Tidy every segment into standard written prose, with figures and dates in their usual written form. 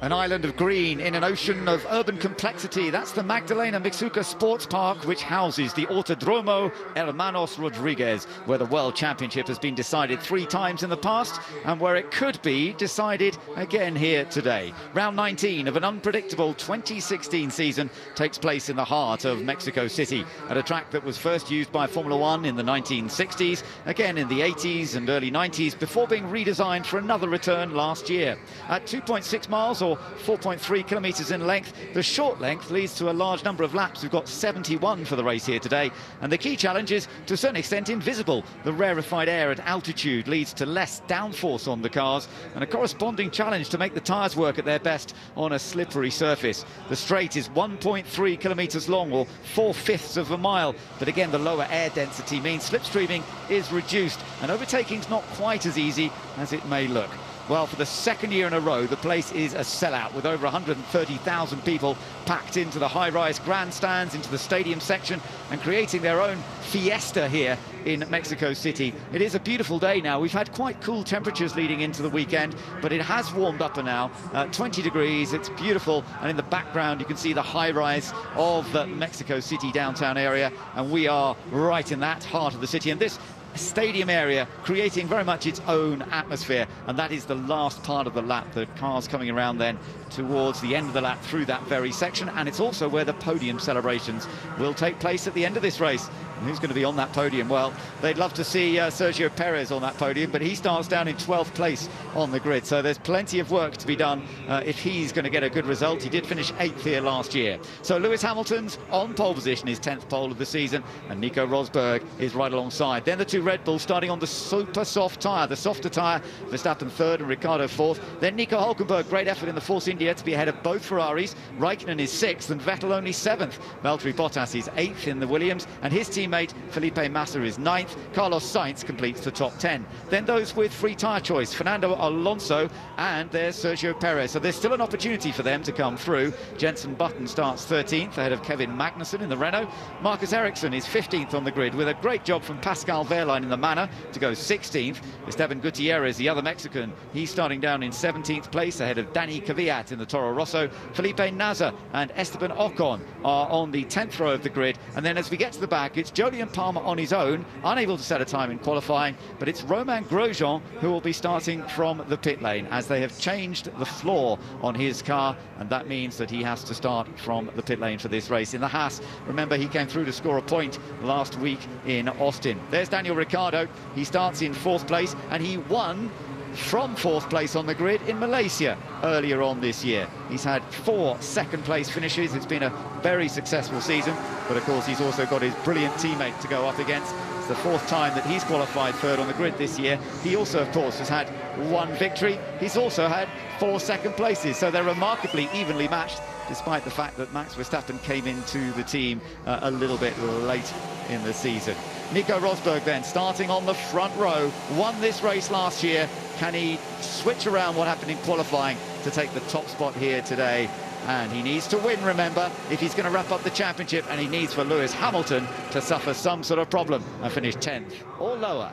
An island of green in an ocean of urban complexity. That's the Magdalena Mixhuca Sports Park, which houses the Autodromo Hermanos Rodriguez, where the World Championship has been decided 3 times in the past and where it could be decided again here today. Round 19 of an unpredictable 2016 season takes place in the heart of Mexico City, at a track that was first used by Formula One in the 1960s, again in the 80s and early 90s, before being redesigned for another return last year. At 2.6 miles or 4.3 kilometres in length, the short length leads to a large number of laps. We've got 71 for the race here today, and the key challenge is to a certain extent invisible. The rarefied air at altitude leads to less downforce on the cars and a corresponding challenge to make the tyres work at their best on a slippery surface. The straight is 1.3 kilometres long, or 4/5 of a mile, but again the lower air density means slipstreaming is reduced and overtaking's not quite as easy as it may look. Well, for the second year in a row, the place is a sellout, with over 130,000 people packed into the high-rise grandstands, into the stadium section, and creating their own fiesta here in Mexico City. It is a beautiful day now. We've had quite cool temperatures leading into the weekend, but it has warmed up now. 20 degrees, it's beautiful, and in the background you can see the high-rise of the Mexico City downtown area, and we are right in that heart of the city. And this stadium area creating very much its own atmosphere, and that is the last part of the lap. The cars coming around then towards the end of the lap through that very section, and it's also where the podium celebrations will take place at the end of this race. And who's going to be on that podium? Well, they'd love to see Sergio Perez on that podium, but he starts down in 12th place on the grid, so there's plenty of work to be done if he's going to get a good result. He did finish 8th here last year. So Lewis Hamilton's on pole position, his 10th pole of the season, and Nico Rosberg is right alongside. Then the 2 Red Bulls starting on the super soft tyre, the softer tyre, Verstappen 3rd and Ricciardo 4th. Then Nico Hülkenberg, great effort in the Force India to be ahead of both Ferraris. Raikkonen is 6th and Vettel only 7th. Valtteri Bottas is 8th in the Williams, and his teammate Felipe Massa is 9th. Carlos Sainz completes the top 10. Then those with free tyre choice, Fernando Alonso, and there's Sergio Perez. So there's still an opportunity for them to come through. Jenson Button starts 13th ahead of Kevin Magnussen in the Renault. Marcus Ericsson is 15th on the grid, with a great job from Pascal Wehrlein in the Manor to go 16th. Esteban Gutierrez, the other Mexican, he's starting down in 17th place ahead of Dani Kvyat in the Toro Rosso. Felipe Nasr and Esteban Ocon are on the 10th row of the grid, and then as we get to the back, it's Jolyon Palmer on his own, unable to set a time in qualifying, but it's Romain Grosjean who will be starting from the pit lane, as they have changed the floor on his car, and that means that he has to start from the pit lane for this race. In the Haas, remember, he came through to score a point last week in Austin. There's Daniel Ricciardo. He starts in 4th place, and he won from 4th place on the grid in Malaysia earlier on this year. He's had 4 second-place finishes. It's been a very successful season, but of course he's also got his brilliant teammate to go up against. It's the 4th time that he's qualified 3rd on the grid this year. He also, of course, has had 1 victory. He's also had 4 second places, so they're remarkably evenly matched, despite the fact that Max Verstappen came into the team a little bit late in the season. Nico Rosberg then starting on the front row, won this race last year. Can he switch around what happened in qualifying to take the top spot here today? And he needs to win, remember, if he's going to wrap up the championship, and he needs for Lewis Hamilton to suffer some sort of problem and finish 10th or lower.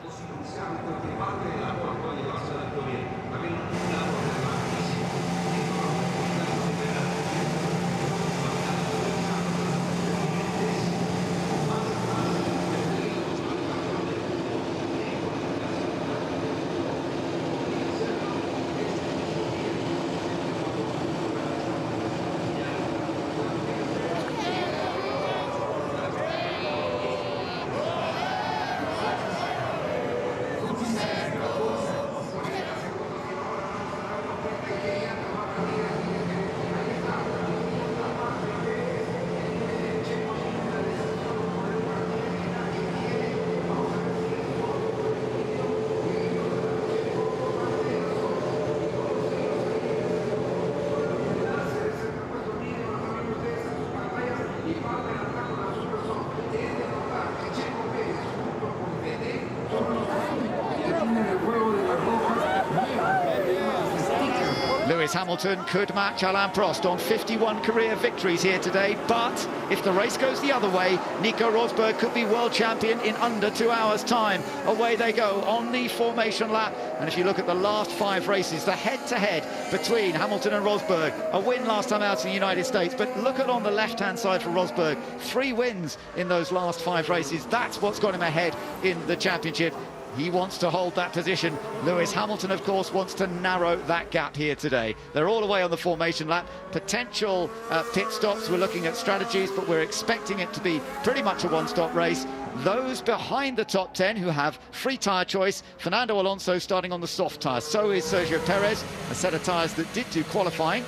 Lewis Hamilton could match Alain Prost on 51 career victories here today, but if the race goes the other way, Nico Rosberg could be world champion in under 2 hours' time. Away they go on the formation lap, and if you look at the last 5 races, the head-to-head between Hamilton and Rosberg, a win last time out in the United States, but look at on the left-hand side for Rosberg, 3 wins in those last 5 races. That's what's got him ahead in the championship. He wants to hold that position. Lewis Hamilton, of course, wants to narrow that gap here today. They're all away on the formation lap. Potential pit stops, we're looking at strategies, but we're expecting it to be pretty much a one-stop race. Those behind the top 10 who have free tyre choice, Fernando Alonso starting on the soft tyres. So is Sergio Perez, a set of tyres that did do qualifying.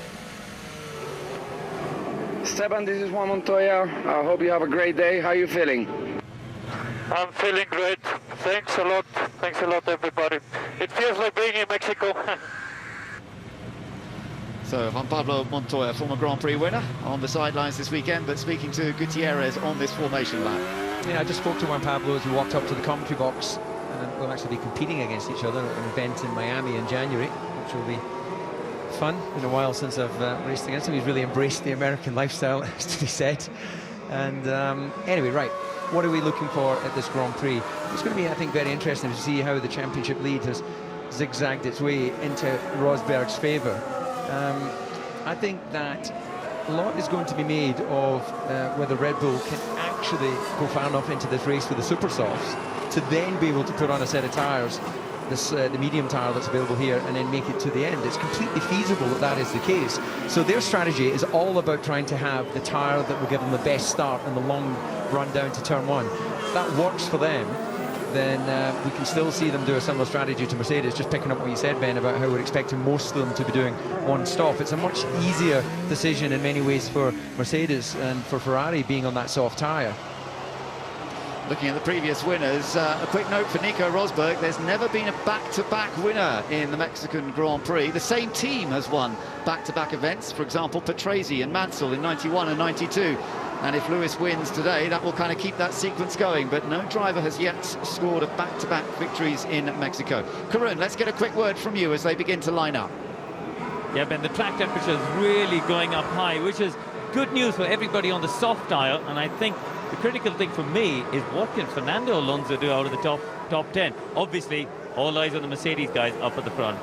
Esteban, this is Juan Montoya. I hope you have a great day. How are you feeling? I'm feeling great. Thanks a lot. Thanks a lot, everybody. It feels like being in Mexico. So Juan Pablo Montoya, former Grand Prix winner, on the sidelines this weekend, but speaking to Gutierrez on this formation lap. Yeah, I just spoke to Juan Pablo as we walked up to the commentary box, and we'll actually be competing against each other at an event in Miami in January, which will be fun. Been a while since I've raced against him. He's really embraced the American lifestyle, as to be said. And anyway, right. What are we looking for at this Grand Prix? It's going to be, I think, very interesting to see how the championship lead has zigzagged its way into Rosberg's favour. I think that a lot is going to be made of whether Red Bull can actually go far enough into this race with the super softs to then be able to put on a set of tyres, the medium tyre that's available here, and then make it to the end. It's completely feasible that that is the case. So their strategy is all about trying to have the tyre that will give them the best start and the long run down to turn 1. If that works for them, then we can still see them do a similar strategy to Mercedes, just picking up what you said, Ben, about how we're expecting most of them to be doing one stop. It's a much easier decision in many ways for Mercedes and for Ferrari being on that soft tyre. Looking at the previous winners, a quick note for Nico Rosberg, there's never been a back-to-back winner in the Mexican Grand Prix. The same team has won back-to-back events, for example, Patrese and Mansell in 91 and 92. And if Lewis wins today, that will kind of keep that sequence going. But no driver has yet scored a back-to-back victories in Mexico. Karun, let's get a quick word from you as they begin to line up. Yeah, Ben, the track temperature is really going up high, which is good news for everybody on the soft tyre. And I think the critical thing for me is what can Fernando Alonso do out of the top 10? Obviously, all eyes on the Mercedes guys up at the front.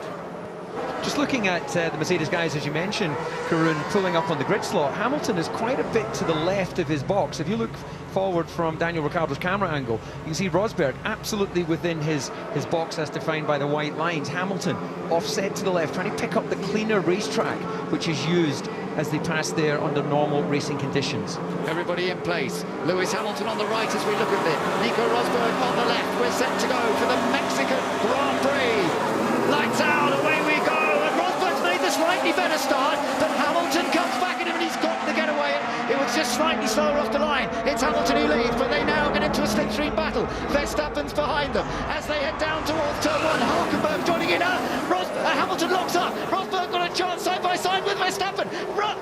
Just looking at the Mercedes guys, as you mentioned, Karun, pulling up on the grid slot, Hamilton is quite a bit to the left of his box. If you look forward from Daniel Ricciardo's camera angle, you can see Rosberg absolutely within his box as defined by the white lines. Hamilton offset to the left, trying to pick up the cleaner racetrack, which is used as they pass there under normal racing conditions. Everybody in place. Lewis Hamilton on the right as we look at it. Nico Rosberg on the left. We're set to go for the Mexican Grand Prix. Lights out, away we go. And Rosberg's made the slightly better start, but Hamilton comes back at him and he's got the getaway. It was just slightly slower off the line. It's Hamilton who leads, but they now get into a slipstream battle. Verstappen's behind them as they head down towards turn 1. Hulkenberg joining in. Hamilton locks up. Rosberg got a chance side by side with Verstappen.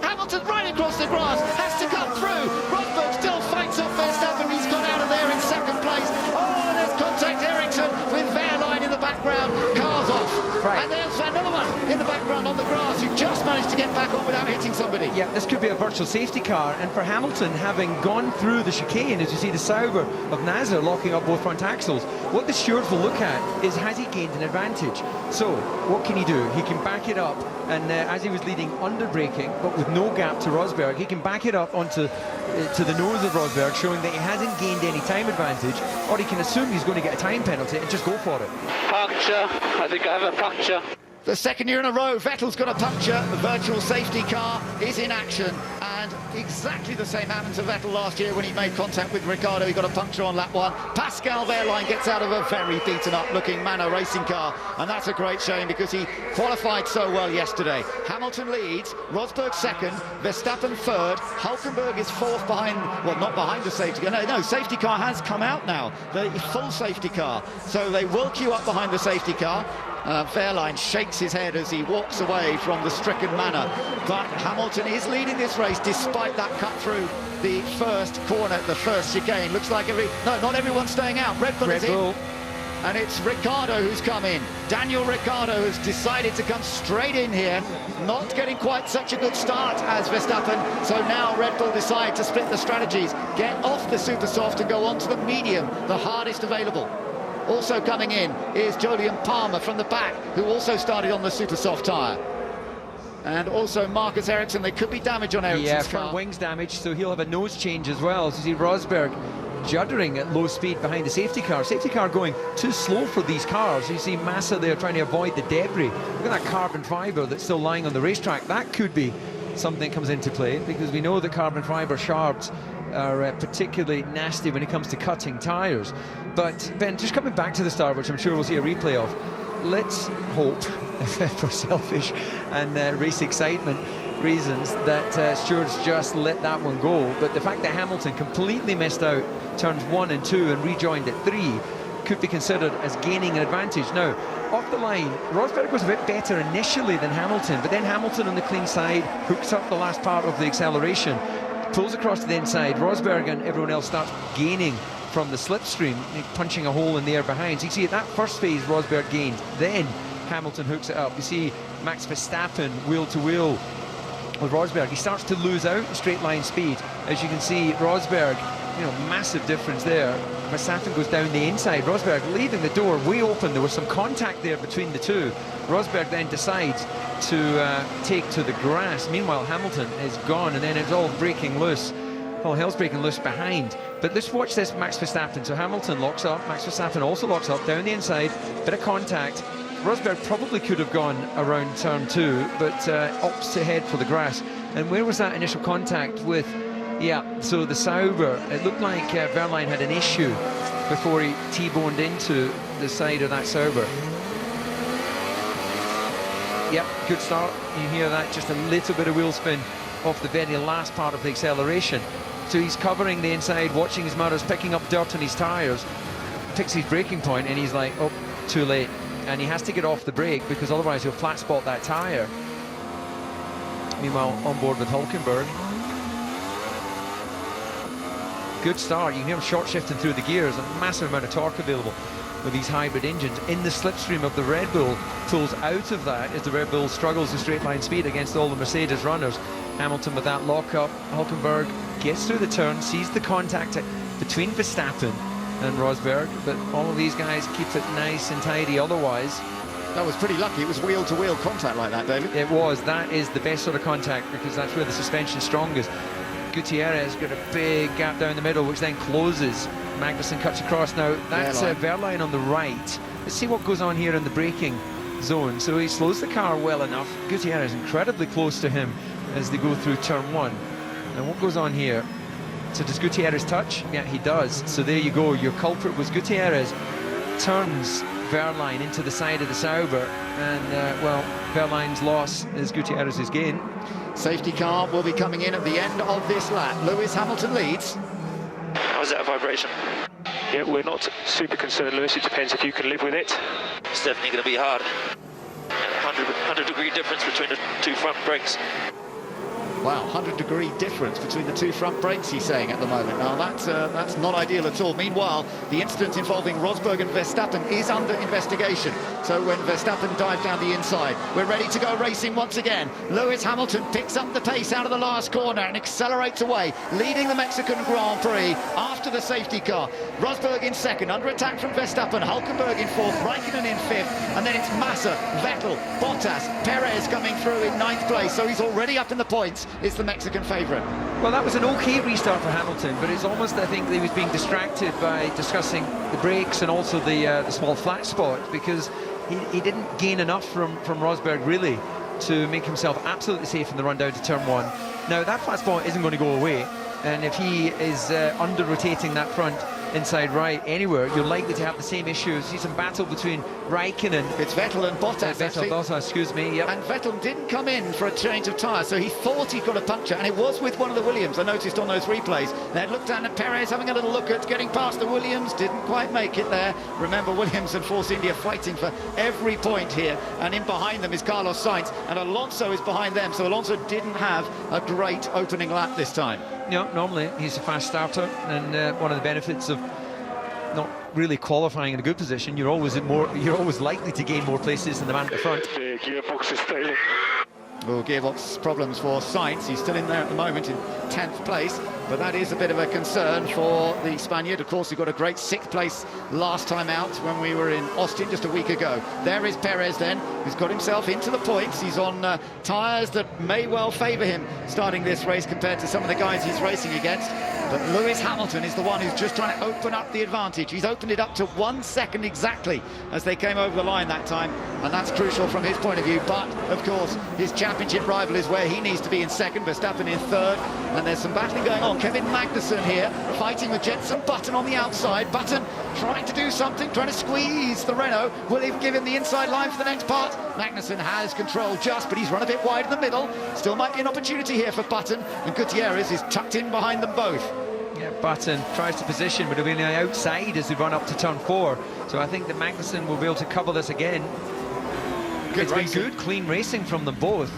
Hamilton right across the grass, has to come through. Rosberg still fights off Verstappen. He's got out of there in second place. Oh, there's contact Ericsson with Wehrlein in the background. Cars off. Right. And there's another one in the background on the grass who just managed to get back on without hitting somebody. Yeah, this could be a virtual safety car, and for Hamilton, having gone through the chicane, as you see the Sauber of Nasser locking up both front axles, what the stewards will look at is, has he gained an advantage? So what can he do? He can back it up, and as he was leading under braking, but with no gap to Rosberg, he can back it up onto to the nose of Rosberg, showing that he hasn't gained any time advantage, or he can assume he's going to get a time penalty and just go for it. Puncture. I think I have a puncture. The second year in a row, Vettel's got a puncture. The virtual safety car is in action, and exactly the same happened to Vettel last year when he made contact with Ricciardo. He got a puncture on lap 1. Pascal Wehrlein gets out of a very beaten-up looking Manor racing car, and that's a great shame because he qualified so well yesterday. Hamilton leads, Rosberg second, Verstappen third, Hulkenberg is fourth behind, well, not behind the safety car. No, safety car has come out now, the full safety car. So they will queue up behind the safety car. Wehrlein shakes his head as he walks away from the stricken manner, but Hamilton is leading this race despite that cut through the first corner, the first chicane. Looks like not everyone's staying out. Red Bull is in. and it's Ricciardo who's come in. Daniel Ricciardo has decided to come straight in here, not getting quite such a good start as Verstappen, so now Red Bull decide to split the strategies, get off the super soft and go on to the medium, the hardest available. Also coming in is Julian Palmer from the back, who also started on the super soft tyre. And also Marcus Ericsson. There could be damage on Ericsson's Yeah, car. front wings damage, so he'll have a nose change as well. So you see Rosberg juddering at low speed behind the safety car. Safety car going too slow for these cars. You see Massa there trying to avoid the debris. Look at that carbon fibre that's still lying on the racetrack. That could be something that comes into play, because we know that carbon fibre shards are particularly nasty when it comes to cutting tyres. But Ben, just coming back to the start, which I'm sure we'll see a replay of, let's hope, for selfish and race excitement reasons, that stewards just let that one go. But the fact that Hamilton completely missed out turns 1 and 2 and rejoined at 3 could be considered as gaining an advantage. Now, off the line, Rosberg was a bit better initially than Hamilton, but then Hamilton on the clean side hooks up the last part of the acceleration, pulls across to the inside. Rosberg and everyone else starts gaining from the slipstream, punching a hole in the air behind. So you see at that first phase Rosberg gained, then Hamilton hooks it up. You see Max Verstappen wheel to wheel with Rosberg. He starts to lose out straight line speed. As you can see, Rosberg, massive difference there. Verstappen goes down the inside. Rosberg leaving the door way open. There was some contact there between the two. Rosberg then decides to take to the grass. Meanwhile, Hamilton is gone, and then it's all breaking loose. All hell's breaking loose behind. But let's watch this Max Verstappen. So Hamilton locks up. Max Verstappen also locks up down the inside. Bit of contact. Rosberg probably could have gone around turn 2, but opts to head for the grass. And where was that initial contact with? Yeah, so the Sauber. It looked like Wehrlein had an issue before he T-boned into the side of that Sauber. Yep, good start. You hear that, just a little bit of wheel spin off the very last part of the acceleration. So he's covering the inside, watching his mirrors, picking up dirt on his tyres, picks his braking point, and he's like, oh, too late. And he has to get off the brake, because otherwise he'll flat spot that tyre. Meanwhile, on board with Hülkenberg. Good start. You can hear him short shifting through the gears. A massive amount of torque available with these hybrid engines. In the slipstream of the Red Bull, pulls out of that as the Red Bull struggles with straight line speed against all the Mercedes runners. Hamilton with that lock-up. Hülkenberg gets through the turn, sees the contact between Verstappen and Rosberg, but all of these guys keep it nice and tidy otherwise. That was pretty lucky. It was wheel-to-wheel contact like that, David. It was. That is the best sort of contact, because that's where the suspension's strongest. Gutierrez got a big gap down the middle, which then closes. Magnussen cuts across. Now, that's Wehrlein on the right. Let's see what goes on here in the braking zone. So he slows the car well enough. Gutierrez incredibly close to him as they go through turn 1. And what goes on here? So does Gutierrez touch? Yeah, he does. So there you go. Your culprit was Gutierrez. Turns Wehrlein into the side of the Sauber. And, well, Wehrlein's loss is Gutierrez's gain. Safety car will be coming in at the end of this lap. Lewis Hamilton leads. How's that vibration? Yeah, we're not super concerned, Lewis. It depends if you can live with it. It's definitely going to be hard. 100-degree difference between the two front brakes. Wow, 100-degree difference between the two front brakes, he's saying at the moment. Now, that's not ideal at all. Meanwhile, the incident involving Rosberg and Verstappen is under investigation. So when Verstappen dived down the inside, we're ready to go racing once again. Lewis Hamilton picks up the pace out of the last corner and accelerates away, leading the Mexican Grand Prix after the safety car. Rosberg in second, under attack from Verstappen. Hülkenberg in fourth, Raikkonen in fifth, and then it's Massa, Vettel, Bottas, Perez coming through in ninth place. So he's already up in the points. Is the Mexican favourite. Well, that was an okay restart for Hamilton, but it's almost, I think, that he was being distracted by discussing the brakes and also the small flat spot, because he didn't gain enough from Rosberg really to make himself absolutely safe in the run down to turn 1. Now, that flat spot isn't going to go away, and if he is under-rotating that front inside right anywhere, you're likely to have the same issue. See some battle between Raikkonen. It's Vettel and Bottas. Bottas, excuse me. Yep. And Vettel didn't come in for a change of tyre, so he thought he'd got a puncture, and it was with one of the Williams. I noticed on those replays. They looked down at Perez having a little look at getting past the Williams, didn't quite make it there. Remember, Williams and Force India fighting for every point here, and in behind them is Carlos Sainz, and Alonso is behind them, so Alonso didn't have a great opening lap this time. No, normally he's a fast starter, and one of the benefits of not really qualifying in a good position, you're always likely to gain more places than the man at the front. The gearbox is failing. Well, gearbox problems for Sainz. He's still in there at the moment in 10th place, but that is a bit of a concern for the Spaniard. Of course, he got a great 6th place last time out when we were in Austin just a week ago. There is Perez then, who's got himself into the points. He's on tyres that may well favour him starting this race compared to some of the guys he's racing against. But Lewis Hamilton is the one who's just trying to open up the advantage. He's opened it up to 1 second exactly as they came over the line that time, and that's crucial from his point of view. But, of course, his championship rival is where he needs to be in second, Verstappen in third, and there's some battling going on. Kevin Magnussen here, fighting with Jenson Button on the outside. Button trying to do something, trying to squeeze the Renault. Will he give him the inside line for the next part? Magnussen has control just, but he's run a bit wide in the middle. Still might be an opportunity here for Button, and Gutierrez is tucked in behind them both. Yeah, Button tries to position, but he'll be on the outside as we run up to turn 4. So I think that Magnussen will be able to cover this again. It's been good, clean racing from them both.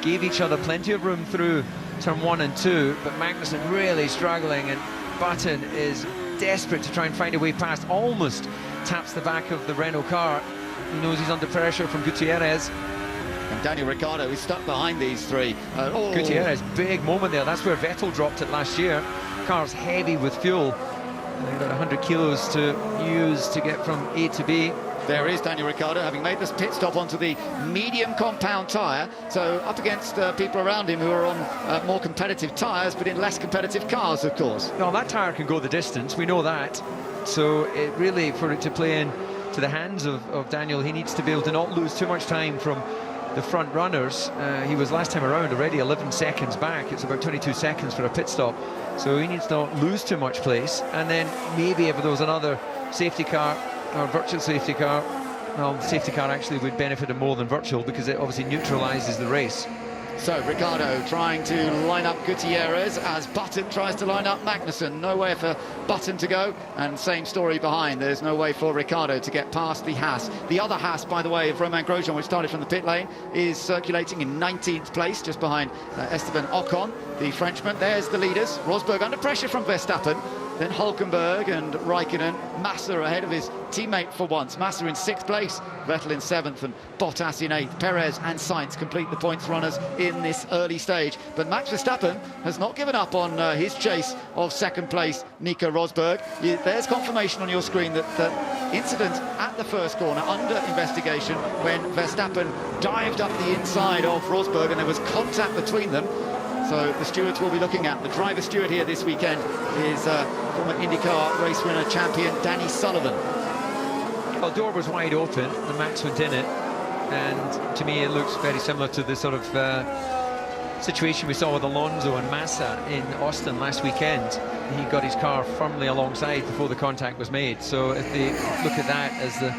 Gave each other plenty of room through turn 1 and 2, but Magnussen really struggling, and Button is desperate to try and find a way past. Almost taps the back of the Renault car. He knows he's under pressure from Gutierrez. And Daniel Ricciardo is stuck behind these three. Gutierrez, big moment there. That's where Vettel dropped it last year. Car's heavy with fuel. They've got 100 kilos to use to get from A to B. There is Daniel Ricciardo, having made this pit stop onto the medium compound tyre, so up against people around him who are on more competitive tyres, but in less competitive cars, of course. No, that tyre can go the distance, we know that. So it really, for it to play in to the hands of Daniel, he needs to be able to not lose too much time from the front runners. He was last time around already 11 seconds back. It's about 22 seconds for a pit stop. So he needs to not lose too much place. And then maybe if there was another safety car, or virtual safety car, well, the safety car actually would benefit him more than virtual because it obviously neutralises the race. So Ricciardo trying to line up Gutierrez as Button tries to line up Magnussen. Nowhere for Button to go, and same story behind. There's no way for Ricciardo to get past the Haas. The other Haas, by the way, of Romain Grosjean, which started from the pit lane, is circulating in 19th place, just behind Esteban Ocon, the Frenchman. There's the leaders. Rosberg under pressure from Verstappen. Then Hülkenberg and Raikkonen. Massa ahead of his teammate for once. Massa in 6th place, Vettel in 7th, and Bottas in 8th. Perez and Sainz complete the points runners in this early stage. But Max Verstappen has not given up on his chase of 2nd place, Nico Rosberg. There's confirmation on your screen that the incident at the first corner under investigation when Verstappen dived up the inside of Rosberg and there was contact between them. So the stewards will be looking at. The driver steward here this weekend is former IndyCar race winner champion Danny Sullivan. Well, door was wide open, the Max went in it, and to me it looks very similar to the sort of situation we saw with Alonso and Massa in Austin last weekend. He got his car firmly alongside before the contact was made. So if they look at that as the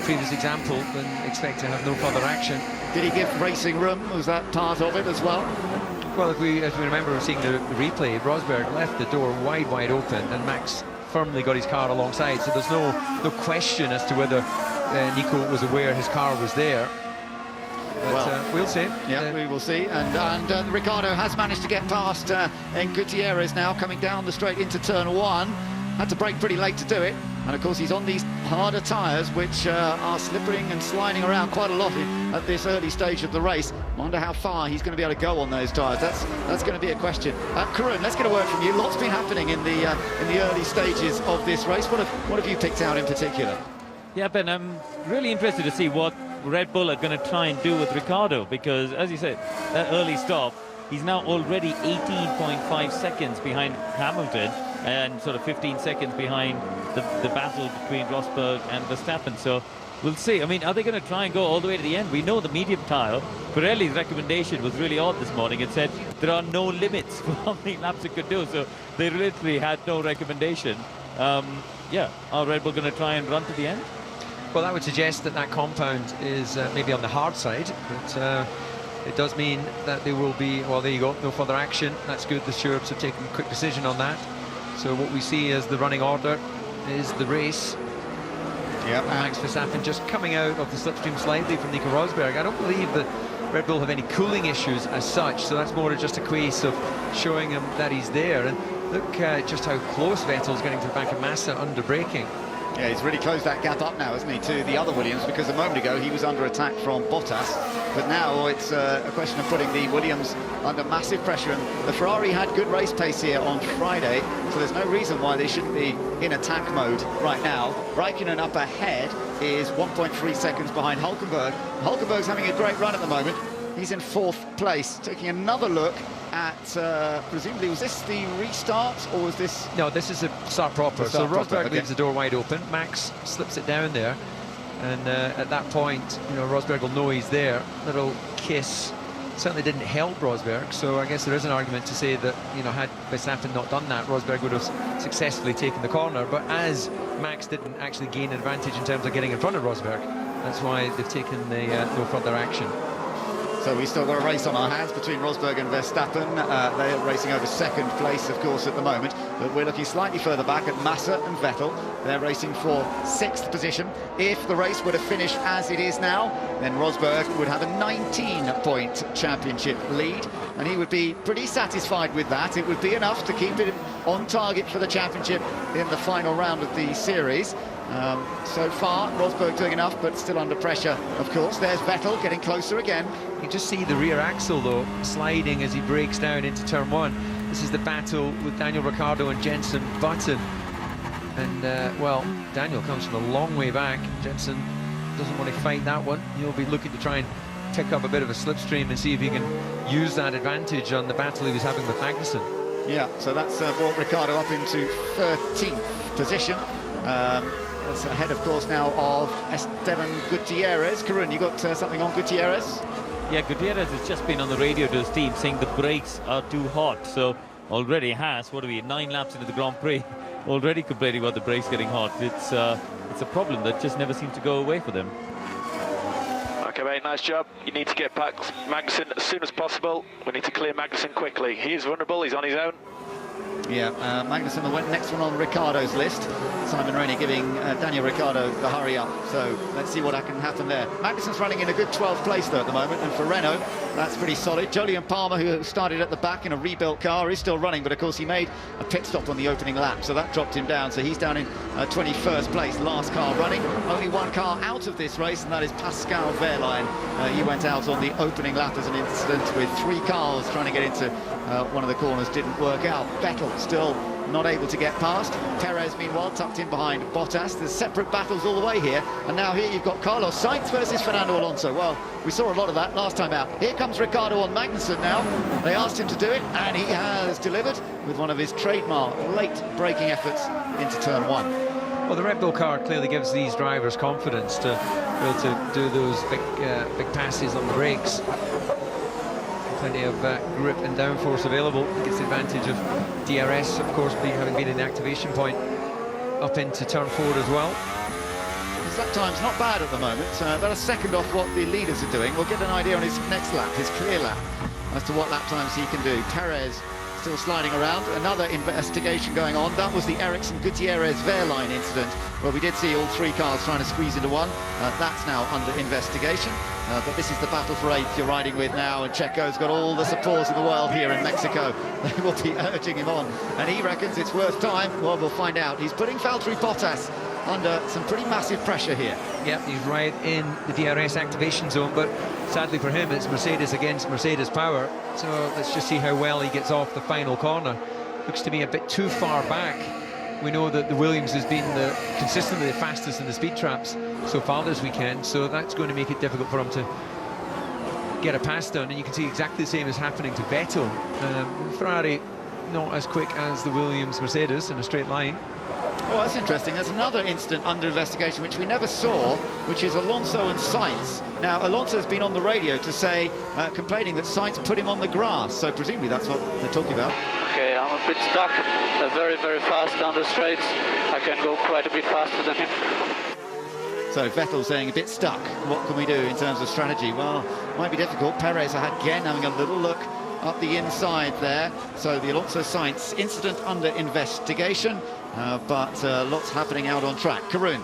previous example, then expect to have no further action. Did he give racing room? Was that part of it as well? Well, as we remember seeing the replay, Rosberg left the door wide open, and Max firmly got his car alongside. So there's no question as to whether Nico was aware his car was there. But, well, we'll see. Yeah, we will see. And Ricciardo has managed to get past Gutierrez now, coming down the straight into turn 1. Had to brake pretty late to do it. And of course he's on these harder tyres which are slipping and sliding around quite a lot at this early stage of the race. Wonder how far he's going to be able to go on those tyres. That's going to be a question. Karun, let's get a word from you. Lots been happening in the early stages of this race. What have you picked out in particular? Yeah, Ben, I'm really interested to see what Red Bull are going to try and do with Ricciardo, because as you said, that early stop, he's now already 18.5 seconds behind Hamilton and sort of 15 seconds behind the battle between Rosberg and Verstappen. So we'll see. I mean, are they going to try and go all the way to the end? We know the medium tyre. Pirelli's recommendation was really odd this morning. It said there are no limits for how many laps it could do. So they literally had no recommendation. Yeah, are Red Bull going to try and run to the end? Well, that would suggest that that compound is maybe on the hard side, but it does mean that there will be, well, there you go, no further action. That's good. The stewards have taken a quick decision on that. So what we see as the running order is the race. Yep. Max Verstappen just coming out of the slipstream slightly from Nico Rosberg. I don't believe that Red Bull have any cooling issues as such, so that's more just a case of showing him that he's there. And look just how close Vettel's getting to the back of Massa under braking. Yeah, he's really closed that gap up now, hasn't he, to the other Williams, because a moment ago he was under attack from Bottas, but now it's a question of putting the Williams under massive pressure, and the Ferrari had good race pace here on Friday, so there's no reason why they shouldn't be in attack mode right now. Raikkonen up ahead is 1.3 seconds behind Hulkenberg. Hulkenberg's having a great run at the moment. He's in 4th place. Taking another look at, presumably, was this the restart, or was this... No, this is a start proper. So Rosberg leaves the door wide open. Max slips it down there. And at that point, you know, Rosberg will know he's there. Little kiss certainly didn't help Rosberg. So I guess there is an argument to say that, you know, had Verstappen not done that, Rosberg would have successfully taken the corner. But as Max didn't actually gain advantage in terms of getting in front of Rosberg, that's why they've taken the no further action. So we've still got a race on our hands between Rosberg and Verstappen. They're racing over 2nd place, of course, at the moment. But we're looking slightly further back at Massa and Vettel. They're racing for 6th position. If the race were to finish as it is now, then Rosberg would have a 19-point championship lead. And he would be pretty satisfied with that. It would be enough to keep it on target for the championship in the final round of the series. So far, Rosberg doing enough, but still under pressure, of course. There's Vettel getting closer again. You just see the rear axle, though, sliding as he breaks down into turn 1. This is the battle with Daniel Ricciardo and Jenson Button. And, well, Daniel comes from a long way back. Jenson doesn't want to fight that one. He'll be looking to try and pick up a bit of a slipstream and see if he can use that advantage on the battle he was having with Magnussen. Yeah, so that's brought Ricciardo up into 13th position. That's ahead, of course, now of Esteban Gutierrez. Karun, you got something on Gutierrez? Yeah, Gutierrez has just been on the radio to his team saying the brakes are too hot. So already has, 9 laps into the Grand Prix, already complaining about the brakes getting hot. It's a problem that just never seems to go away for them. Okay, mate, nice job. You need to get back Magnussen as soon as possible. We need to clear Magnussen quickly. He is vulnerable, he's on his own. Yeah, Magnussen, the next one on Ricciardo's list. Simon Rainey giving Daniel Ricciardo the hurry up. So let's see what can happen there. Magnussen's running in a good 12th place, though, at the moment. And for Renault, that's pretty solid. Jolyon Palmer, who started at the back in a rebuilt car, is still running. But, of course, he made a pit stop on the opening lap. So that dropped him down. So he's down in 21st place, last car running. Only one car out of this race, and that is Pascal Wehrlein. He went out on the opening lap as an incident with 3 cars trying to get into one of the corners. Didn't work out. Vettel still not able to get past. Perez, meanwhile, tucked in behind Bottas. There's separate battles all the way here. And now here you've got Carlos Sainz versus Fernando Alonso. Well, we saw a lot of that last time out. Here comes Ricciardo on Magnussen now. They asked him to do it, and he has delivered with one of his trademark late braking efforts into turn 1. Well, the Red Bull car clearly gives these drivers confidence to be able to do those big passes on the brakes. Plenty of grip and downforce available. Gets the advantage of DRS, of course, having been in the activation point up into turn 4 as well. His lap time's not bad at the moment, about a second off what the leaders are doing. We'll get an idea on his next lap, his clear lap, as to what lap times he can do. Perez still sliding around. Another investigation going on. That was the Ericsson Gutierrez Wehrlein incident, where we did see all 3 cars trying to squeeze into one. That's now under investigation. But this is the battle for 8th you're riding with now, and Checo's got all the support in the world here in Mexico. They will be urging him on, and he reckons it's worth time. Well, we'll find out. He's putting Valtteri Bottas under some pretty massive pressure here. Yep, he's right in the DRS activation zone, but sadly for him, it's Mercedes against Mercedes power. So let's just see how well he gets off the final corner. Looks to be a bit too far back. We know that the Williams has been consistently the fastest in the speed traps so far this weekend, so that's going to make it difficult for him to get a pass done. And you can see exactly the same is happening to Vettel. Ferrari not as quick as the Williams Mercedes in a straight line. Oh, that's interesting. There's another incident under investigation which we never saw, which is Alonso and Sainz. Now, Alonso's been on the radio to say, complaining that Sainz put him on the grass, so presumably that's what they're talking about. Okay, I'm a bit stuck. They're very, very fast down the straights. I can go quite a bit faster than him. So Vettel saying a bit stuck. What can we do in terms of strategy? Well, might be difficult. Perez again having a little look up the inside there. So the Alonso-Sainz incident under investigation, but lots happening out on track. Karun.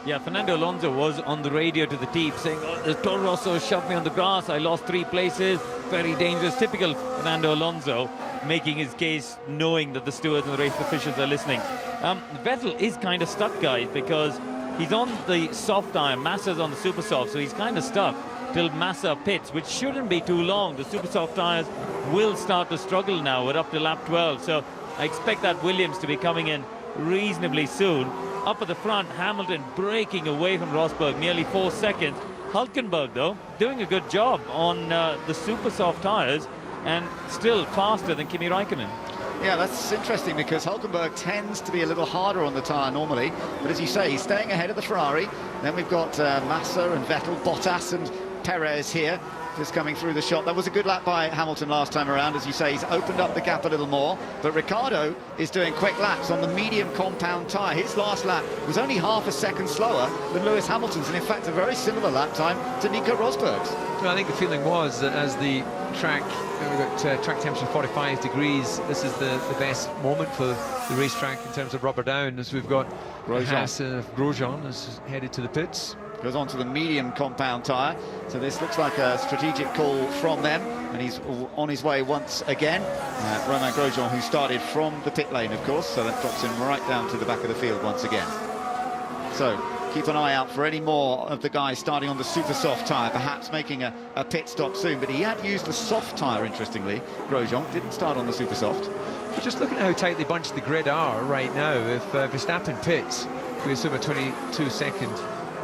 Yeah, Fernando Alonso was on the radio to the team saying, oh, the Toro Rosso shoved me on the grass, I lost 3 places, very dangerous, typical Fernando Alonso. making his case, knowing that the stewards and the race officials are listening. Vettel is kind of stuck, guys, because he's on the soft tyre, Massa's on the super soft, so he's kind of stuck till Massa pits, which shouldn't be too long. The super soft tyres will start to struggle now. We're up to lap 12, so I expect that Williams to be coming in reasonably soon. Up at the front, Hamilton breaking away from Rosberg, nearly 4 seconds. Hulkenberg, though, doing a good job on the super soft tyres and still faster than Kimi Raikkonen. Yeah, that's interesting because Hulkenberg tends to be a little harder on the tyre normally, but as you say, he's staying ahead of the Ferrari. Then we've got Massa and Vettel, Bottas and Perez here, just coming through the shot. That was a good lap by Hamilton last time around. As you say, he's opened up the gap a little more, but Ricciardo is doing quick laps on the medium compound tyre. His last lap was only half a second slower than Lewis Hamilton's, and in fact a very similar lap time to Nico Rosberg's. Well, I think the feeling was that as the track, we've got track temperature 45 degrees, this is the best moment for the racetrack in terms of rubber down, as we've got Grosjean is headed to the pits. Goes on to the medium compound tyre, so this looks like a strategic call from them, and he's on his way once again. Romain Grosjean, who started from the pit lane, of course, so that drops him right down to the back of the field once again. So keep an eye out for any more of the guys starting on the super soft tyre, perhaps making a pit stop soon, but he had used the soft tyre, interestingly. Grosjean didn't start on the super soft. But just looking at how tightly bunched the grid are right now, if Verstappen pits, we assume a 22-second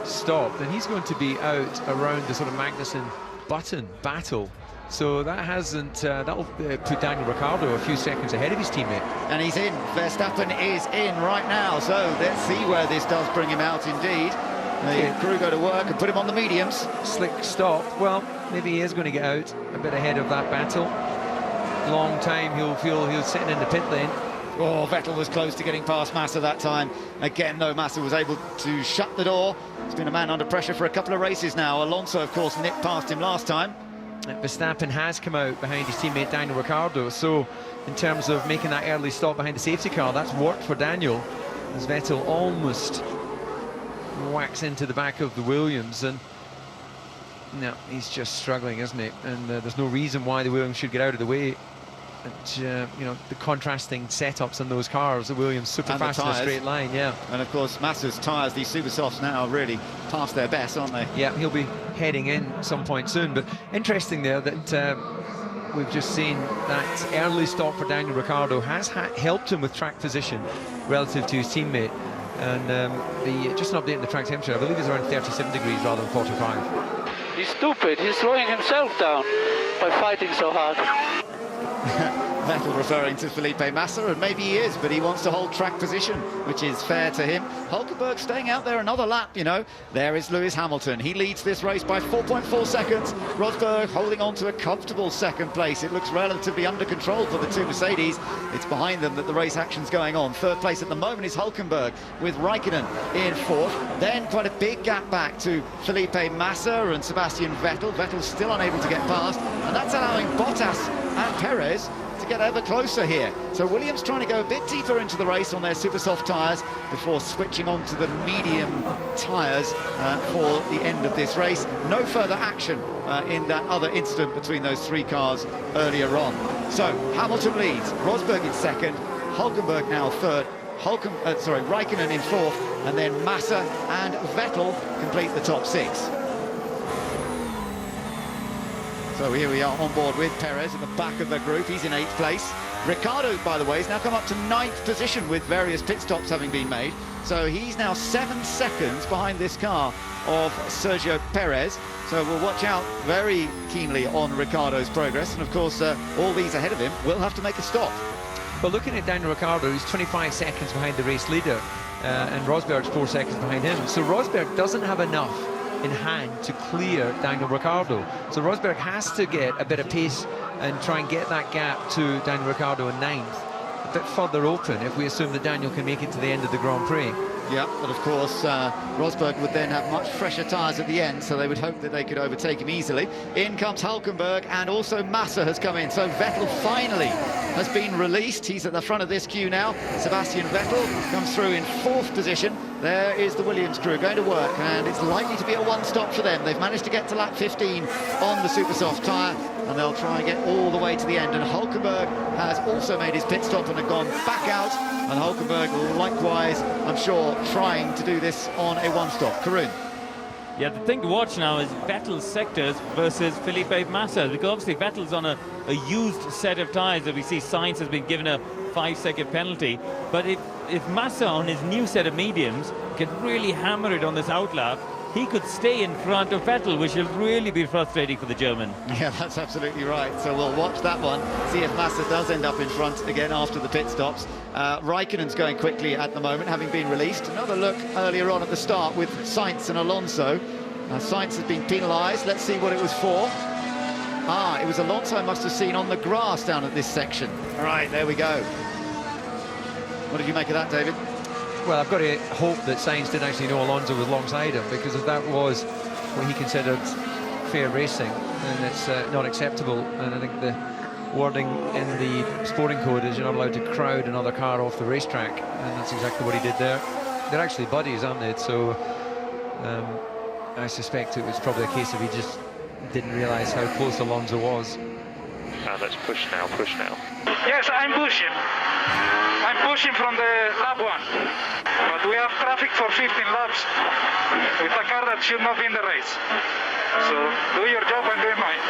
stop, then he's going to be out around the sort of Magnussen Button battle. So that hasn't, that'll put Daniel Ricciardo a few seconds ahead of his teammate. And he's in. Verstappen is in right now. So let's see where this does bring him out indeed. The crew go to work and put him on the mediums. Slick stop. Well, maybe he is going to get out a bit ahead of that battle. Long time he'll feel he'll sitting in the pit lane. Oh, Vettel was close to getting past Massa that time. Again, though, Massa was able to shut the door. He's been a man under pressure for a couple of races now. Alonso, of course, nipped past him last time. Verstappen has come out behind his teammate Daniel Ricciardo, so in terms of making that early stop behind the safety car, that's worked for Daniel, as Vettel almost whacks into the back of the Williams, and no, he's just struggling, isn't he? And there's no reason why the Williams should get out of the way. And, you know, the contrasting setups on those cars, the Williams super and fast in a straight line, yeah. And of course, Massa's tyres, these super softs now, are really past their best, aren't they? Yeah, he'll be heading in some point soon. But interesting there that we've just seen that early stop for Daniel Ricciardo has helped him with track position relative to his teammate. And just an update on the track temperature, I believe it's around 37 degrees rather than 45. He's stupid. He's slowing himself down by fighting so hard. Vettel referring to Felipe Massa, and maybe he is, but he wants to hold track position, which is fair to him. Hulkenberg staying out there another lap, you know. There is Lewis Hamilton. He leads this race by 4.4 seconds. Rosberg holding on to a comfortable second place. It looks relatively under control for the two Mercedes. It's behind them that the race action's going on. Third place at the moment is Hulkenberg, with Raikkonen in fourth. Then quite a big gap back to Felipe Massa and Sebastian Vettel. Vettel's still unable to get past, and that's allowing Bottas and Perez to get ever closer here. So Williams trying to go a bit deeper into the race on their super soft tyres before switching on to the medium tyres for the end of this race. No further action in that other incident between those three cars earlier on. So Hamilton leads, Rosberg in second, Hulkenberg now third, Raikkonen in fourth, and then Massa and Vettel complete the top six. So here we are on board with Perez at the back of the group. He's in 8th place. Ricciardo, by the way, has now come up to 9th position with various pit stops having been made. So he's now 7 seconds behind this car of Sergio Perez. So we'll watch out very keenly on Ricciardo's progress. And of course, all these ahead of him will have to make a stop. Well, looking at Daniel Ricciardo, he's 25 seconds behind the race leader, and Rosberg's 4 seconds behind him. So Rosberg doesn't have enough in hand to clear Daniel Ricciardo. So Rosberg has to get a bit of pace and try and get that gap to Daniel Ricciardo in 9th. A bit further open if we assume that Daniel can make it to the end of the Grand Prix. Yeah, but of course Rosberg would then have much fresher tyres at the end, so they would hope that they could overtake him easily. In comes Hulkenberg, and also Massa has come in, so Vettel finally has been released. He's at the front of this queue now. Sebastian Vettel comes through in 4th position. There is the Williams crew going to work, and it's likely to be a one-stop for them. They've managed to get to lap 15 on the super soft tyre. and they'll try and get all the way to the end. And Hulkenberg has also made his pit stop and have gone back out, and Hulkenberg likewise, I'm sure, trying to do this on a one-stop. Karun. Yeah, the thing to watch now is Vettel's sectors versus Felipe Massa's, because obviously Vettel's on a used set of tyres that we see Sainz has been given a 5-second penalty. But if Massa on his new set of mediums can really hammer it on this outlap, he could stay in front of Vettel, which will really be frustrating for the German. Yeah, that's absolutely right. So we'll watch that one, see if Massa does end up in front again after the pit stops. Raikkonen's going quickly at the moment, having been released. Another look earlier on at the start with Sainz and Alonso. Sainz has been penalised. Let's see what it was for. It was Alonso I must have seen on the grass down at this section. All right, there we go. What did you make of that, David? Well, I've got to hope that Sainz didn't actually know Alonso was alongside him, because if that was what he considered fair racing, then it's not acceptable. And I think the wording in the sporting code is you're not allowed to crowd another car off the racetrack, and that's exactly what he did there. They're actually buddies, aren't they? So I suspect it was probably a case of he just didn't realise how close Alonso was. Let's push now, push now. Yes, I'm pushing. I'm pushing from the lap 1. But we have traffic for 15 laps with a car that should not be in the race. So do your job, I'm doing mine.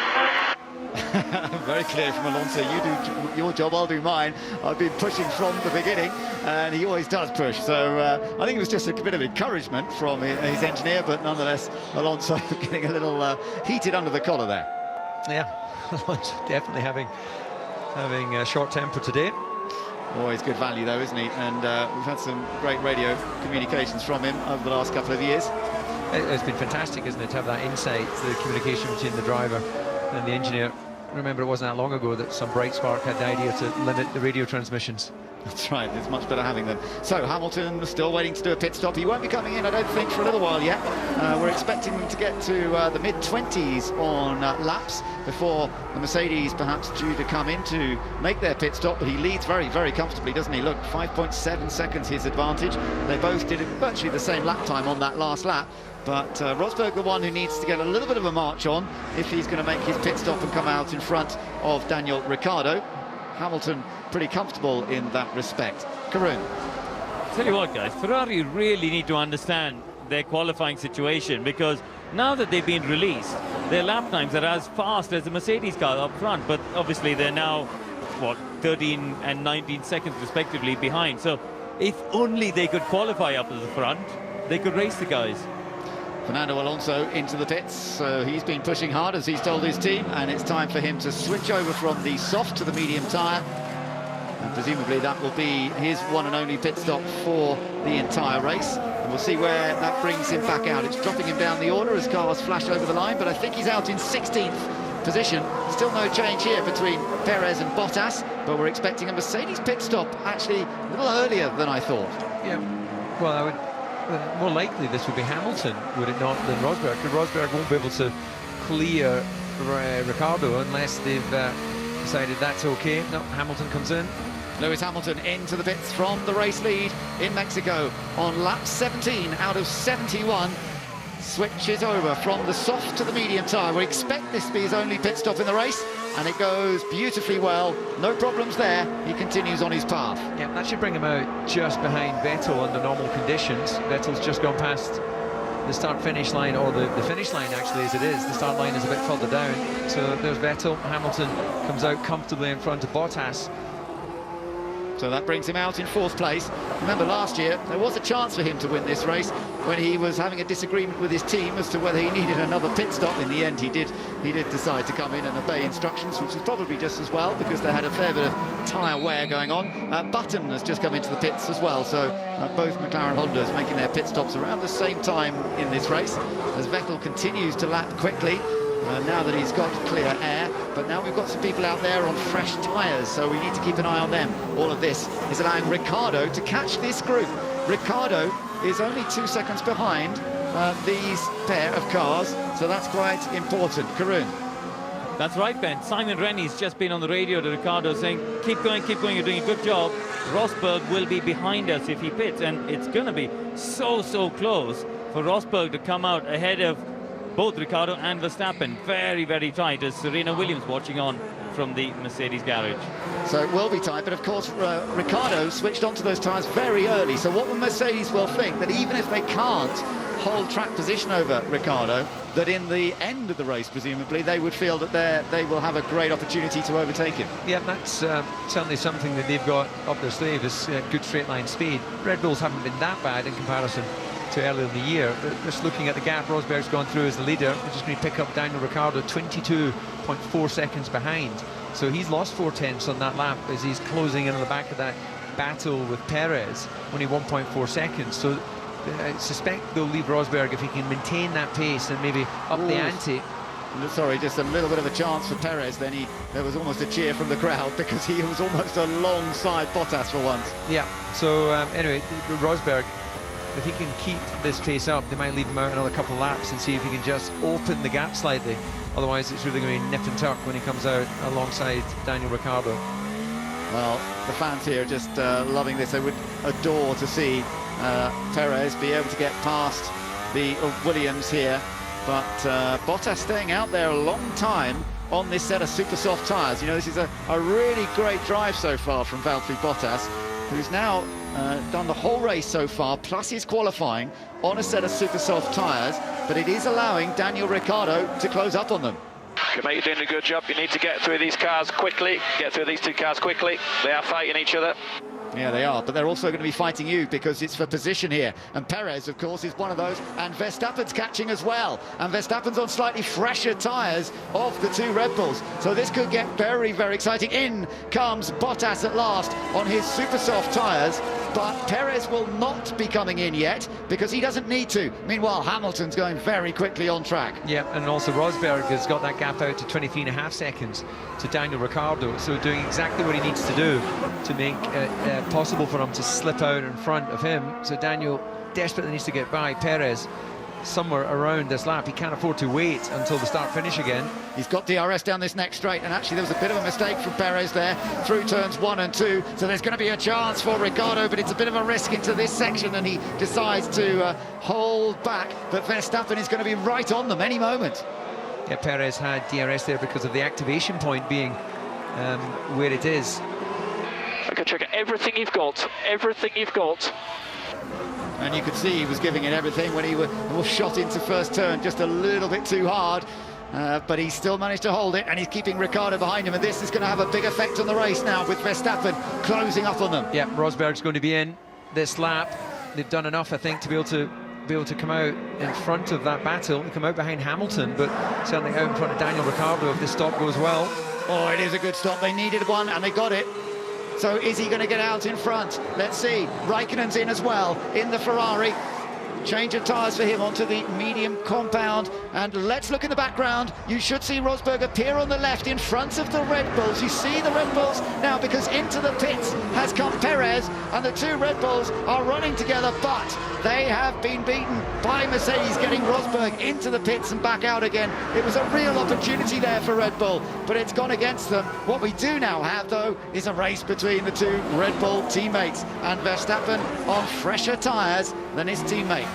Very clear from Alonso. You do your job, I'll do mine. I've been pushing from the beginning, and he always does push. So I think it was just a bit of encouragement from his engineer, but nonetheless, Alonso getting a little heated under the collar there. Yeah, Alonso definitely having a short temper today. Always good value though, isn't he? And we've had some great radio communications from him over the last couple of years. It's been fantastic, isn't it, to have that insight, the communication between the driver and the engineer. Remember, it wasn't that long ago that some bright spark had the idea to limit the radio transmissions. That's right, it's much better having them. So Hamilton still waiting to do a pit stop. He won't be coming in, I don't think, for a little while yet. We're expecting them to get to the mid-20s on laps before the Mercedes perhaps due to come in to make their pit stop. But he leads very, very comfortably, doesn't he? Look, 5.7 seconds his advantage. They both did virtually the same lap time on that last lap. But Rosberg, the one who needs to get a little bit of a march on if he's going to make his pit stop and come out in front of Daniel Ricciardo. Hamilton pretty comfortable in that respect. Karun. Tell you what, guys, Ferrari really need to understand their qualifying situation, because now that they've been released, their lap times are as fast as the Mercedes car up front, but obviously they're now, what, 13 and 19 seconds respectively behind. So if only they could qualify up at the front, they could race the guys. Fernando Alonso into the pits. He's been pushing hard, as he's told his team, and it's time for him to switch over from the soft to the medium tyre. And presumably that will be his one and only pit stop for the entire race. And we'll see where that brings him back out. It's dropping him down the order as cars flash over the line, but I think he's out in 16th position. Still no change here between Perez and Bottas, but we're expecting a Mercedes pit stop actually a little earlier than I thought. Yeah, well, I would... more likely this would be Hamilton, would it not, than Rosberg? Because Rosberg won't be able to clear Ricciardo unless they've decided that's okay. No, Hamilton comes in. Lewis Hamilton into the pits from the race lead in Mexico on lap 17 out of 71. Switches over from the soft to the medium tyre. We expect this to be his only pit stop in the race, and it goes beautifully well. No problems there. He continues on his path. Yeah, that should bring him out just behind Vettel under normal conditions. Vettel's just gone past the start-finish line, or the finish line actually as it is. The start line is a bit further down. So there's Vettel. Hamilton comes out comfortably in front of Bottas. So that brings him out in 4th place. Remember last year, there was a chance for him to win this race when he was having a disagreement with his team as to whether he needed another pit stop. In the end, he did decide to come in and obey instructions, which was probably just as well, because they had a fair bit of tyre wear going on. Button has just come into the pits as well, so both McLaren Hondas making their pit stops around the same time in this race, as Vettel continues to lap quickly. Now that he's got clear air, but now we've got some people out there on fresh tyres, so we need to keep an eye on them. All of this is allowing Ricciardo to catch this group. Ricciardo is only 2 seconds behind these pair of cars, so that's quite important. Karun. That's right, Ben. Simon Rennie's just been on the radio to Ricciardo saying, keep going, you're doing a good job. Rosberg will be behind us if he pits, and it's going to be so close for Rosberg to come out ahead of both Ricciardo and Verstappen. Very, very tight as Serena Williams watching on from the Mercedes garage. So it will be tight, but of course Ricciardo switched onto those tyres very early, so what the Mercedes will think, that even if they can't hold track position over Ricciardo, that in the end of the race, presumably, they would feel that they will have a great opportunity to overtake him. Yeah, that's certainly something that they've got up their sleeve, is good straight line speed. Red Bulls haven't been that bad in comparison to earlier in the year, but just looking at the gap Rosberg's gone through as the leader, they're just going to pick up Daniel Ricciardo 22.4 seconds behind. So he's lost 4/10 on that lap as he's closing into the back of that battle with Perez, only 1.4 seconds. So I suspect they'll leave Rosberg if he can maintain that pace and maybe up the ante. Sorry, just a little bit of a chance for Perez. Then there was almost a cheer from the crowd because he was almost alongside Bottas for once. Yeah, so anyway, Rosberg, if he can keep this pace up, they might leave him out another couple of laps and see if he can just open the gap slightly. Otherwise, it's really going to be nip and tuck when he comes out alongside Daniel Ricciardo. Well, the fans here are just loving this. They would adore to see Perez be able to get past the Williams here. But Bottas staying out there a long time on this set of super soft tyres. You know, this is a really great drive so far from Valtteri Bottas, who's now done the whole race so far, plus his qualifying, on a set of super soft tyres, but it is allowing Daniel Ricciardo to close up on them. Okay, mate, you're doing a good job. You need to get through these cars quickly, get through these two cars quickly. They are fighting each other. Yeah, they are, but they're also going to be fighting you because it's for position here. And Perez, of course, is one of those. And Verstappen's catching as well. And Verstappen's on slightly fresher tyres of the two Red Bulls. So this could get very, very exciting. In comes Bottas at last on his super soft tyres. But Perez will not be coming in yet because he doesn't need to. Meanwhile, Hamilton's going very quickly on track. Yeah, and also Rosberg has got that gap out to 23.5 seconds to Daniel Ricciardo, so doing exactly what he needs to do to make it possible for him to slip out in front of him. So Daniel desperately needs to get by Perez somewhere around this lap. He can't afford to wait until the start-finish again. He's got DRS down this next straight, and actually there was a bit of a mistake from Perez there through turns 1 and 2, so there's going to be a chance for Ricciardo, but it's a bit of a risk into this section, and he decides to hold back, but Verstappen is going to be right on them any moment. Yeah, Perez had DRS there because of the activation point being where it is. Okay, check everything you've got, everything you've got. And you could see he was giving it everything when he was shot into first turn just a little bit too hard. But he still managed to hold it, and he's keeping Ricciardo behind him, and this is going to have a big effect on the race now with Verstappen closing up on them. Yeah, Rosberg's going to be in this lap. They've done enough, I think, to be able to come out in front of that battle, come out behind Hamilton, but certainly out in front of Daniel Ricciardo if this stop goes well. Oh, it is a good stop. They needed one, and they got it. So is he going to get out in front? Let's see. Raikkonen's in as well, in the Ferrari. Change of tyres for him onto the medium compound. And let's look in the background. You should see Rosberg appear on the left in front of the Red Bulls. You see the Red Bulls now, because into the pits has come Perez, and the two Red Bulls are running together, but they have been beaten by Mercedes, getting Rosberg into the pits and back out again. It was a real opportunity there for Red Bull, but it's gone against them. What we do now have, though, is a race between the two Red Bull teammates, and Verstappen on fresher tyres than his teammate.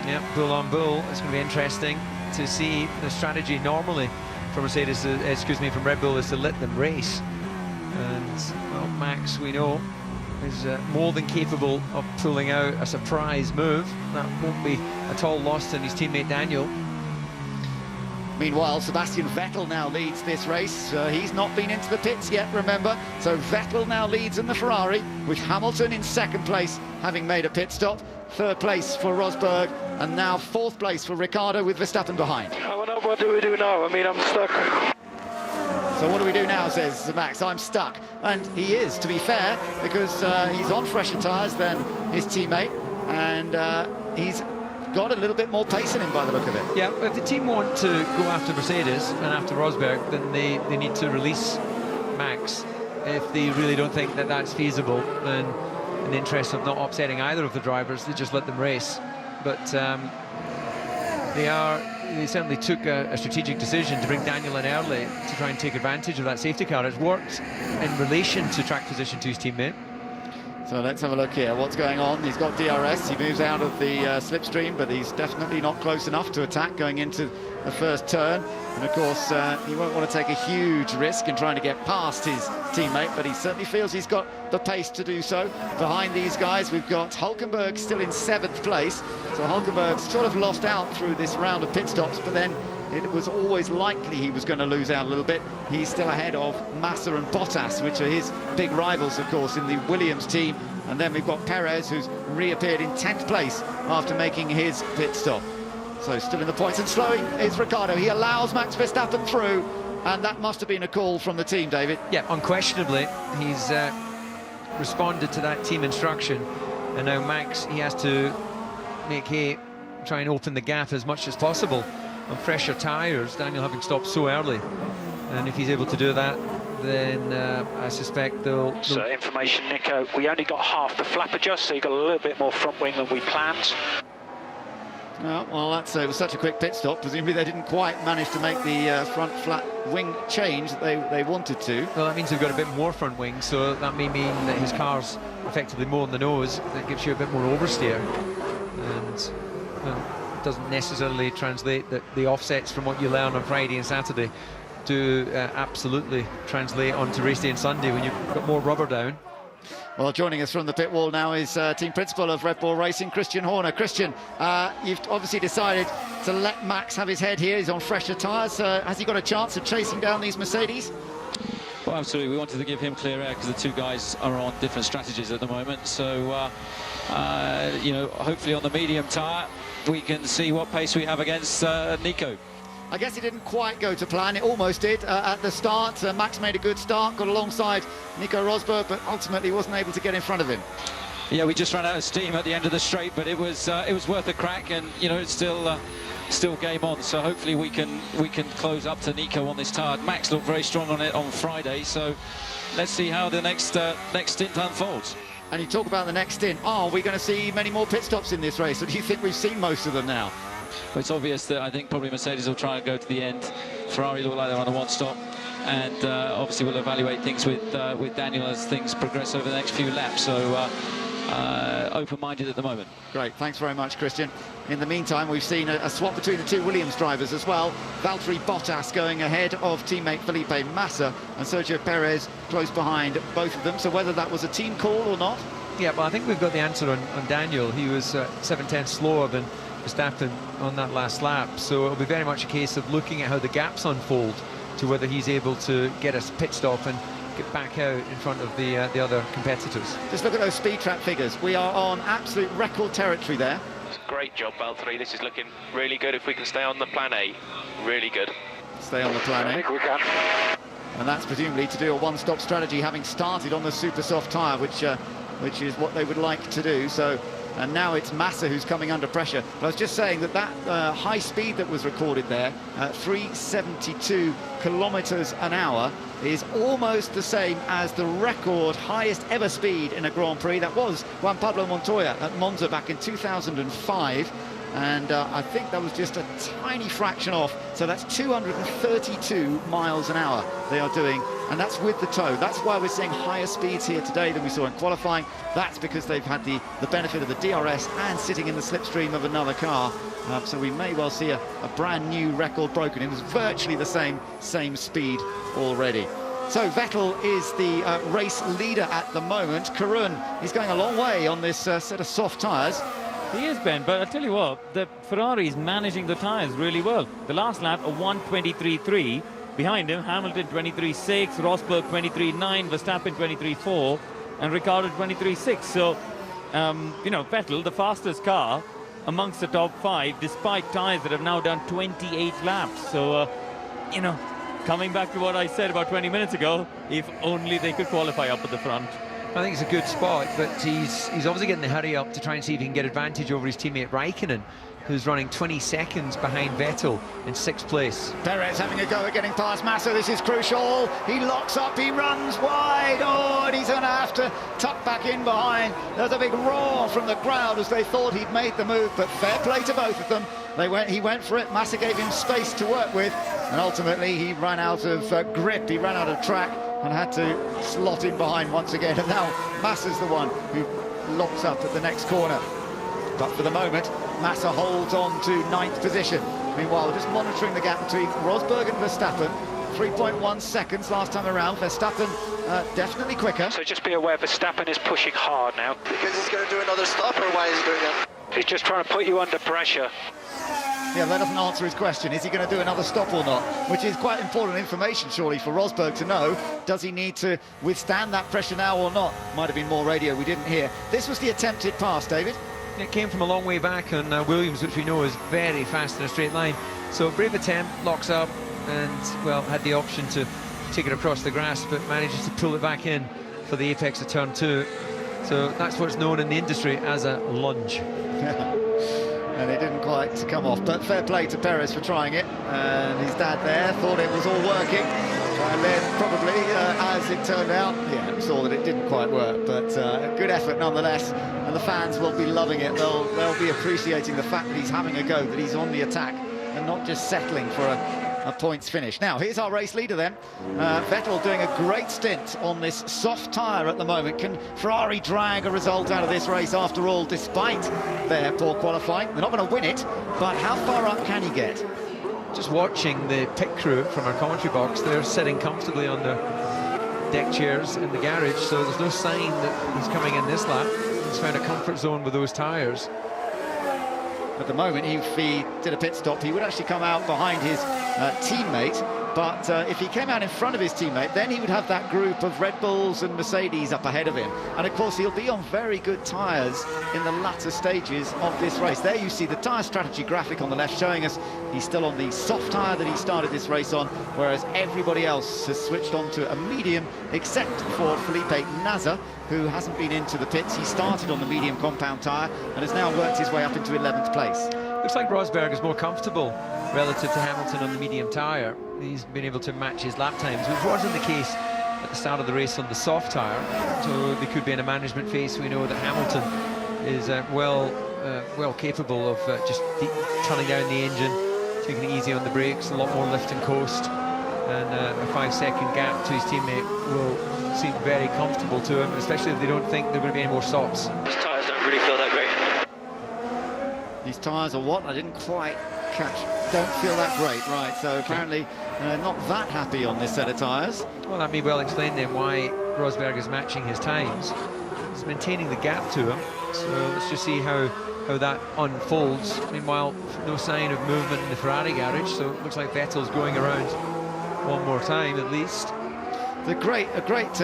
Yeah, bull on bull. It's going to be interesting to see the strategy normally from Mercedes, from Red Bull, is to let them race. And well, Max, we know, is more than capable of pulling out a surprise move. That won't be at all lost on his teammate Daniel. Meanwhile, Sebastian Vettel now leads this race. He's not been into the pits yet, remember. So Vettel now leads in the Ferrari, with Hamilton in second place, having made a pit stop. Third place for Rosberg, and now fourth place for Ricciardo, with Verstappen behind. What do we do now? I mean, I'm stuck. So what do we do now, says Max. I'm stuck. And he is, to be fair, because he's on fresher tyres than his teammate, and he's got a little bit more pace in him by the look of it. Yeah, if the team want to go after Mercedes and after Rosberg, then they need to release Max. If they really don't think that that's feasible, then in the interest of not upsetting either of the drivers, they just let them race. But they certainly took a strategic decision to bring Daniel in early to try and take advantage of that safety car. It's worked in relation to track position to his teammate. So let's have a look here. What's going on? He's got DRS. He moves out of the slipstream, but he's definitely not close enough to attack going into the first turn. And of course, he won't want to take a huge risk in trying to get past his teammate, but he certainly feels he's got the pace to do so. Behind these guys, we've got Hulkenberg still in 7th place. So Hulkenberg sort of lost out through this round of pit stops, but then it was always likely he was going to lose out a little bit. He's still ahead of Massa and Bottas, which are his big rivals, of course, in the Williams team. And then we've got Perez, who's reappeared in 10th place after making his pit stop. So still in the points, and slowing is Ricciardo. He allows Max Verstappen through, and that must have been a call from the team, David. Yeah, unquestionably, he's responded to that team instruction, and now Max, he has to make hay, try and open the gap as much as possible on fresher tyres, Daniel having stopped so early. And if he's able to do that, then I suspect they'll... So information, Nico, we only got half the flap adjust, so you got a little bit more front wing than we planned. Oh, well, it was such a quick pit stop. Presumably they didn't quite manage to make the front flat wing change that they wanted to. Well, that means they've got a bit more front wing, so that may mean that his car's effectively more on the nose. That gives you a bit more oversteer. And it doesn't necessarily translate that the offsets from what you learn on Friday and Saturday do absolutely translate onto race day and Sunday when you've got more rubber down. Well, joining us from the pit wall now is team principal of Red Bull Racing, Christian Horner. Christian, you've obviously decided to let Max have his head here. He's on fresher tyres. Has he got a chance of chasing down these Mercedes? Well, absolutely. We wanted to give him clear air because the two guys are on different strategies at the moment. So, you know, hopefully on the medium tyre, we can see what pace we have against Nico. I guess it didn't quite go to plan. It almost did at the start. Max made a good start, got alongside Nico Rosberg, but ultimately wasn't able to get in front of him. Yeah, we just ran out of steam at the end of the straight, but it was worth a crack, and you know it's still game on. So hopefully we can close up to Nico on this tyre. Max looked very strong on it on Friday, so let's see how the next stint unfolds. And you talk about the next stint. Are we going to see many more pit stops in this race, or do you think we've seen most of them now? Well, it's obvious that I think probably Mercedes will try and go to the end. Ferrari look like they're on a one-stop, and obviously we'll evaluate things with Daniel as things progress over the next few laps. So open-minded at the moment. Great, thanks very much, Christian. In the meantime, we've seen a swap between the two Williams drivers as well. Valtteri Bottas going ahead of teammate Felipe Massa, and Sergio Perez close behind both of them. So whether that was a team call or not? Yeah, well, I think we've got the answer on Daniel. He was 7/10 slower than Verstappen on that last lap, so it'll be very much a case of looking at how the gaps unfold to whether he's able to get a pit stop and get back out in front of the other competitors. Just look at those speed trap figures. We are on absolute record territory there. Great job, Valtteri. This is looking really good if we can stay on the plan A. Really good. Stay on the plan A. I think we can. And that's presumably to do a one-stop strategy, having started on the super soft tyre, which is what they would like to do. So. And now it's Massa who's coming under pressure. But I was just saying that high speed that was recorded there, 372 kilometers an hour, is almost the same as the record highest ever speed in a Grand Prix. That was Juan Pablo Montoya at Monza back in 2005. And I think that was just a tiny fraction off. So that's 232 miles an hour they are doing, and that's with the tow. That's why we're seeing higher speeds here today than we saw in qualifying. That's because they've had the benefit of the DRS and sitting in the slipstream of another car. So we may well see a brand new record broken. It was virtually the same speed already. So Vettel is the race leader at the moment. Karun, he's going a long way on this set of soft tyres. He is, Ben, but I'll tell you what, the Ferrari is managing the tyres really well. The last lap, a 1:23.3. Behind him, Hamilton 23.6, Rosberg 23.9, Verstappen 23.4, and Ricciardo 23.6. So, you know, Vettel, the fastest car amongst the top 5, despite tyres that have now done 28 laps. So, you know, coming back to what I said about 20 minutes ago, if only they could qualify up at the front. I think it's a good spot, but he's obviously getting the hurry up to try and see if he can get advantage over his teammate Raikkonen, who's running 20 seconds behind Vettel in 6th place. Perez having a go at getting past Massa. This is crucial. He locks up, he runs wide. Oh, and he's going to have to tuck back in behind. There's a big roar from the crowd as they thought he'd made the move, but fair play to both of them. He went for it. Massa gave him space to work with, and ultimately he ran out of grip. He ran out of track, and had to slot in behind once again. And now Massa's the one who locks up at the next corner. But for the moment, Massa holds on to 9th position. Meanwhile, just monitoring the gap between Rosberg and Verstappen. 3.1 seconds last time around. Verstappen definitely quicker. So just be aware Verstappen is pushing hard now. Because he's going to do another stop, or why is he doing that? He's just trying to put you under pressure. Yeah, that doesn't answer his question. Is he going to do another stop or not? Which is quite important information, surely, for Rosberg to know. Does he need to withstand that pressure now or not? Might have been more radio we didn't hear. This was the attempted pass, David. It came from a long way back on Williams, which we know is very fast in a straight line. So brave attempt, locks up, and, well, had the option to take it across the grass, but manages to pull it back in for the apex of turn 2. So that's what's known in the industry as a lunge. And it didn't quite come off, but fair play to Perez for trying it. And his dad there thought it was all working, and then probably, as it turned out, yeah, saw that it didn't quite work. But a good effort nonetheless, and the fans will be loving it. They'll be appreciating the fact that he's having a go, that he's on the attack, and not just settling for a points finish. Now, here's our race leader then. Vettel doing a great stint on this soft tyre at the moment. Can Ferrari drag a result out of this race after all, despite their poor qualifying? They're not going to win it, but how far up can he get? Just watching the pit crew from our commentary box, they're sitting comfortably on their deck chairs in the garage, so there's no sign that he's coming in this lap. He's found a comfort zone with those tyres. At the moment, if he did a pit stop, he would actually come out behind his teammate. But if he came out in front of his teammate, then he would have that group of Red Bulls and Mercedes up ahead of him. And of course, he'll be on very good tyres in the latter stages of this race. There you see the tyre strategy graphic on the left showing us he's still on the soft tyre that he started this race on, whereas everybody else has switched on to a medium, except for Felipe Nasr, who hasn't been into the pits. He started on the medium compound tyre and has now worked his way up into 11th place. Looks like Rosberg is more comfortable relative to Hamilton on the medium tyre. He's been able to match his lap times, which wasn't the case at the start of the race on the soft tyre. So they could be in a management phase. We know that Hamilton is well capable of just turning down the engine, taking it easy on the brakes, a lot more lift and coast, and a 5-second gap to his teammate will seem very comfortable to him, especially if they don't think there are going to be any more stops. His tyres don't really feel that great. These tyres are what? I didn't quite catch. Don't feel that great, right? So apparently not that happy on this set of tyres. Well, that may well explain then why Rosberg is matching his times. He's maintaining the gap to him. So let's just see how that unfolds. Meanwhile, no sign of movement in the Ferrari garage, so it looks like Vettel's going around one more time at least. A great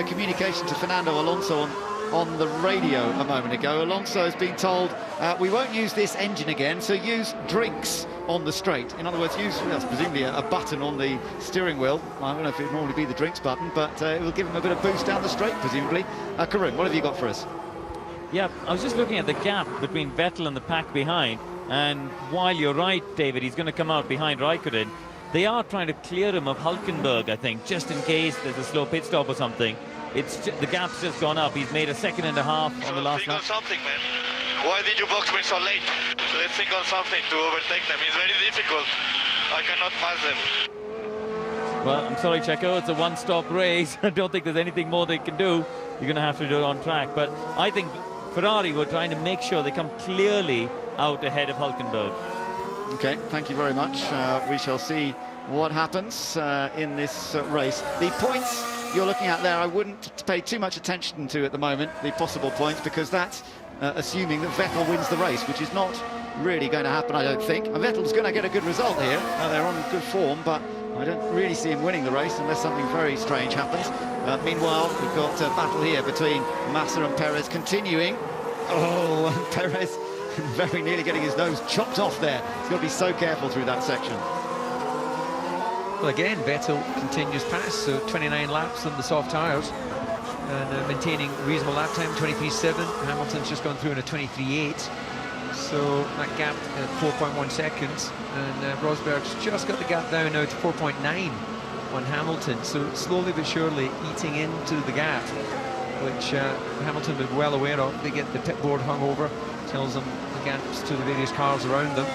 communication to Fernando Alonso on the radio a moment ago. Alonso has been told, we won't use this engine again, so use drinks on the straight. In other words, use presumably a button on the steering wheel. I don't know if it would normally be the drinks button, but it will give him a bit of boost down the straight, presumably. Karun, what have you got for us? Yeah, I was just looking at the gap between Vettel and the pack behind, and while you're right, David, he's going to come out behind Raikkonen. They are trying to clear him of Hülkenberg, I think, just in case there's a slow pit stop or something. The gap's just gone up. He's made a 1.5 seconds on the last lap. Think on something, man. Why did you box me so late? Let's think on something to overtake them. It's very difficult. I cannot pass them. Well, I'm sorry, Checo. It's a one-stop race. I don't think there's anything more they can do. You're going to have to do it on track. But I think Ferrari were trying to make sure they come clearly out ahead of Hülkenberg. Okay, thank you very much. We shall see what happens in this race. The points you're looking at there, I wouldn't pay too much attention to at the moment, the possible points, because that's assuming that Vettel wins the race, which is not really going to happen, I don't think. And Vettel's going to get a good result here. They're on good form, but I don't really see him winning the race unless something very strange happens. Meanwhile, we've got a battle here between Massa and Perez continuing. Oh, and Perez very nearly getting his nose chopped off there. He's got to be so careful through that section. Well, again, Vettel continues past, so 29 laps on the soft tyres, and maintaining reasonable lap time, 23.7. Hamilton's just gone through in a 23.8, so that gap at 4.1 seconds, and Rosberg's just got the gap down now to 4.9 on Hamilton, so slowly but surely eating into the gap, which Hamilton was well aware of. They get the pit board hung over, tells them the gaps to the various cars around them.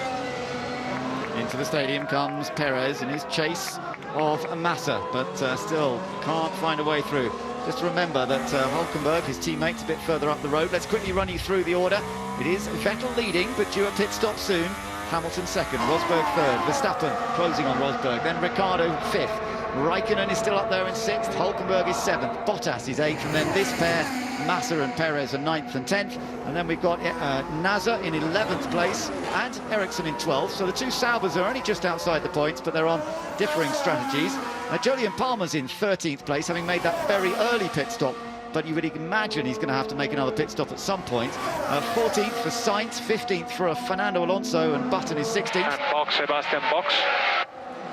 Into the stadium comes Perez in his chase of Massa, but still can't find a way through. Just remember that Hulkenberg, his teammate's a bit further up the road. Let's quickly run you through the order. It is Vettel leading, but due a pit stop soon. Hamilton second, Rosberg third, Verstappen closing on Rosberg, then Ricciardo fifth. Raikkonen is still up there in sixth, Hulkenberg is seventh, Bottas is eighth, and then this pair, Massa and Perez, are ninth and 10th. And then we've got Nasser in 11th place and Ericsson in 12th. So the two Saubers are only just outside the points, but they're on differing strategies. Jolyon Palmer's in 13th place, having made that very early pit stop. But you would imagine he's going to have to make another pit stop at some point. 14th for Sainz, 15th for Fernando Alonso, and Button is 16th. And box, Sebastian, box.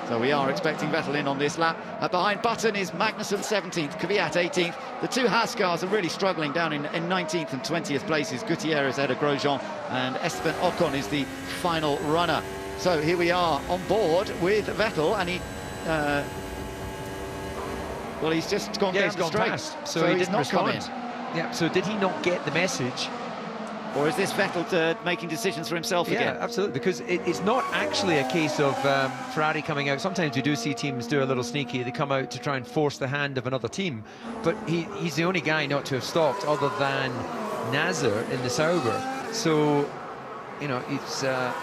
So we are expecting Vettel in on this lap. Behind Button is Magnussen 17th, Kvyat 18th. The two Haas cars are really struggling down in 19th and 20th places. Gutierrez, Eder Grosjean, and Esteban Ocon is the final runner. So here we are on board with Vettel, and he... well, he's just gone down the straight. Past, so he didn't respond. Yeah, so did he not get the message? Or is this Vettel making decisions for himself again? Yeah, absolutely, because it's not actually a case of Ferrari coming out. Sometimes we do see teams do a little sneaky. They come out to try and force the hand of another team. But he's the only guy not to have stopped other than Nasser in the Sauber. So, you know, he's not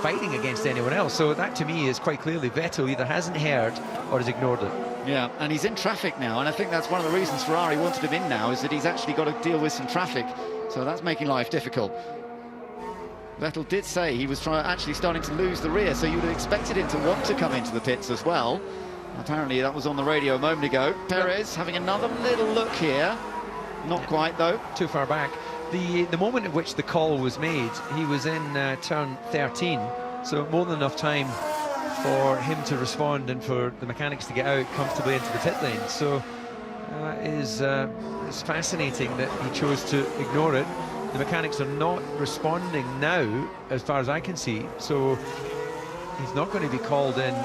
fighting against anyone else. So that, to me, is quite clearly Vettel either hasn't heard or has ignored it. Yeah, and he's in traffic now, and I think that's one of the reasons Ferrari wanted him in now, is that he's actually got to deal with some traffic, so that's making life difficult. Vettel did say he was actually starting to lose the rear, so you would have expected him to want to come into the pits as well. Apparently that was on the radio a moment ago. Perez having another little look here. Not quite, though. Too far back. The moment at which the call was made, he was in turn 13, so more than enough time for him to respond and for the mechanics to get out comfortably into the pit lane. So it's fascinating that he chose to ignore it. The mechanics are not responding now, as far as I can see, so he's not going to be called in.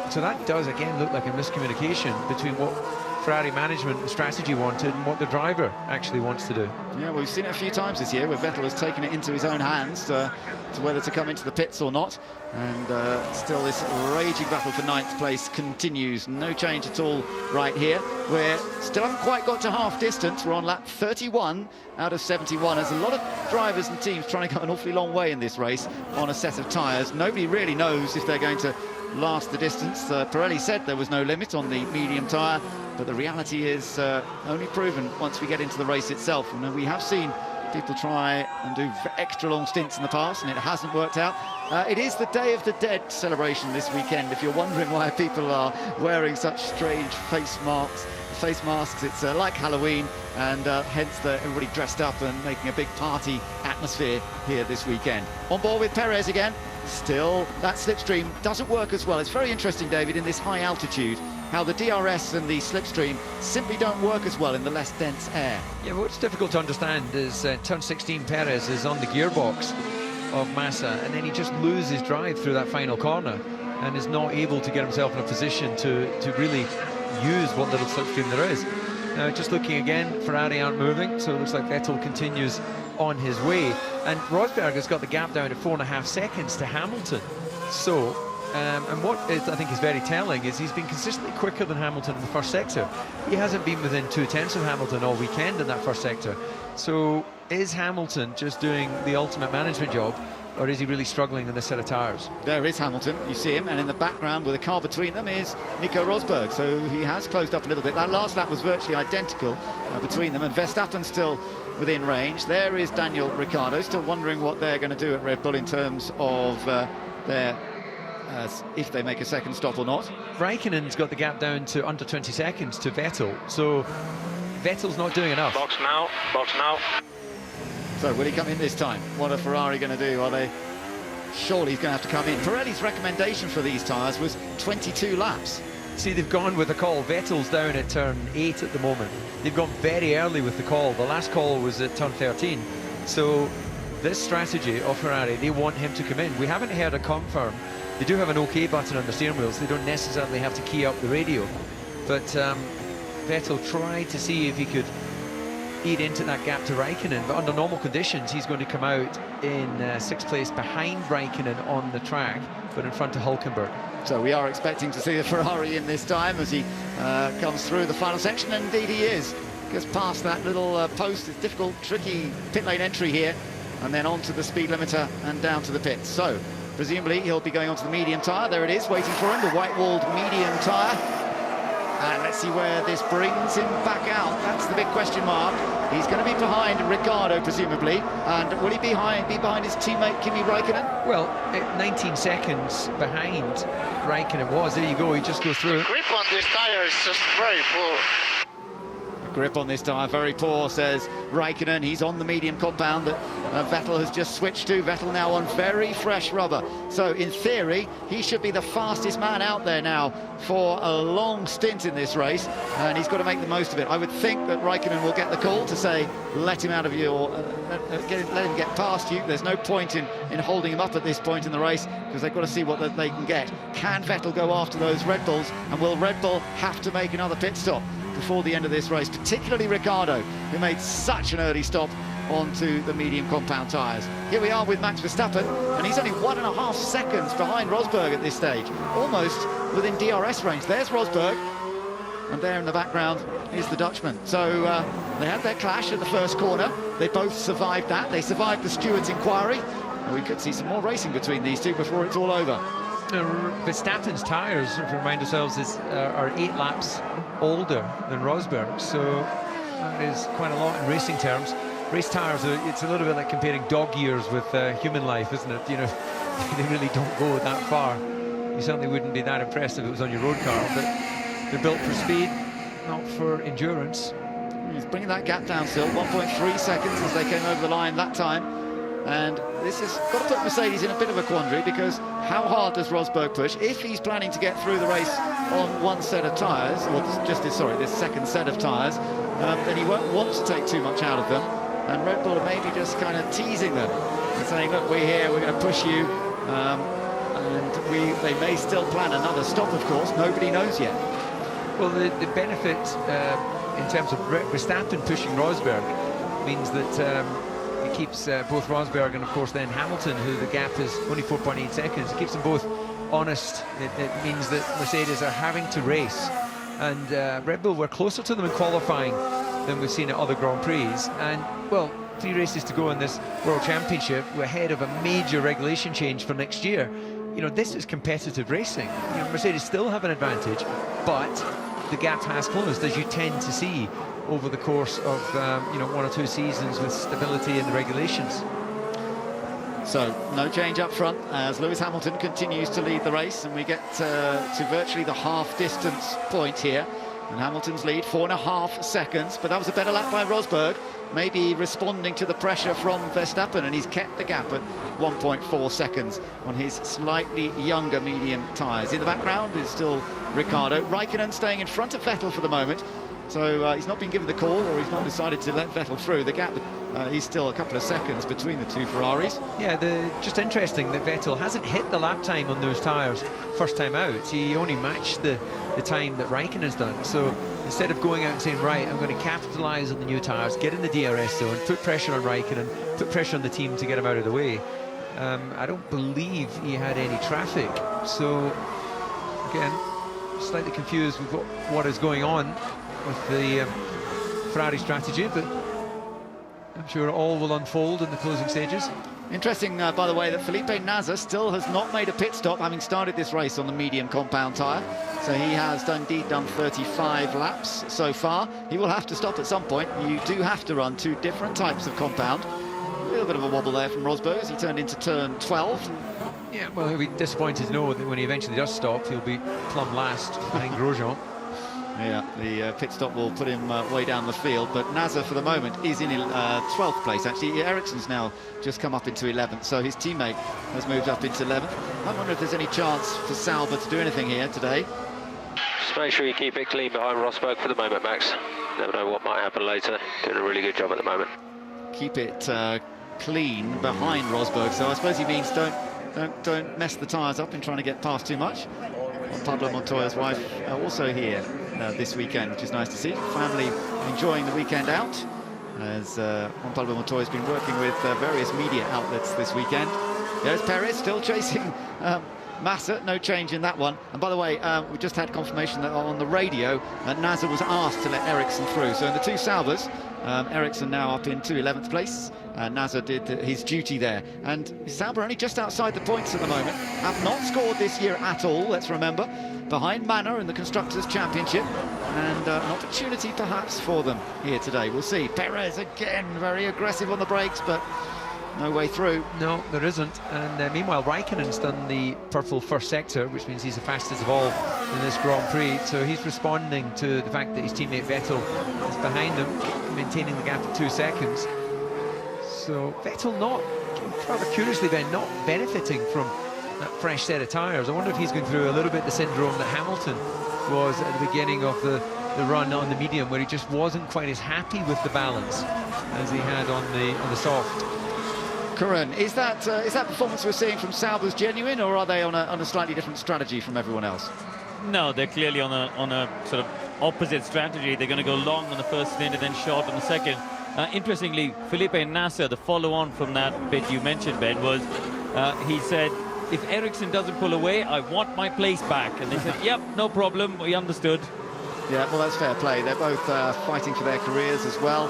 So that does again look like a miscommunication between what Ferrari management and strategy wanted and what the driver actually wants to do. Yeah, well, we've seen it a few times this year where Vettel has taken it into his own hands to whether to come into the pits or not. And still this raging battle for 9th place continues. No change at all right here. We still haven't quite got to half distance. We're on lap 31 out of 71. There's a lot of drivers and teams trying to go an awfully long way in this race on a set of tyres. Nobody really knows if they're going to last the distance. Pirelli said there was no limit on the medium tyre, but the reality is only proven once we get into the race itself. And we have seen people try and do extra long stints in the past, and it hasn't worked out. It is the Day of the Dead celebration this weekend. If you're wondering why people are wearing such strange face masks, it's like Halloween, and hence everybody dressed up and making a big party atmosphere here this weekend. On board with Perez again. Still, that slipstream doesn't work as well. It's very interesting, David, in this high altitude, how the DRS and the slipstream simply don't work as well in the less dense air. Yeah, what's difficult to understand is turn 16, Perez is on the gearbox of Massa, and then he just loses drive through that final corner and is not able to get himself in a position to really use what little slipstream there is. Now, just looking again, Ferrari aren't moving, so it looks like Vettel continues on his way. And Rosberg has got the gap down to 4.5 seconds to Hamilton. So, and what I think is very telling is he's been consistently quicker than Hamilton in the first sector. He hasn't been within 2/10 of Hamilton all weekend in that first sector. So, is Hamilton just doing the ultimate management job, or is he really struggling in this set of tyres? There is Hamilton, you see him, and in the background with a car between them is Nico Rosberg, so he has closed up a little bit. That last lap was virtually identical between them, and Verstappen still within range. There is Daniel Ricciardo, still wondering what they're going to do at Red Bull in terms of if they make a second stop or not. Raikkonen's got the gap down to under 20 seconds to Vettel, so Vettel's not doing enough. Box now, box now. So will he come in this time? What are Ferrari going to do? Are they... Surely he's going to have to come in. Pirelli's recommendation for these tyres was 22 laps. See, they've gone with a call. Vettel's down at turn 8 at the moment. They've gone very early with the call. The last call was at turn 13. So this strategy of Ferrari, they want him to come in. We haven't heard a confirm. They do have an OK button on the steering wheels. They don't necessarily have to key up the radio. But Vettel tried to see if he could eat into that gap to Raikkonen, but under normal conditions he's going to come out in 6th place behind Raikkonen on the track, but in front of Hulkenberg. So we are expecting to see the Ferrari in this time as he comes through the final section, and indeed he is. Gets past that little post. It's difficult, tricky pit lane entry here, and then onto the speed limiter and down to the pits. So presumably he'll be going onto the medium tyre. There it is, waiting for him, the white-walled medium tyre. And let's see where this brings him back out. That's the big question mark. He's going to be behind Ricciardo, presumably. And will he be behind his teammate Kimi Raikkonen? Well, 19 seconds behind Raikkonen was. There you go, he just goes through. The grip on this tyre is just very poor. Grip on this tyre, very poor, says Raikkonen. He's on the medium compound that Vettel has just switched to. Vettel now on very fresh rubber. So in theory, he should be the fastest man out there now for a long stint in this race, and he's got to make the most of it. I would think that Raikkonen will get the call to say, let him out of you, or let him get past you. There's no point in holding him up at this point in the race, because they've got to see what they can get. Can Vettel go after those Red Bulls, and will Red Bull have to make another pit stop before the end of this race, particularly Ricciardo, who made such an early stop onto the medium compound tyres. Here we are with Max Verstappen, and he's only 1.5 seconds behind Rosberg at this stage, almost within DRS range. There's Rosberg, and there in the background is the Dutchman. So they had their clash at the first corner. They both survived that. They survived the steward's inquiry, and we could see some more racing between these two before it's all over. Verstappen's tyres, to remind ourselves, are 8 laps older than Rosberg, so that is quite a lot in racing terms. Race tyres, it's a little bit like comparing dog years with human life, isn't it? You know, they really don't go that far. You certainly wouldn't be that impressed if it was on your road car, but they're built for speed, not for endurance. He's bringing that gap down still, 1.3 seconds as they came over the line that time. And this has got to put Mercedes in a bit of a quandary, because how hard does Rosberg push? If he's planning to get through the race on one set of tyres, or just this second set of tyres, then he won't want to take too much out of them. And Red Bull are maybe just kind of teasing them and saying, look, we're here, we're going to push you. And they may still plan another stop, of course. Nobody knows yet. Well, the benefit in terms of Verstappen pushing Rosberg means that it keeps both Rosberg and, of course, then Hamilton, who the gap is only 4.8 seconds. It keeps them both honest. It means that Mercedes are having to race. And Red Bull were closer to them in qualifying than we've seen at other Grand Prix. And, well, 3 races to go in this World Championship. We're ahead of a major regulation change for next year. You know, this is competitive racing. You know, Mercedes still have an advantage, but the gap has closed, as you tend to see over the course of 1 or 2 seasons with stability in the regulations. So no change up front as Lewis Hamilton continues to lead the race, and we get to virtually the half distance point here, and Hamilton's lead 4.5 seconds, but that was a better lap by Rosberg, maybe responding to the pressure from Verstappen, and he's kept the gap at 1.4 seconds on his slightly younger medium tyres. In the background is still Ricciardo. Raikkonen staying in front of Vettel for the moment. So he's not been given the call, or he's not decided to let Vettel through. The gap, he's still a couple of seconds between the 2 Ferraris. Yeah, just interesting that Vettel hasn't hit the lap time on those tyres first time out. He only matched the time that Raikkonen's done. So instead of going out and saying, right, I'm going to capitalise on the new tyres, get in the DRS zone, put pressure on Raikkonen, put pressure on the team to get him out of the way, I don't believe he had any traffic. So, again, slightly confused with what is going on with the Ferrari strategy, but I'm sure all will unfold in the closing stages. Interesting, by the way, that Felipe Nasr still has not made a pit stop, having started this race on the medium compound tyre. So he has indeed done 35 laps so far. He will have to stop at some point. You do have to run 2 different types of compound. A little bit of a wobble there from Rosberg as he turned into turn 12. Yeah, well, he'll be disappointed to know that when he eventually does stop, he'll be plumb last behind Grosjean. Yeah, the pit stop will put him way down the field, but Nasr for the moment is in 12th place. Actually, Ericsson's now just come up into 11th, so his teammate has moved up into 11th. I wonder if there's any chance for Sauber to do anything here today. Just make sure you keep it clean behind Rosberg for the moment, Max. Never know what might happen later. Doing a really good job at the moment. Keep it clean behind Rosberg, so I suppose he means don't mess the tyres up in trying to get past too much. Pablo Montoya's wife also here this weekend, which is nice to see. Family enjoying the weekend out, as Juan Pablo Montoya's been working with various media outlets this weekend. There's Perez still chasing Massa, no change in that one. And by the way, we just had confirmation that on the radio, Nasser was asked to let Ericsson through. So in the two Saubers, Ericsson now up into 11th place. Nasser did his duty there. And Sauber only just outside the points at the moment. Have not scored this year at all, let's remember. Behind Manor in the Constructors' Championship. And an opportunity perhaps for them here today. We'll see. Perez again, very aggressive on the brakes, but no way through. No, there isn't. And meanwhile, Raikkonen's done the purple first sector, which means he's the fastest of all in this Grand Prix. So he's responding to the fact that his teammate Vettel is behind him, maintaining the gap of 2 seconds. So Vettel not, rather curiously then, not benefiting from that fresh set of tyres. I wonder if he's going through a little bit the syndrome that Hamilton was at the beginning of the run on the medium, where he just wasn't quite as happy with the balance as he had on the soft. Curran, is that performance we're seeing from Sauber's genuine, or are they on a slightly different strategy from everyone else? No, they're clearly on a sort of opposite strategy. They're going to go long on the first stint and then short on the second. Interestingly, Felipe Nasser, the follow-on from that bit you mentioned, Ben, was he said, if Ericsson doesn't pull away, I want my place back. And they said, yep, no problem, we understood. Yeah, well, that's fair play. They're both fighting for their careers as well,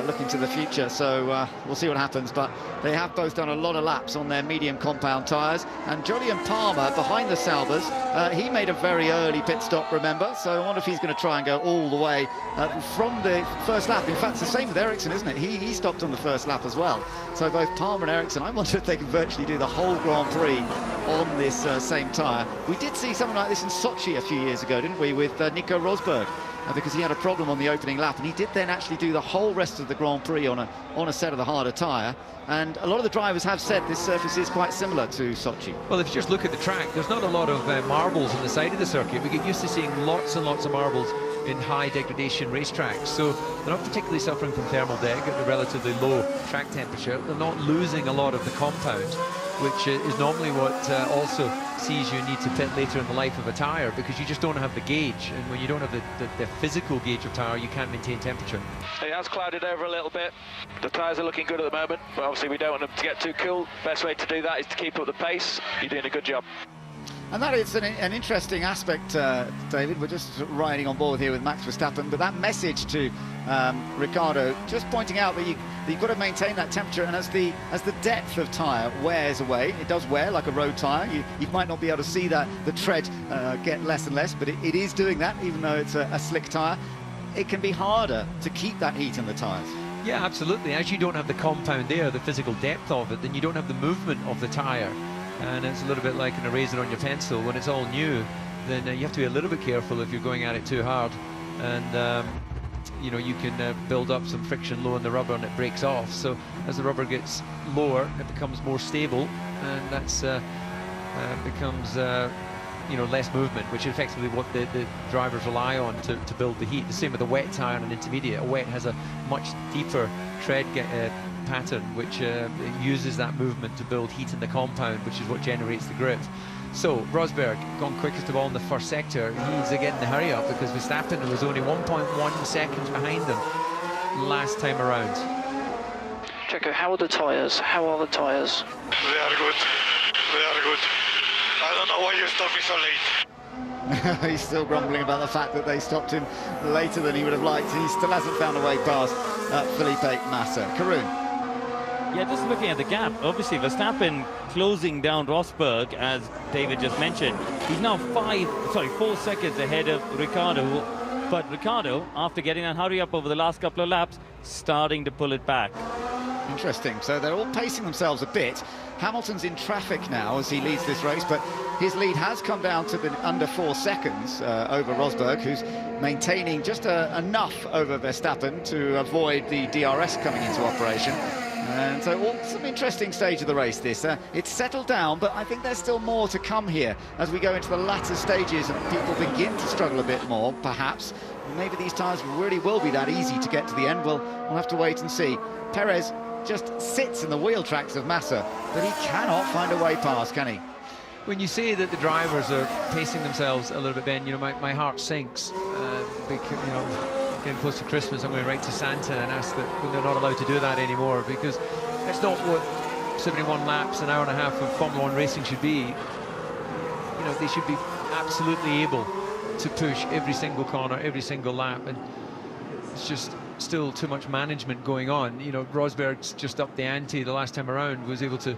looking to the future. So we'll see what happens. But they have both done a lot of laps on their medium compound tyres. And Jolyon Palmer, behind the Saubers, he made a very early pit stop, remember? So I wonder if he's going to try and go all the way from the first lap. In fact, it's the same with Ericsson, isn't it? He stopped on the first lap as well. So both Palmer and Ericsson, I wonder if they can virtually do the whole Grand Prix on this same tyre. We did see something like this in Sochi a few years ago, didn't we, with Nico Rosberg, because he had a problem on the opening lap, and he did then actually do the whole rest of the Grand Prix on a set of the harder tyre. And a lot of the drivers have said this surface is quite similar to Sochi. Well, if you just look at the track, there's not a lot of marbles on the side of the circuit. We get used to seeing lots and lots of marbles in high degradation racetracks, so they're not particularly suffering from thermal deg at the relatively low track temperature. They're not losing a lot of the compound, which is normally what also sees you need to pit later in the life of a tyre, because you just don't have the gauge, and when you don't have the physical gauge of tyre, you can't maintain temperature. It has clouded over a little bit. The tyres are looking good at the moment, but obviously we don't want them to get too cool. Best way to do that is to keep up the pace. You're doing a good job. And that is an interesting aspect, David. We're just riding on board here with Max Verstappen, but that message to Ricciardo, just pointing out that you've got to maintain that temperature, and as the depth of tyre wears away, it does wear like a road tyre. You might not be able to see the tread get less and less, but it is doing that, even though it's a slick tyre. It can be harder to keep that heat in the tyres. Yeah, absolutely. As you don't have the compound there, the physical depth of it, then you don't have the movement of the tyre. And it's a little bit like an eraser on your pencil. When it's all new, then you have to be a little bit careful if you're going at it too hard. And, you know, you can build up some friction low in the rubber and it breaks off. So as the rubber gets lower, it becomes more stable, and that's becomes, you know, less movement, which is effectively what the drivers rely on to build the heat. The same with a wet tyre and an intermediate. A wet has a much deeper tread pattern, which uses that movement to build heat in the compound, which is what generates the grip. So Rosberg gone quickest of all in the first sector. He's getting the hurry up because Verstappen was only 1.1 seconds behind them last time around. Checo, how are the tyres? How are the tyres? They are good. They are good. I don't know why you stopped me so late. He's still grumbling about the fact that they stopped him later than he would have liked. He still hasn't found a way past Felipe Massa. Karun. Yeah, just looking at the gap, obviously Verstappen closing down Rosberg, as David just mentioned. He's now 4 seconds ahead of Ricciardo, but Ricciardo, after getting that hurry up over the last couple of laps, starting to pull it back. Interesting. So they're all pacing themselves a bit. Hamilton's in traffic now as he leads this race, but his lead has come down to under 4 seconds over Rosberg, who's maintaining just enough over Verstappen to avoid the DRS coming into operation. And so some interesting stage of the race, this. It's settled down, but I think there's still more to come here as we go into the latter stages and people begin to struggle a bit more, perhaps. Maybe these tyres really will be that easy to get to the end. We'll have to wait and see. Perez just sits in the wheel tracks of Massa, but he cannot find a way past, can he? When you say that the drivers are pacing themselves a little bit, Ben, you know, my heart sinks. Because, you know, getting close to Christmas, I'm going to write to Santa and ask that they're not allowed to do that anymore, because that's not what 71 laps, an hour and a half of Formula 1 racing should be. know, they should be absolutely able to push every single corner, every single lap, and it's just still too much management going on. You know, Rosberg's just up the ante the last time around, was able to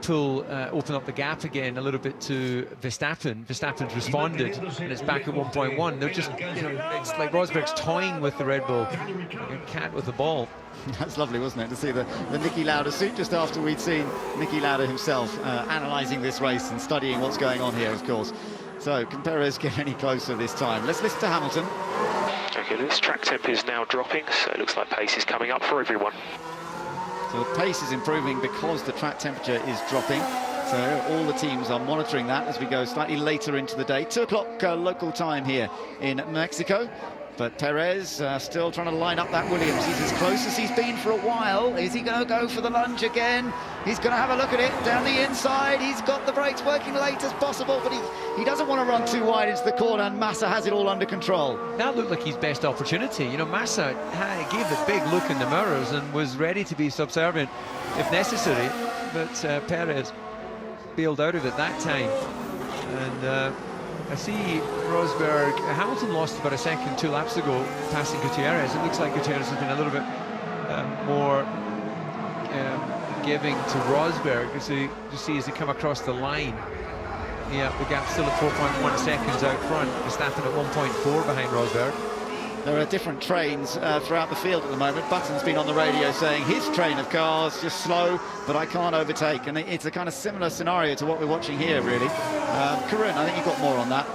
open up the gap again a little bit to Verstappen. Verstappen's responded, and it's back at 1.1. They're just, you know, it's like Rosberg's toying with the Red Bull, like a cat with the ball. That's lovely, wasn't it, to see the Niki Lauda suit just after we'd seen Niki Lauda himself analysing this race and studying what's going on here, of course. So, can Perez get any closer this time? Let's listen to Hamilton. Okay, Lewis, track temp is now dropping, so it looks like pace is coming up for everyone. So the pace is improving because the track temperature is dropping. So all the teams are monitoring that as we go slightly later into the day. 2 o'clock local time here in Mexico. But Perez still trying to line up that Williams. He's as close as he's been for a while. Is he going to go for the lunge again? He's going to have a look at it down the inside. He's got the brakes working late as possible, but he doesn't want to run too wide into the corner, and Massa has it all under control. That looked like his best opportunity. You know, Massa gave a big look in the mirrors and was ready to be subservient if necessary, but Perez bailed out of it that time. And I see Rosberg, Hamilton lost about a second 2 laps ago, passing Gutierrez. It looks like Gutierrez has been a little bit more giving to Rosberg, as you see as they come across the line. Yeah, the gap's still at 4.1 seconds out front. Verstappen at 1.4 behind Rosberg. There are different trains throughout the field at the moment. Button's been on the radio saying his train of cars just slow, but I can't overtake. And it's a kind of similar scenario to what we're watching here, really. Karun, I think you've got more on that.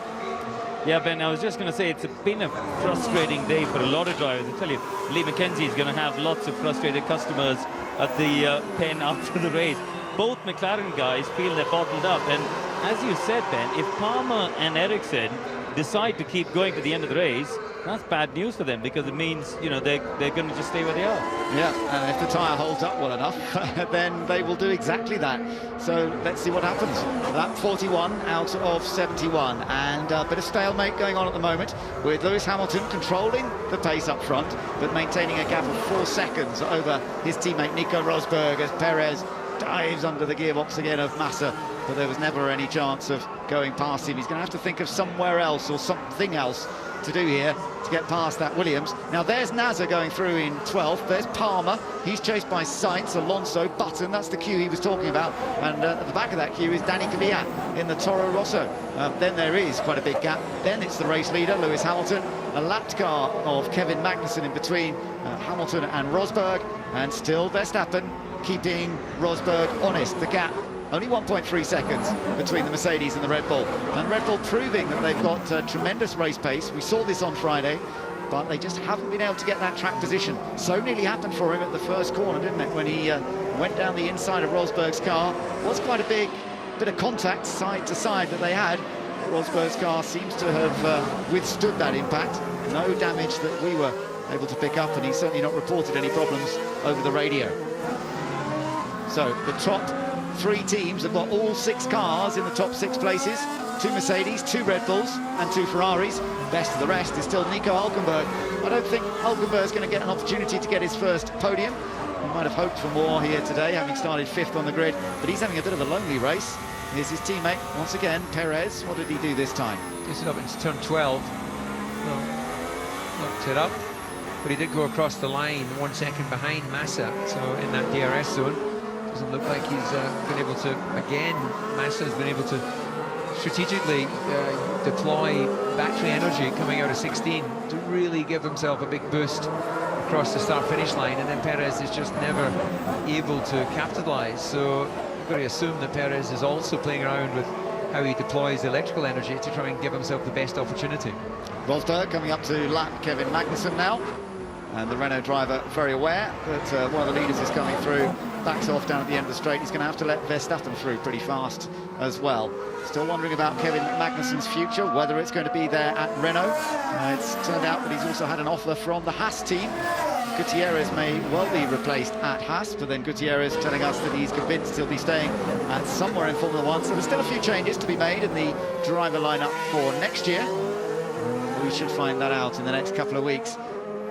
Yeah, Ben, I was just going to say it's been a frustrating day for a lot of drivers. I tell you, Lee McKenzie is going to have lots of frustrated customers at the pen after the race. Both McLaren guys feel they're bottled up. And as you said, Ben, if Palmer and Ericsson decide to keep going to the end of the race, that's bad news for them, because it means, you know, they're going to just stay where they are. Yeah, and if the tyre holds up well enough, then they will do exactly that. So let's see what happens. That 41 out of 71, and a bit of stalemate going on at the moment, with Lewis Hamilton controlling the pace up front, but maintaining a gap of 4 seconds over his teammate Nico Rosberg as Perez dives under the gearbox again of Massa, but there was never any chance of going past him. He's going to have to think of somewhere else or something else to do here to get past that Williams. Now there's Nasser going through in 12th. There's Palmer. He's chased by Sainz, Alonso, Button. That's the queue he was talking about. And at the back of that queue is Danny Kvyat in the Toro Rosso. Then there is quite a big gap. Then it's the race leader, Lewis Hamilton. A lapped car of Kevin Magnussen in between Hamilton and Rosberg. And still Verstappen keeping Rosberg honest. The gap only 1.3 seconds between the Mercedes and the Red Bull. And Red Bull proving that they've got tremendous race pace. We saw this on Friday, but they just haven't been able to get that track position. So nearly happened for him at the first corner, didn't it? When he went down the inside of Rosberg's car. Was quite a big bit of contact side to side that they had. Rosberg's car seems to have withstood that impact. No damage that we were able to pick up, and he's certainly not reported any problems over the radio. So the top 3 teams have got all 6 cars in the top 6 places. 2 Mercedes, 2 Red Bulls and 2 Ferraris. Best of the rest is still Nico Hülkenberg. I don't think Hülkenberg's going to get an opportunity to get his first podium. He might have hoped for more here today, having started 5th on the grid, but he's having a bit of a lonely race. Here's his teammate once again, Perez. What did he do this time? Just up into turn 12. No, knocked it up, but he did go across the line 1 second behind Massa, so in that DRS zone. Doesn't look like he's been able to, again, Massa has been able to strategically deploy battery energy coming out of 16 to really give himself a big boost across the start-finish line, and then Perez is just never able to capitalize. So you've got to assume that Perez is also playing around with how he deploys electrical energy to try and give himself the best opportunity. Rosberg coming up to lap Kevin Magnussen now, and the Renault driver very aware that one of the leaders is coming through. Backs off down at the end of the straight. He's going to have to let Verstappen through pretty fast as well. Still wondering about Kevin Magnussen's future, whether it's going to be there at Renault. It's turned out that he's also had an offer from the Haas team. Gutierrez may well be replaced at Haas, but then Gutierrez telling us that he's convinced he'll be staying at somewhere in Formula 1. So there's still a few changes to be made in the driver lineup for next year. We should find that out in the next couple of weeks.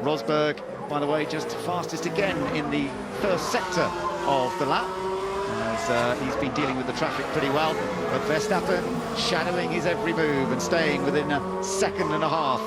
Rosberg, by the way, just fastest again in the first sector of the lap. as he's been dealing with the traffic pretty well. But Verstappen shadowing his every move and staying within a second and a half,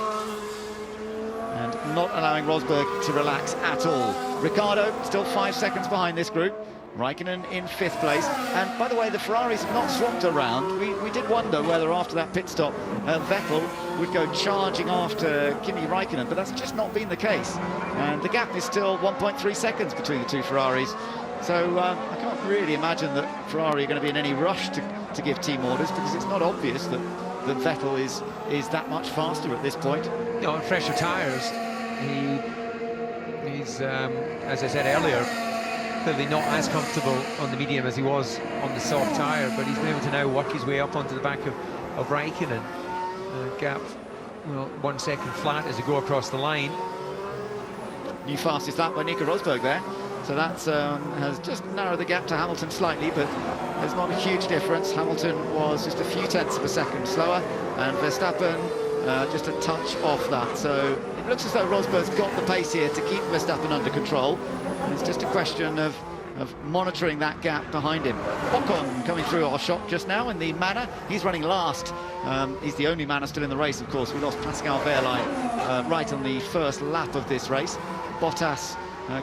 and not allowing Rosberg to relax at all. Ricciardo still 5 seconds behind this group. Raikkonen in 5th place. And by the way, the Ferraris have not swapped around. We did wonder whether after that pit stop Vettel would go charging after Kimi Raikkonen, but that's just not been the case. And the gap is still 1.3 seconds between the two Ferraris. So I can't really imagine that Ferrari are going to be in any rush to give team orders, because it's not obvious that Vettel is that much faster at this point. You know, on fresher tyres, he's as I said earlier, clearly not as comfortable on the medium as he was on the soft tyre, but he's been able to now work his way up onto the back of Raikkonen. Gap, well, 1 second flat as they go across the line. New fastest lap by Nico Rosberg there. So that has just narrowed the gap to Hamilton slightly, but there's not a huge difference. Hamilton was just a few tenths of a second slower, and Verstappen just a touch off that. So it looks as though Rosberg's got the pace here to keep Verstappen under control. And it's just a question of monitoring that gap behind him. Ocon coming through our shot just now in the Manor. He's running last. He's the only Manor still in the race, of course. We lost Pascal Wehrlein right on the first lap of this race. Bottas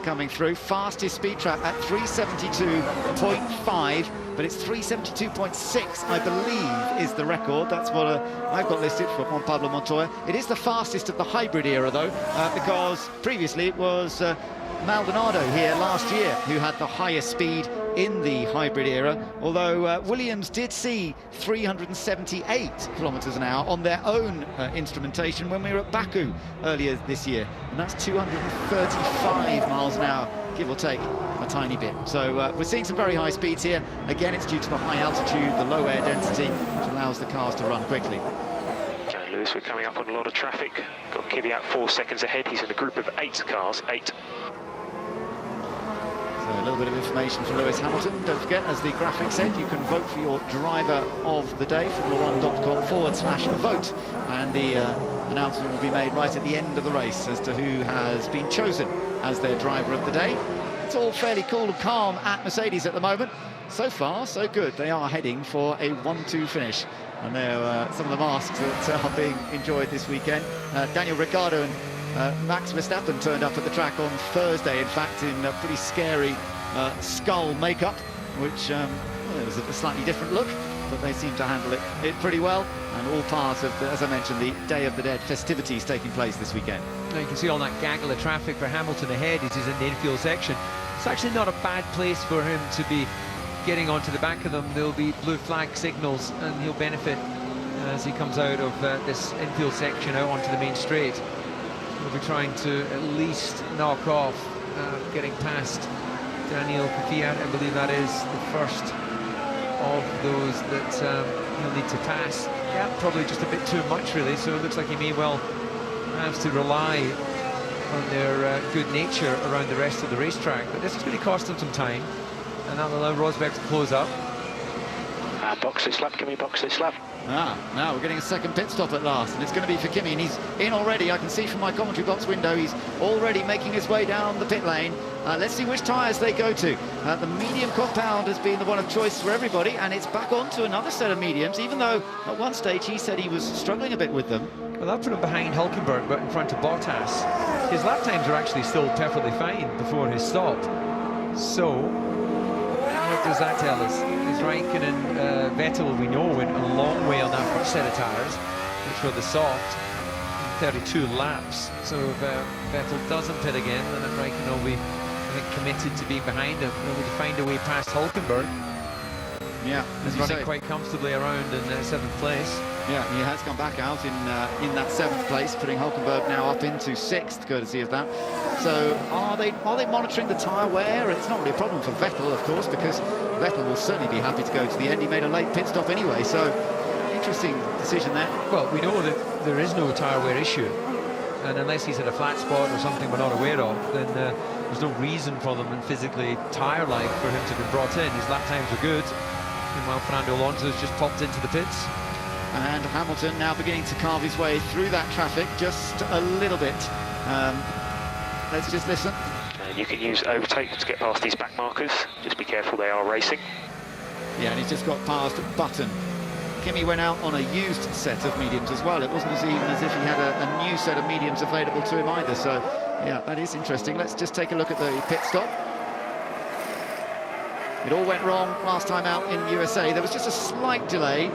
coming through. Fastest speed trap at 372.5, but it's 372.6, I believe, is the record. That's what I've got listed for Juan Pablo Montoya. It is the fastest of the hybrid era, though, because previously it was Maldonado here last year who had the highest speed in the hybrid era, although Williams did see 378 kilometers an hour on their own instrumentation when we were at Baku earlier this year, and that's 235 miles an hour, give or take a tiny bit. So we're seeing some very high speeds here. Again, it's due to the high altitude, the low air density, which allows the cars to run quickly. Okay, Lewis, we're coming up on a lot of traffic. Got Kimi out 4 seconds ahead. He's in a group of 8 cars, 8. A little bit of information for Lewis Hamilton. Don't forget, as the graphic said, you can vote for your driver of the day, formula1.com/vote, and the announcement will be made right at the end of the race as to who has been chosen as their driver of the day. It's all fairly cool and calm at Mercedes at the moment. So far, so good. They are heading for a 1-2 finish, and they're some of the masks that are being enjoyed this weekend. Daniel Ricciardo and Max Verstappen turned up at the track on Thursday, in fact, in a pretty scary skull makeup, which was a slightly different look, but they seem to handle it pretty well, and all part of, as I mentioned, the Day of the Dead festivities taking place this weekend. Now you can see all that gaggle of traffic for Hamilton ahead as he's in the infield section. It's actually not a bad place for him to be getting onto the back of them. There'll be blue flag signals, and he'll benefit as he comes out of this infield section out onto the main straight. We'll be trying to at least knock off getting past Daniel Kvyat. I believe that is the first of those that he'll need to pass. Yeah, probably just a bit too much, really, so it looks like he may well have to rely on their good nature around the rest of the racetrack. But this is going to cost them some time, and that'll allow Rosberg to close up. Box this lap, Kimi, box this lap. Now we're getting a second pit stop at last, and it's going to be for Kimi, and he's in already. I can see from my commentary box window he's already making his way down the pit lane. Let's see which tyres they go to. The medium compound has been the one of choice for everybody, and it's back on to another set of mediums, even though at one stage he said he was struggling a bit with them. Well, that put him behind Hülkenberg, but in front of Bottas. His lap times are actually still perfectly fine before his stop. So what does that tell us? Is Raikkonen and Vettel, we know, went a long way on that first set of tyres, which were the soft, 32 laps. So if Vettel doesn't pit again, then Raikkonen will be, I think, committed to being behind him. Maybe to find a way past Hülkenberg. Yeah, he's running quite comfortably around in 7th place. Yeah, he has come back out in that 7th place, putting Hülkenberg now up into 6th, courtesy of that. So are they monitoring the tyre wear? It's not really a problem for Vettel, of course, because Vettel will certainly be happy to go to the end. He made a late pit stop anyway, so interesting decision there. Well, we know that there is no tyre wear issue, and unless he's at a flat spot or something we're not aware of, then there's no reason for them, and physically tyre-like, for him to be brought in. His lap times are good. Meanwhile, Fernando Alonso's just popped into the pits. And Hamilton now beginning to carve his way through that traffic just a little bit. Let's just listen. Okay, You can use overtake to get past these back markers. Just be careful, they are racing. Yeah, and he's just got past Button. Kimi went out on a used set of mediums as well. It wasn't even as if he had a new set of mediums available to him either. So, yeah, that is interesting. Let's just take a look at the pit stop. It all went wrong last time out in USA. There was just a slight delay,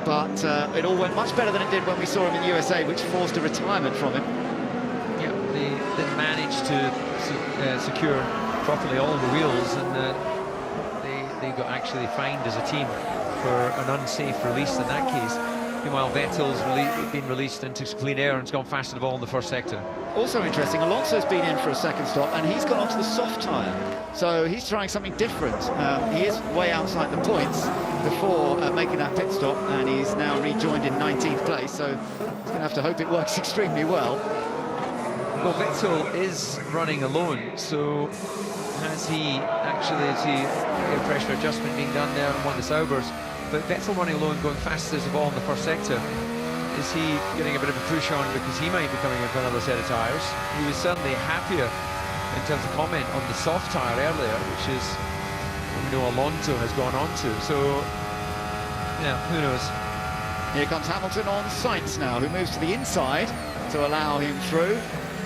but it all went much better than it did when we saw him in USA, which forced a retirement from him. Yeah, they didn't manage to secure properly all the wheels, and they got actually fined as a team for an unsafe release in that case. Meanwhile, Vettel's been released into clean air and has gone faster of all in the first sector. Also interesting, Alonso's been in for a second stop and he's gone onto the soft tyre. So he's trying something different. He is way outside the points before making that pit stop, and he's now rejoined in 19th place. So he's going to have to hope it works extremely well. Well, Vettel is running alone, so has he air pressure adjustment being done there on one of the Saubers? But Vettel running alone, going fastest of all in the first sector. Is he getting a bit of a push on because he might be coming in for another set of tyres? He was certainly happier in terms of comment on the soft tyre earlier, which is, we know, Alonso has gone on to. So, yeah, who knows? Here comes Hamilton on Sainz now, who moves to the inside to allow him through.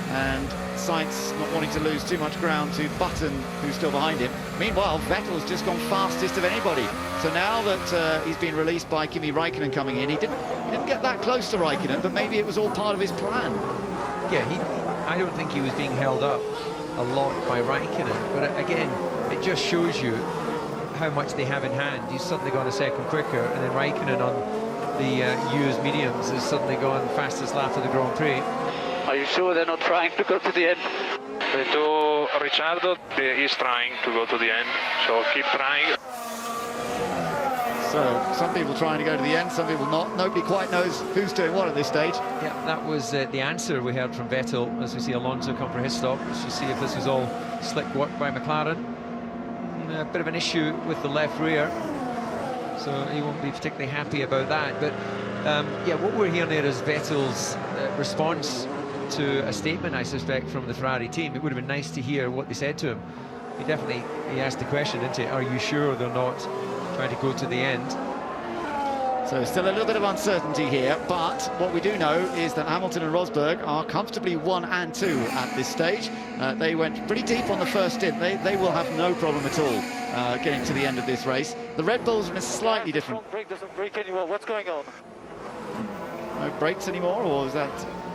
And Sainz not wanting to lose too much ground to Button, who's still behind him. Meanwhile, Vettel's just gone fastest of anybody. So now that he's been released by Kimi Räikkönen coming in, he didn't get that close to Räikkönen, but maybe it was all part of his plan. Yeah, I don't think he was being held up a lot by Räikkönen, but again, it just shows you how much they have in hand. He's suddenly gone a second quicker, and then Räikkönen on the used mediums has suddenly gone fastest lap of the Grand Prix. Are you sure they're not trying to go to the end? To Ricciardo, he is trying to go to the end, so keep trying. So some people trying to go to the end, some people not. Nobody quite knows who's doing what at this stage. Yeah, that was the answer we heard from Vettel as we see Alonso come for his stop. Let's see if this is all slick work by McLaren. A bit of an issue with the left rear, so he won't be particularly happy about that. But yeah, what we're hearing there is Vettel's response to a statement, I suspect, from the Ferrari team. It would have been nice to hear what they said to him. He asked the question, didn't he? Are you sure they're not trying to go to the end? So still a little bit of uncertainty here, but what we do know is that Hamilton and Rosberg are comfortably 1 and 2 at this stage. They went pretty deep on the first stint. They will have no problem at all getting to the end of this race. The Red Bulls are in a slightly different... Front brake doesn't brake anymore. What's going on? No brakes anymore, or was that...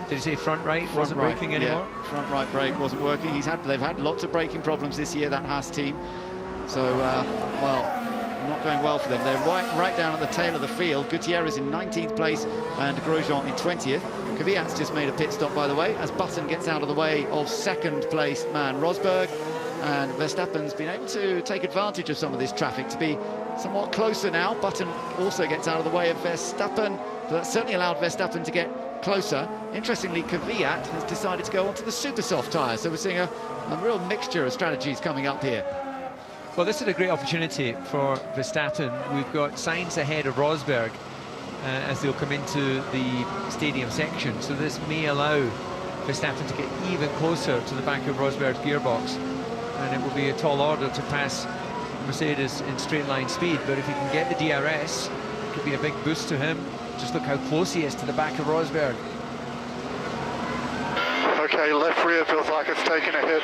Did he say front right wasn't braking anymore? Yeah, front right brake wasn't working. They've had lots of braking problems this year, that Haas team. So, well, not going well for them. They're right down at the tail of the field. Gutierrez in 19th place and Grosjean in 20th. Kvyat's just made a pit stop, by the way, as Button gets out of the way of second place man Rosberg. And Verstappen's been able to take advantage of some of this traffic to be somewhat closer now. Button also gets out of the way of Verstappen, but that certainly allowed Verstappen to get closer. Interestingly, Kvyat has decided to go onto the super soft tyre, so we're seeing a real mixture of strategies coming up here. Well, this is a great opportunity for Verstappen. We've got Sainz ahead of Rosberg as they'll come into the stadium section, so this may allow Verstappen to get even closer to the back of Rosberg's gearbox, and it will be a tall order to pass Mercedes in straight line speed. But if he can get the DRS, it could be a big boost to him. Just look how close he is to the back of Rosberg. Okay, left rear feels like it's taking a hit.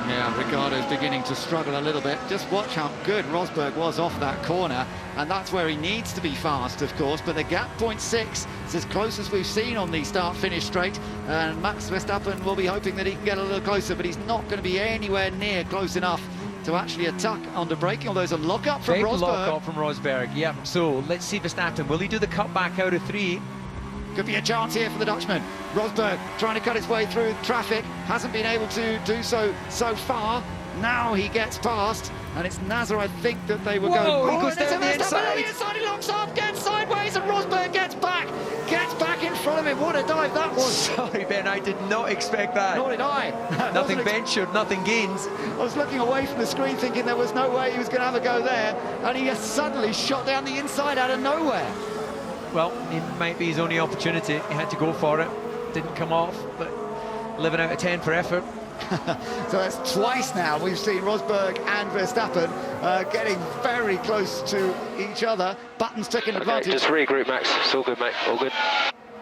Yeah, Ricciardo's beginning to struggle a little bit. Just watch how good Rosberg was off that corner, and that's where he needs to be fast, of course. But the gap, 0.6, is as close as we've seen on the start-finish straight, and Max Verstappen will be hoping that he can get a little closer, but he's not going to be anywhere near close enough to actually attack under braking, although there's a lock-up from Rosberg. Lock-up from Rosberg, yep. So let's see Verstappen. Will he do the cutback out of 3? Could be a chance here for the Dutchman. Rosberg trying to cut his way through traffic, hasn't been able to do so far. Now he gets past, and it's Nasser, I think, that they were going. Oh, he goes down the inside. He locks up, gets sideways, and Rosberg gets back in front of him. What a dive that was. Sorry, Ben, I did not expect that. Nor did I. Nothing ventured, nothing gains. I was looking away from the screen thinking there was no way he was going to have a go there, and he suddenly shot down the inside out of nowhere. Well, it might be his only opportunity. He had to go for it. Didn't come off, but 11 out of 10 for effort. So that's twice now we've seen Rosberg and Verstappen getting very close to each other. Button's taking advantage. Just regroup, Max. It's all good, mate. All good.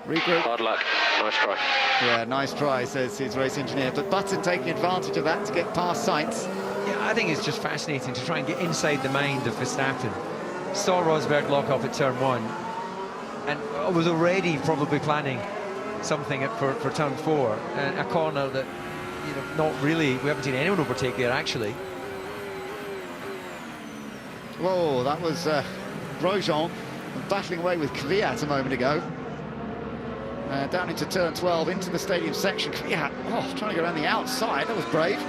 Regroup. Hard luck. Nice try. Yeah, nice try, says his race engineer. But Button taking advantage of that to get past Sainz. Yeah, I think it's just fascinating to try and get inside the mind of Verstappen. Saw Rosberg lock up at turn 1 and was already probably planning something for turn 4, a corner that, you know, not really, we haven't seen anyone overtake there actually. Whoa, that was Grosjean battling away with Kvyat a moment ago. Down into turn 12, into the stadium section. Kvyat, trying to go around the outside, that was brave.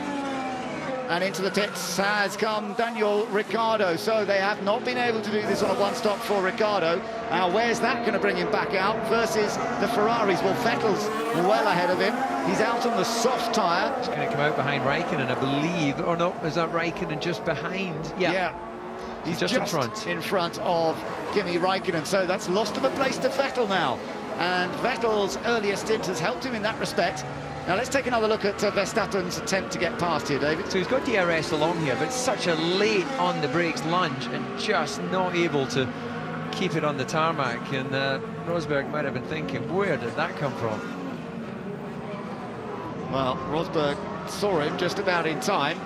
And into the pits has come Daniel Ricciardo. So they have not been able to do this on a one-stop for Ricciardo. Now, where's that going to bring him back out versus the Ferraris? Well, Vettel's well ahead of him. He's out on the soft tyre. He's going to come out behind Raikkonen, I believe. Or no, is that Raikkonen just behind? Yeah. He's just in front of Kimi Raikkonen. So that's lost him a place to Vettel now. And Vettel's earlier stint has helped him in that respect. Now let's take another look at Verstappen's attempt to get past here, David. So he's got DRS along here, but such a late on the brakes lunge and just not able to keep it on the tarmac. And Rosberg might have been thinking, where did that come from? Well, Rosberg saw him just about in time,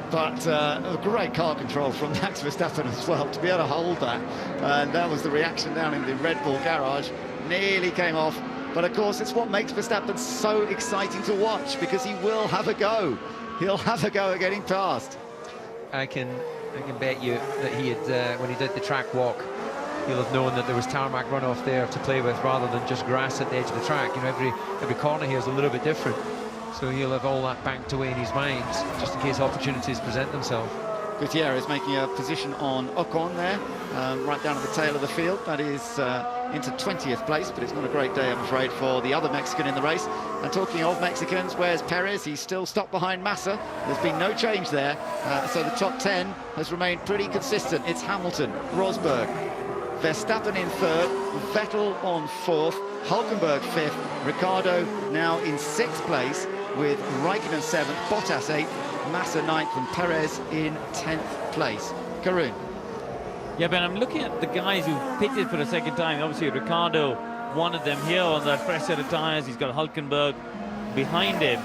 but a great car control from Max Verstappen as well to be able to hold that. And that was the reaction down in the Red Bull garage. Nearly came off. But of course, it's what makes Verstappen so exciting to watch, because he will have a go. He'll have a go at getting past. I can bet you that he had, when he did the track walk, he'll have known that there was tarmac runoff there to play with rather than just grass at the edge of the track. You know, every corner here is a little bit different, so he'll have all that banked away in his mind, just in case opportunities present themselves. Gutierrez making a position on Ocon there, right down at the tail of the field. That is into 20th place, but it's not a great day, I'm afraid, for the other Mexican in the race. And talking of Mexicans, where's Perez? He's still stopped behind Massa. There's been no change there, so the top 10 has remained pretty consistent. It's Hamilton, Rosberg, Verstappen in 3rd, Vettel on 4th, Hülkenberg 5th, Ricciardo now in 6th place, with Raikkonen 7th, Bottas 8th, Massa 9th, and Perez in 10th place. Karun. Yeah, Ben, I'm looking at the guys who pitted for a second time. Obviously, Ricciardo, one of them here on that fresh set of tyres. He's got Hülkenberg behind him.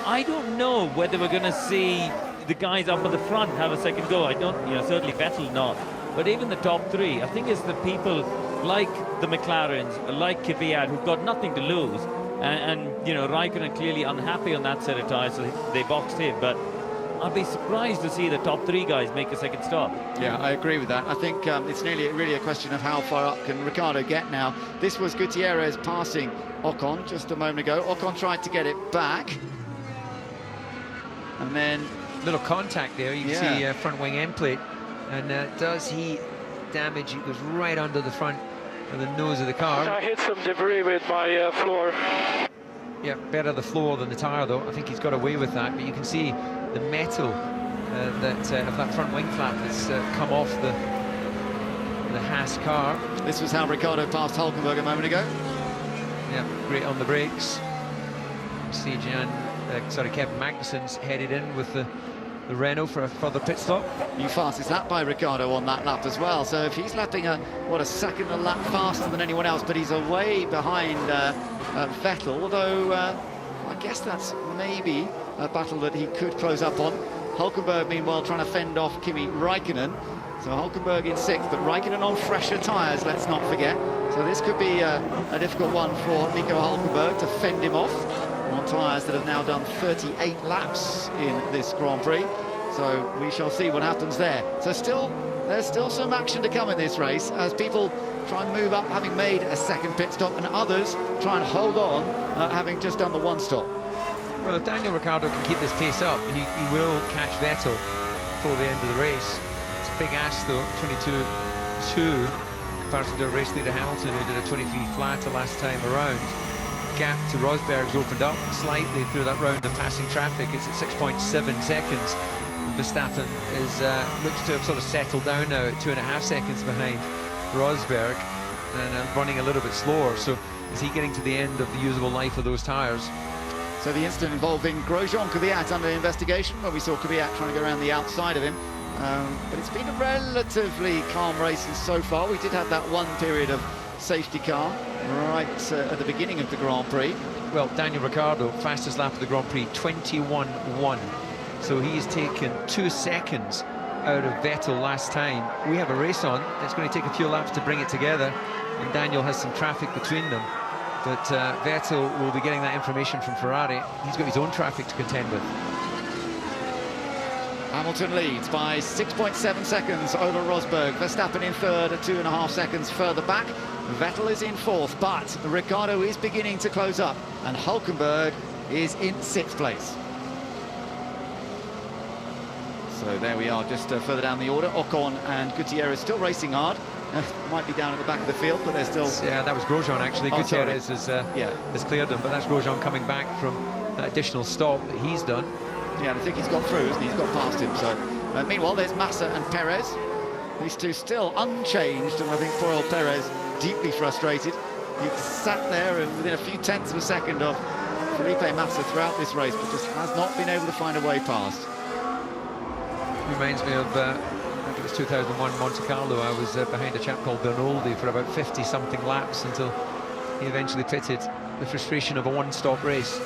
I don't know whether we're going to see the guys up at the front have a second go. I don't, certainly Vettel not. But even the top 3, I think it's the people like the McLarens, like Kvyat, who've got nothing to lose. And Raikkonen clearly unhappy on that set of tyres, so they boxed him. But I'd be surprised to see the top 3 guys make a second stop. Yeah, I agree with that. I think it's really a question of how far up can Ricciardo get now. This was Gutierrez passing Ocon just a moment ago. Ocon tried to get it back. And then... little contact there. You can see front wing end plate. And does he damage? It goes right under the front of the nose of the car. I hit some debris with my floor. Yeah, better the floor than the tyre, though. I think he's got away with that. But you can see the metal of that front wing flap that's come off the Haas car. This was how Ricciardo passed Hülkenberg a moment ago. Yeah, great on the brakes. See Kevin Magnussen's headed in with the Renault for a further pit stop. New fastest lap by Ricciardo on that lap as well. So if he's lapping a second a lap faster than anyone else, but he's away behind Vettel, although I guess that's maybe a battle that he could close up on. Hülkenberg, meanwhile, trying to fend off Kimi Raikkonen. So Hülkenberg in 6th, but Raikkonen on fresher tyres, let's not forget. So this could be a difficult one for Nico Hülkenberg to fend him off on tyres that have now done 38 laps in this Grand Prix. So we shall see what happens there. So there's still some action to come in this race as people try and move up, having made a second pit stop, and others try and hold on, having just done the one stop. Well, if Daniel Ricciardo can keep this pace up, he will catch Vettel before the end of the race. It's a big ask, though, 22-2 compared to the race leader Hamilton, who did a 23 flat the last time around. Gap to Rosberg's opened up slightly through that round of passing traffic. It's at 6.7 seconds. Verstappen looks to have sort of settled down now at 2.5 seconds behind Rosberg and running a little bit slower. So is he getting to the end of the usable life of those tyres? So the incident involving Grosjean Kvyat under investigation, where we saw Kvyat trying to go around the outside of him. But it's been a relatively calm race so far. We did have that one period of safety car right at the beginning of the Grand Prix. Well, Daniel Ricciardo, fastest lap of the Grand Prix, 21.1. So he's taken 2 seconds out of Vettel last time. We have a race on. It's going to take a few laps to bring it together, and Daniel has some traffic between them. But Vettel will be getting that information from Ferrari. He's got his own traffic to contend with. Hamilton leads by 6.7 seconds over Rosberg. Verstappen in third at 2.5 seconds further back. Vettel is in fourth, but Ricciardo is beginning to close up, and Hulkenberg is in 6th place. So there we are, just further down the order. Ocon and Gutierrez still racing hard. Might be down at the back of the field, but they're still... Yeah, that was Grosjean, actually. Oh, Gutierrez has cleared them, but that's Grosjean coming back from that additional stop that he's done. Yeah, I think he's got through, hasn't he? He's got past him. So meanwhile, there's Massa and Perez. These two still unchanged, and I think poor old Perez deeply frustrated. He sat there and within a few tenths of a second of Felipe Massa throughout this race, but just has not been able to find a way past. Reminds me of, I think it was 2001 Monte Carlo. I was behind a chap called Bernoldi for about 50-something laps until he eventually pitted. The frustration of a one-stop race.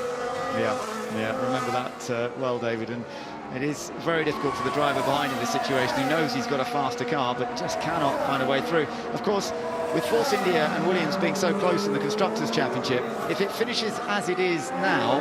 Yeah, remember that well, David, and it is very difficult for the driver behind in this situation. He knows he's got a faster car, but just cannot find a way through. Of course, with Force India and Williams being so close in the Constructors' Championship, if it finishes as it is now,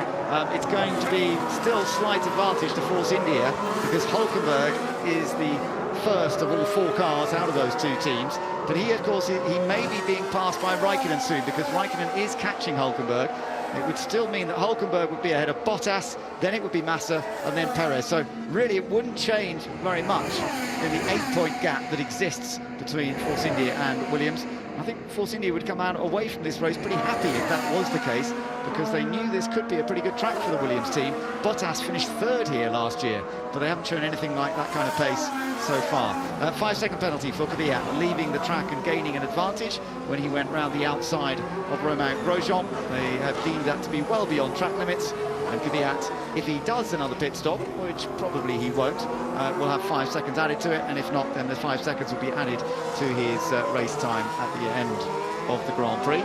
it's going to be still slight advantage to Force India, because Hulkenberg is the first of all 4 cars out of those 2 teams. But he, of course, he may be being passed by Raikkonen soon, because Raikkonen is catching Hulkenberg. It would still mean that Hulkenberg would be ahead of Bottas, then it would be Massa, and then Perez. So really it wouldn't change very much in the 8-point gap that exists between Force India and Williams. I think Force India would come out away from this race pretty happy if that was the case, because they knew this could be a pretty good track for the Williams team. Bottas finished 3rd here last year, but they haven't shown anything like that kind of pace so far. 5-second penalty for Kvyat, leaving the track and gaining an advantage when he went round the outside of Romain Grosjean. They have deemed that to be well beyond track limits, and Kvyat, if he does another pit stop, which probably he won't, will have 5 seconds added to it, and if not, then the 5 seconds will be added to his race time at the end of the Grand Prix.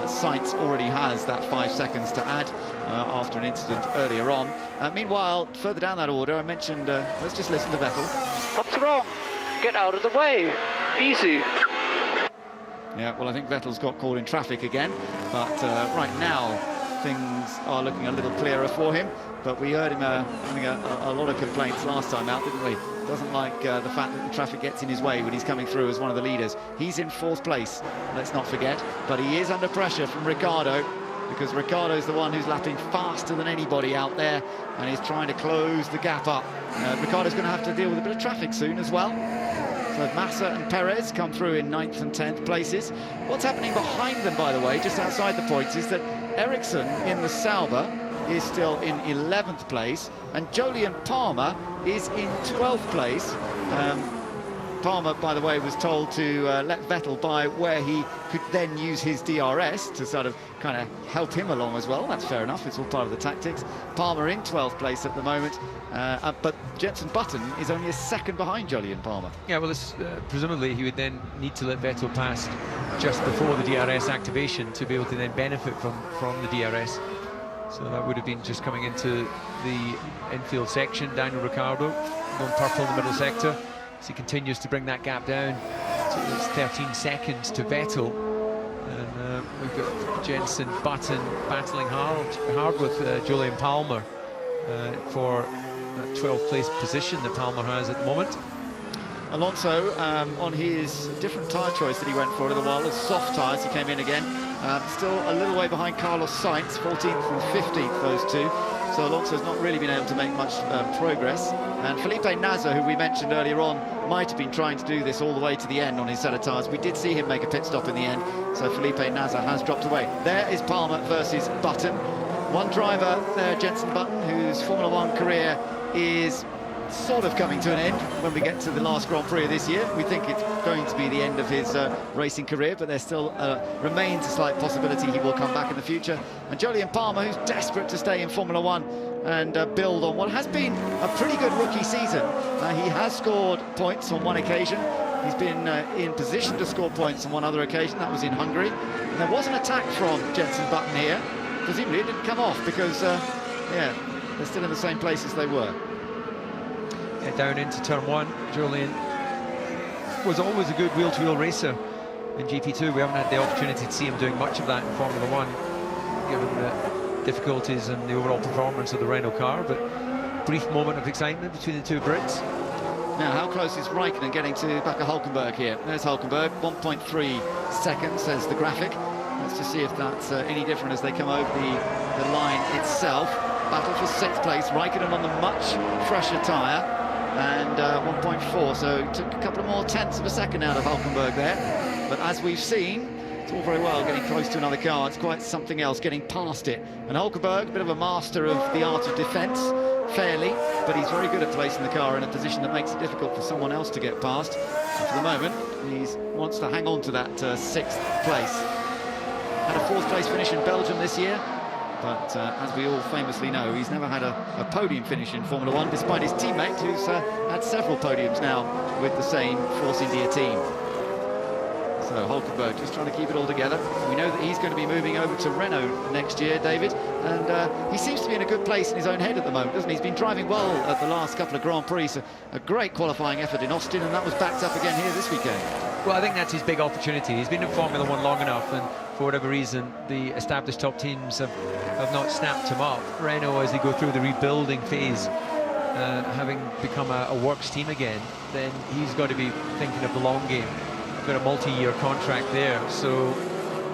Sainz already has that 5 seconds to add after an incident earlier on. Meanwhile, further down that order, I mentioned, let's just listen to Vettel. What's wrong? Get out of the way. Easy. Yeah, well, I think Vettel's got caught in traffic again, but right now things are looking a little clearer for him. But we heard him having a lot of complaints last time out, didn't we? Doesn't like the fact that the traffic gets in his way when he's coming through as one of the leaders. He's in 4th place, let's not forget, but he is under pressure from Ricciardo, because Ricciardo's the one who's lapping faster than anybody out there, and he's trying to close the gap up. Ricciardo's going to have to deal with a bit of traffic soon as well. So Massa and Perez come through in 9th and 10th places. What's happening behind them, by the way, just outside the points, is that Ericsson in the Sauber is still in 11th place, and Jolyon Palmer is in 12th place. Palmer, by the way, was told to let Vettel by where he could then use his DRS to sort of kind of help him along as well. That's fair enough, it's all part of the tactics. Palmer in 12th place at the moment, but Jenson Button is only a second behind Jolyon Palmer. Yeah, well, presumably he would then need to let Vettel pass just before the DRS activation to be able to then benefit from the DRS. So that would have been just coming into the infield section. Daniel Ricciardo going purple in the middle sector as he continues to bring that gap down. So it's 13 seconds to Vettel. And we've got Jenson Button battling hard with Jolyon Palmer for that 12th place position that Palmer has at the moment. Alonso on his different tyre choice that he went for a little while, as soft tyres, he came in again. Still a little way behind Carlos Sainz, 14th and 15th, those two. So Alonso's not really been able to make much progress. And Felipe Nasr, who we mentioned earlier on, might have been trying to do this all the way to the end on his set of tyres. We did see him make a pit stop in the end, so Felipe Nasr has dropped away. There is Palmer versus Button. One driver there, Jenson Button, whose Formula One career is sort of coming to an end when we get to the last Grand Prix of this year. We think it's going to be the end of his racing career, but there still remains a slight possibility he will come back in the future. And Jolyon Palmer, who's desperate to stay in Formula One and build on what has been a pretty good rookie season. He has scored points on one occasion. He's been in position to score points on one other occasion. That was in Hungary. And there was an attack from Jenson Button here. Presumably it didn't come off because, yeah, they're still in the same place as they were. Yeah, down into turn one, Jolyon was always a good wheel-to-wheel racer in GP2. We haven't had the opportunity to see him doing much of that in Formula One, given the difficulties and the overall performance of the Renault car, but brief moment of excitement between the two Brits. Now, how close is Raikkonen getting to Bakker Hulkenberg here? There's Hulkenberg, 1.3 seconds, says the graphic. Let's just see if that's any different as they come over the line itself. Battle for 6th place, Raikkonen on the much fresher tyre, and 1.4, so took a couple of more tenths of a second out of Hulkenberg there. But as we've seen, it's all very well getting close to another car. It's quite something else getting past it. And Hulkenberg, a bit of a master of the art of defence, fairly, but he's very good at placing the car in a position that makes it difficult for someone else to get past. And for the moment, he wants to hang on to that 6th place. Had a 4th place finish in Belgium this year, but as we all famously know, he's never had a podium finish in Formula One, despite his teammate, who's had several podiums now with the same Force India team. So Hulkenberg just trying to keep it all together. We know that he's going to be moving over to Renault next year, David, and he seems to be in a good place in his own head at the moment, doesn't he? He's been driving well at the last couple of Grand Prix, so a great qualifying effort in Austin, and that was backed up again here this weekend. Well, I think that's his big opportunity. He's been in Formula One long enough, and for whatever reason, the established top teams have not snapped him up. Renault, as they go through the rebuilding phase, having become a works team again, then he's got to be thinking of the long game. Got a multi-year contract there, so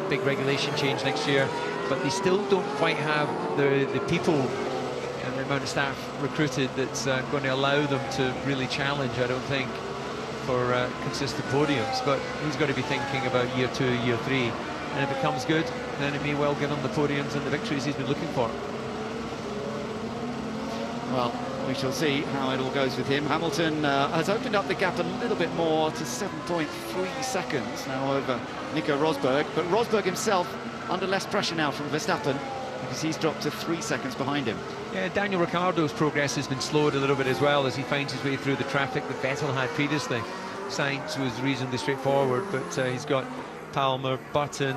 big regulation change next year, but they still don't quite have the people and the amount of staff recruited that's going to allow them to really challenge, I don't think, for consistent podiums. But he's got to be thinking about year 2, year 3, and if it comes good, then it may well give him the podiums and the victories he's been looking for. Well, we shall see how it all goes with him. Hamilton has opened up the gap a little bit more to 7.3 seconds now over Nico Rosberg, but Rosberg himself under less pressure now from Verstappen because he's dropped to 3 seconds behind him. Yeah, Daniel Ricciardo's progress has been slowed a little bit as well as he finds his way through the traffic that Vettel had previously. Sainz was reasonably straightforward, but he's got Palmer, Button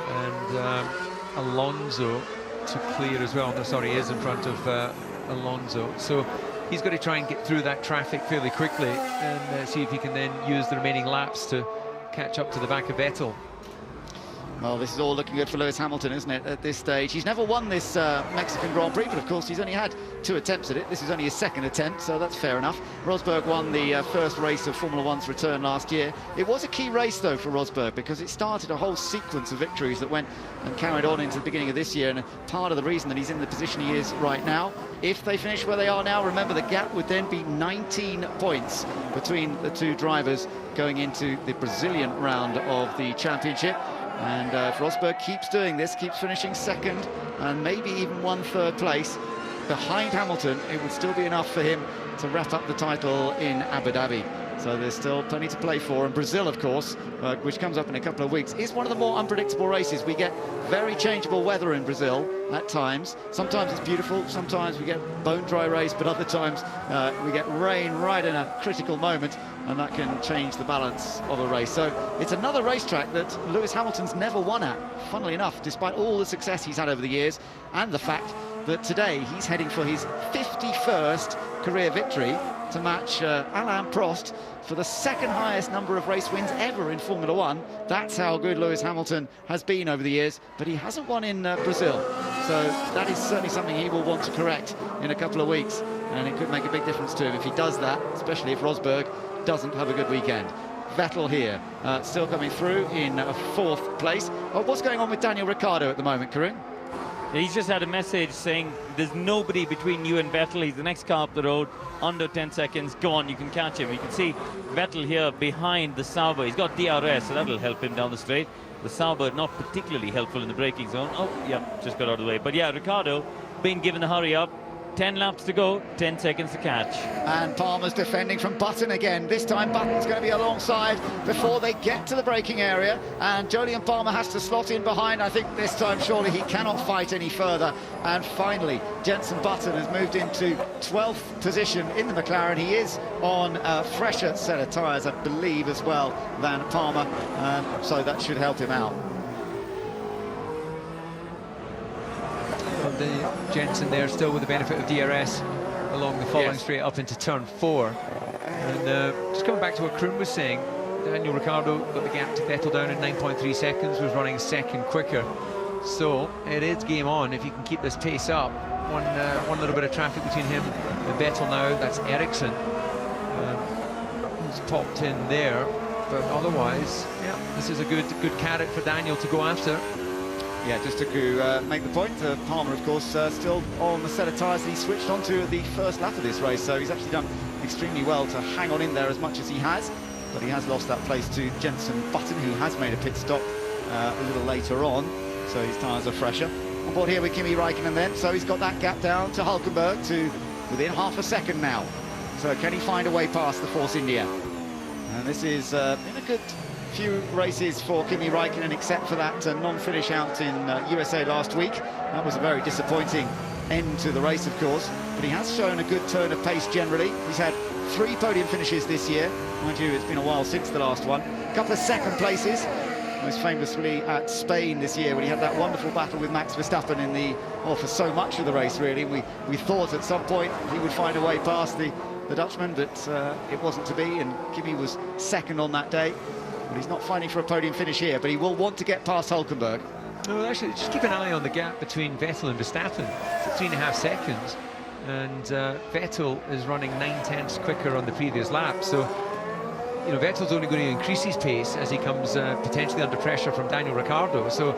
and Alonso to clear as well. No, sorry, he is in front of Alonso, so he's got to try and get through that traffic fairly quickly and see if he can then use the remaining laps to catch up to the back of Vettel. Well, this is all looking good for Lewis Hamilton, isn't it, at this stage? He's never won this Mexican Grand Prix, but of course he's only had 2 attempts at it. This is only his 2nd attempt, so that's fair enough. Rosberg won the first race of Formula One's return last year. It was a key race, though, for Rosberg, because it started a whole sequence of victories that went and carried on into the beginning of this year, and part of the reason that he's in the position he is right now. If they finish where they are now, remember, the gap would then be 19 points between the two drivers going into the Brazilian round of the championship. And if Rosberg keeps doing this, keeps finishing 2nd and maybe even 1/3 place behind Hamilton, it would still be enough for him to wrap up the title in Abu Dhabi. So there's still plenty to play for. And Brazil, of course, which comes up in a couple of weeks, is one of the more unpredictable races. We get very changeable weather in Brazil at times. Sometimes it's beautiful, sometimes we get bone-dry race, but other times we get rain right in a critical moment, and that can change the balance of a race. So it's another racetrack that Lewis Hamilton's never won at, funnily enough, despite all the success he's had over the years, and the fact that today he's heading for his 51st career victory to match Alain Prost for the 2nd highest number of race wins ever in Formula One. That's how good Lewis Hamilton has been over the years, but he hasn't won in Brazil. So that is certainly something he will want to correct in a couple of weeks, and it could make a big difference to him if he does that, especially if Rosberg doesn't have a good weekend. Vettel here, still coming through in 4th place. What's going on with Daniel Ricciardo at the moment, Karun? He's just had a message saying there's nobody between you and Vettel. He's the next car up the road, under 10 seconds, go on, you can catch him. You can see Vettel here behind the Sauber. He's got DRS, so that'll help him down the straight. The Sauber not particularly helpful in the braking zone. Oh, yeah, just got out of the way. But yeah, Ricciardo being given the hurry up. 10 laps to go, 10 seconds to catch. And Palmer's defending from Button again. This time Button's going to be alongside before they get to the braking area, and Jolyon Palmer has to slot in behind. I think this time surely he cannot fight any further. And finally Jenson Button has moved into 12th position in the McLaren. He is on a fresher set of tyres, I believe, as well than Palmer, so that should help him out. The Jenson there still with the benefit of DRS along the following straight up into turn 4. And just coming back to what Kroon was saying, Daniel Ricciardo got the gap to Vettel down in 9.3 seconds, was running a second quicker. So it is game on if you can keep this pace up. One little bit of traffic between him and Vettel now, that's Ericsson. Who's popped in there, but otherwise, yeah, this is a good carrot for Daniel to go after. Yeah, just to make the point, Palmer, of course, still on the set of tyres that he switched onto at the first lap of this race, so he's actually done extremely well to hang on in there as much as he has, but he has lost that place to Jenson Button, who has made a pit stop a little later on, so his tyres are fresher. On board here with Kimi Räikkönen then, so he's got that gap down to Hulkenberg to within half a second now. So can he find a way past the Force India? And this is been a good few races for Kimi Räikkönen, except for that non-finish out in USA last week. That was a very disappointing end to the race, of course, but he has shown a good turn of pace generally. He's had 3 podium finishes this year. Mind you, it's been a while since the last one. A couple of second places, most famously at Spain this year when he had that wonderful battle with Max Verstappen in the, well, for so much of the race really. We thought at some point he would find a way past the Dutchman, but it wasn't to be, and Kimi was second on that day. But he's not fighting for a podium finish here, but he will want to get past Hulkenberg. No, actually, just keep an eye on the gap between Vettel and Verstappen. It's 3.5 seconds, and Vettel is running 9/10 quicker on the previous lap. So, you know, Vettel's only going to increase his pace as he comes potentially under pressure from Daniel Ricciardo. So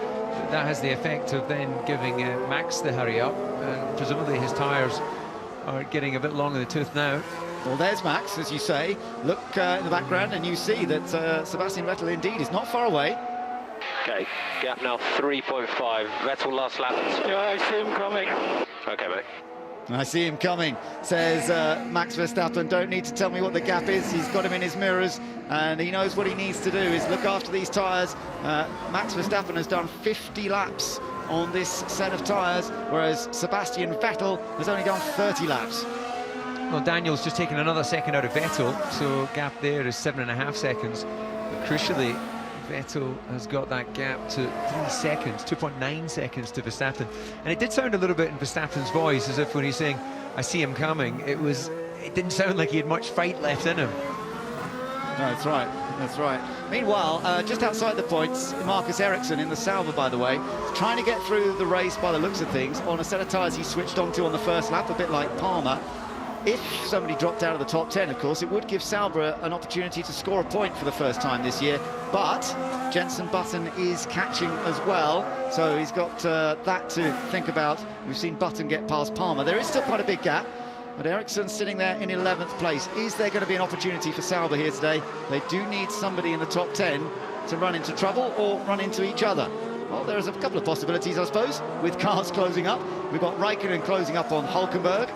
that has the effect of then giving Max the hurry up, and presumably his tyres are getting a bit long in the tooth now. Well, there's Max, as you say. Look in the background and you see that Sebastian Vettel indeed is not far away. Okay, gap now 3.5. Vettel last lap. Yeah, I see him coming. Okay, mate. I see him coming, says Max Verstappen. Don't need to tell me what the gap is. He's got him in his mirrors and he knows what he needs to do is look after these tyres. Max Verstappen has done 50 laps on this set of tyres, whereas Sebastian Vettel has only done 30 laps. Well, Daniel's just taken another second out of Vettel, so gap there is 7.5 seconds. But crucially, Vettel has got that gap to 3 seconds, 2.9 seconds to Verstappen. And it did sound a little bit in Verstappen's voice as if when he's saying, I see him coming, it didn't sound like he had much fight left in him. No, that's right, that's right. Meanwhile, just outside the points, Marcus Ericsson in the Sauber, by the way, trying to get through the race by the looks of things on a set of tyres he switched onto on the first lap, a bit like Palmer. If somebody dropped out of the top 10, of course, it would give Sauber an opportunity to score a point for the first time this year. But Jenson Button is catching as well, so he's got that to think about. We've seen Button get past Palmer. There is still quite a big gap, but Ericsson's sitting there in 11th place. Is there going to be an opportunity for Sauber here today? They do need somebody in the top 10 to run into trouble or run into each other. Well, there's a couple of possibilities, I suppose, with cars closing up. We've got Räikkönen closing up on Hulkenberg.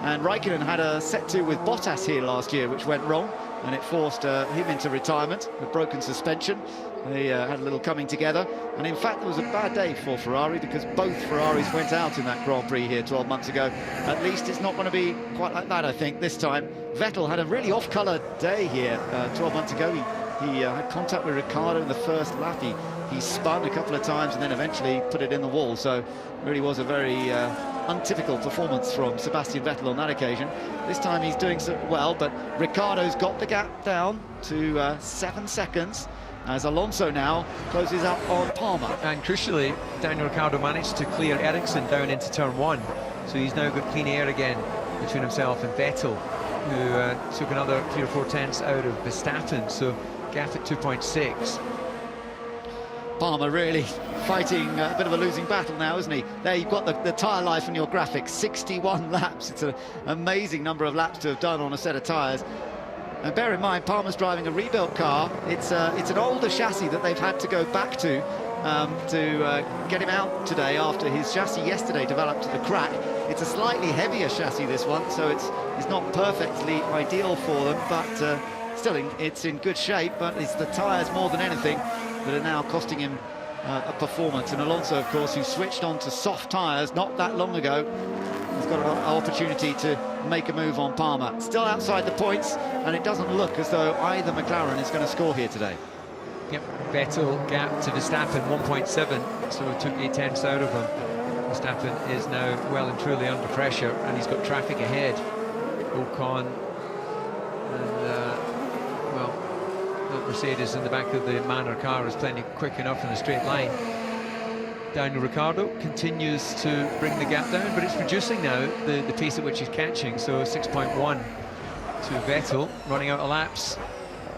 And Räikkönen had a set-to with Bottas here last year, which went wrong, and it forced him into retirement with broken suspension. They had a little coming together, and in fact, it was a bad day for Ferrari because both Ferraris went out in that Grand Prix here 12 months ago. At least it's not going to be quite like that, I think, this time. Vettel had a really off-colour day here 12 months ago. He had contact with Ricciardo in the first lap. He spun a couple of times and then eventually put it in the wall. So it really was a very untypical performance from Sebastian Vettel on that occasion. This time he's doing so well, but Ricciardo's got the gap down to 7 seconds as Alonso now closes up on Palmer. And crucially, Daniel Ricciardo managed to clear Ericsson down into turn 1. So he's now got clean air again between himself and Vettel, who took another 3 or 4 tenths out of Verstappen. So gap at 2.6. Palmer really fighting a bit of a losing battle now, isn't he? There you've got the tyre life on your graphic, 61 laps. It's an amazing number of laps to have done on a set of tyres. And bear in mind, Palmer's driving a rebuilt car. It's an older chassis that they've had to go back to get him out today after his chassis yesterday developed a crack. It's a slightly heavier chassis, this one, so it's not perfectly ideal for them, but still it's in good shape. But it's the tyres more than anything that are now costing him a performance. And Alonso, of course, who switched on to soft tyres not that long ago, has got an opportunity to make a move on Palmer. Still outside the points, and it doesn't look as though either McLaren is going to score here today. Yep, Vettel gap to Verstappen 1.7, so it took 8/10 out of him. Verstappen is now well and truly under pressure, and he's got traffic ahead. Ocon and well, that Mercedes in the back of the Manor car is plenty quick enough in a straight line. Daniel Ricciardo continues to bring the gap down, but it's reducing now, the pace at which he's catching, so 6.1 to Vettel, running out of laps.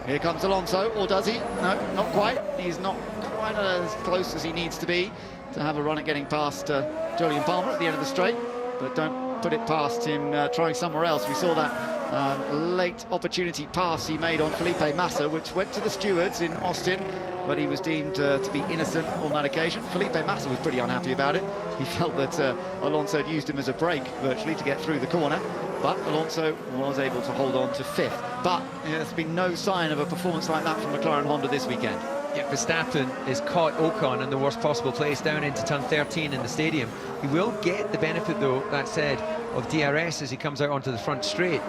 Here comes Alonso, or does he? No, not quite. He's not quite as close as he needs to be to have a run at getting past Jolyon Palmer at the end of the straight, but don't put it past him trying somewhere else. We saw that late opportunity pass he made on Felipe Massa, which went to the stewards in Austin, but he was deemed to be innocent on that occasion. Felipe Massa was pretty unhappy about it. He felt that Alonso had used him as a brake virtually to get through the corner, but Alonso was able to hold on to 5th. But there's been no sign of a performance like that from McLaren Honda this weekend. Yeah, Verstappen has caught Ocon in the worst possible place down into turn 13 in the stadium. He will get the benefit, though, that said, of DRS as he comes out onto the front straight,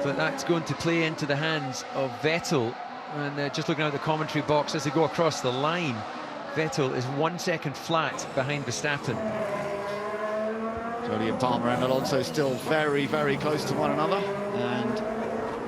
but that's going to play into the hands of Vettel. And just looking at the commentary box as they go across the line, Vettel is 1 second flat behind Verstappen. Jolyon Palmer and Alonso still very, very close to one another, and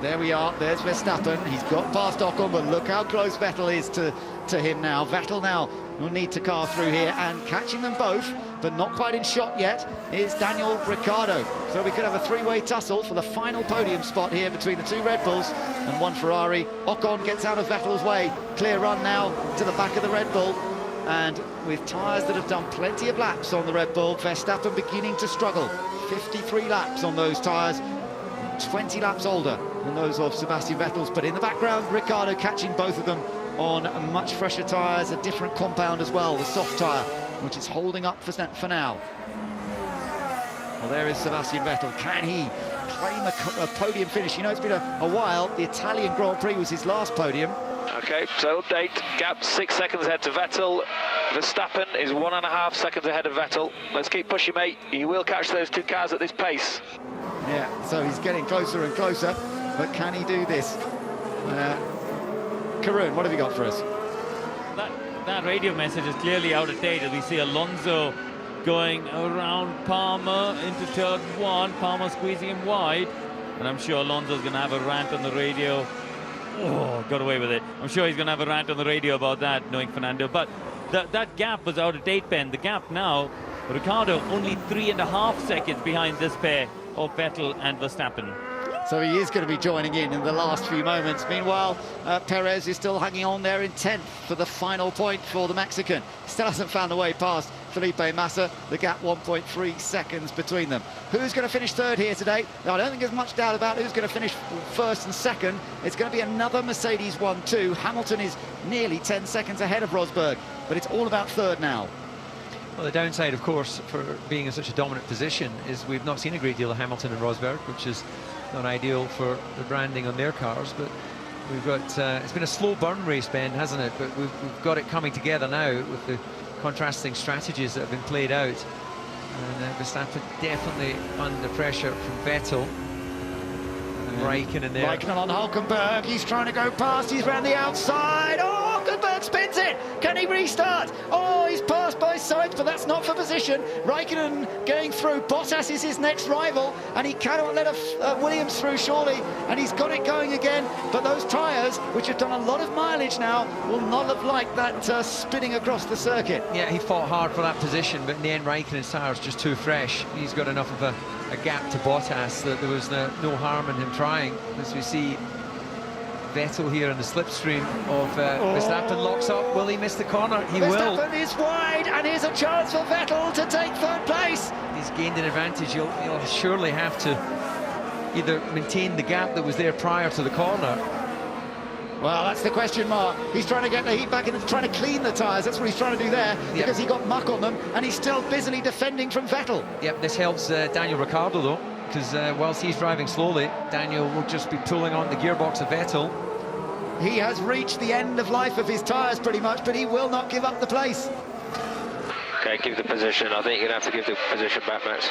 there we are. There's Verstappen. He's got past Ocon, but look how close Vettel is to him now. Vettel now will need to car through here, and catching them both, but not quite in shot yet, is Daniel Ricciardo. So we could have a three-way tussle for the final podium spot here between the two Red Bulls and one Ferrari. Ocon gets out of Vettel's way. Clear run now to the back of the Red Bull. And with tyres that have done plenty of laps on the Red Bull, Verstappen beginning to struggle. 53 laps on those tyres, 20 laps older than those of Sebastian Vettel's. But in the background, Ricciardo catching both of them on much fresher tyres, a different compound as well, the soft tyre, which is holding up for now. Well, there is Sebastian Vettel. Can he claim a podium finish? You know, it's been a while. The Italian Grand Prix was his last podium. Okay, so update, gap 6 seconds ahead to Vettel. Verstappen is 1.5 seconds ahead of Vettel. Let's keep pushing, mate. You will catch those two cars at this pace. Yeah, so he's getting closer and closer, but can he do this? Karun, what have you got for us? That radio message is clearly out of date as we see Alonso going around Palmer into turn 1, Palmer squeezing him wide, and I'm sure Alonso's going to have a rant on the radio. Oh, got away with it. I'm sure he's going to have a rant on the radio about that, knowing Fernando. But that gap was out of date, Ben. The gap now, Ricciardo only 3.5 seconds behind this pair of Vettel and Verstappen. So he is going to be joining in the last few moments. Meanwhile, Perez is still hanging on there in 10th for the final point for the Mexican. Still hasn't found a way past Felipe Massa. The gap 1.3 seconds between them. Who's going to finish third here today? Now, I don't think there's much doubt about who's going to finish first and second. It's going to be another Mercedes 1-2. Hamilton is nearly 10 seconds ahead of Rosberg, but it's all about third now. Well, the downside, of course, for being in such a dominant position is we've not seen a great deal of Hamilton and Rosberg, which is not ideal for the branding on their cars. But we've got it's been a slow burn race, Ben, hasn't it? But we've got it coming together now with the contrasting strategies that have been played out. And Verstappen definitely under pressure from Vettel. Raikkonen there. Raikkonen on Hulkenberg. He's trying to go past. He's round the outside. Oh, Hulkenberg spins it. Can he restart? Oh, he's passed by Sainz, but that's not for position. Raikkonen going through. Bottas is his next rival, and he cannot let Williams through, surely. And he's got it going again. But those tyres, which have done a lot of mileage now, will not have liked that spinning across the circuit. Yeah, he fought hard for that position, but in the end, Raikkonen's tyres just too fresh. He's got enough of a gap to Bottas that there was no harm in him trying. As we see Vettel here in the slipstream of Verstappen locks up. Will he miss the corner? He will. Verstappen is wide, and here's a chance for Vettel to take third place. He's gained an advantage. He'll surely have to either maintain the gap that was there prior to the corner, Well, that's the question mark. He's trying to get the heat back and trying to clean the tyres. That's what he's trying to do there, because he got muck on them, and he's still busily defending from Vettel. Yep, this helps Daniel Ricciardo, though, because whilst he's driving slowly, Daniel will just be pulling on the gearbox of Vettel. He has reached the end of life of his tyres pretty much, but he will not give up the place. Okay, give the position. I think you're going to have to give the position back, Max.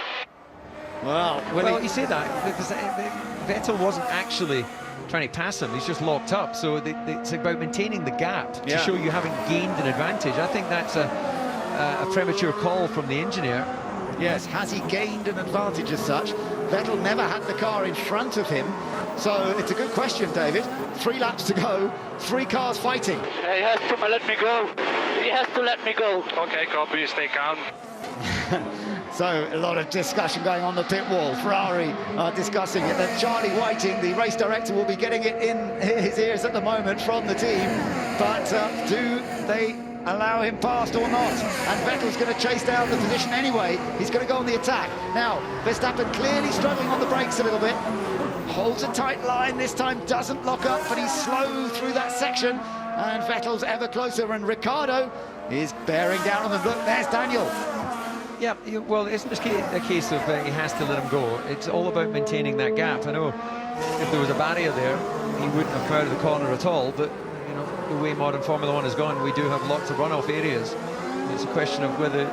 Well, you say that because Vettel wasn't actually trying to pass him. He's just locked up. So it's about maintaining the gap to show you haven't gained an advantage. I think that's a premature call from the engineer. Yes, has he gained an advantage as such? Vettel never had the car in front of him. So it's a good question, David. 3 laps to go, 3 cars fighting. He has to let me go. He has to let me go. Okay, copy, stay calm. So a lot of discussion going on the pit wall. Ferrari are discussing it. That Charlie Whiting, the race director, will be getting it in his ears at the moment from the team. But do they allow him past or not? And Vettel's going to chase down the position anyway. He's going to go on the attack. Now, Verstappen clearly struggling on the brakes a little bit. Holds a tight line this time, doesn't lock up, but he's slow through that section. And Vettel's ever closer, and Ricciardo is bearing down on them. Look, there's Daniel. Yeah, well, isn't this a case of he has to let him go? It's all about maintaining that gap. I know if there was a barrier there, he wouldn't have come out of the corner at all, but you know, the way modern Formula 1 has gone, we do have lots of runoff areas. It's a question of whether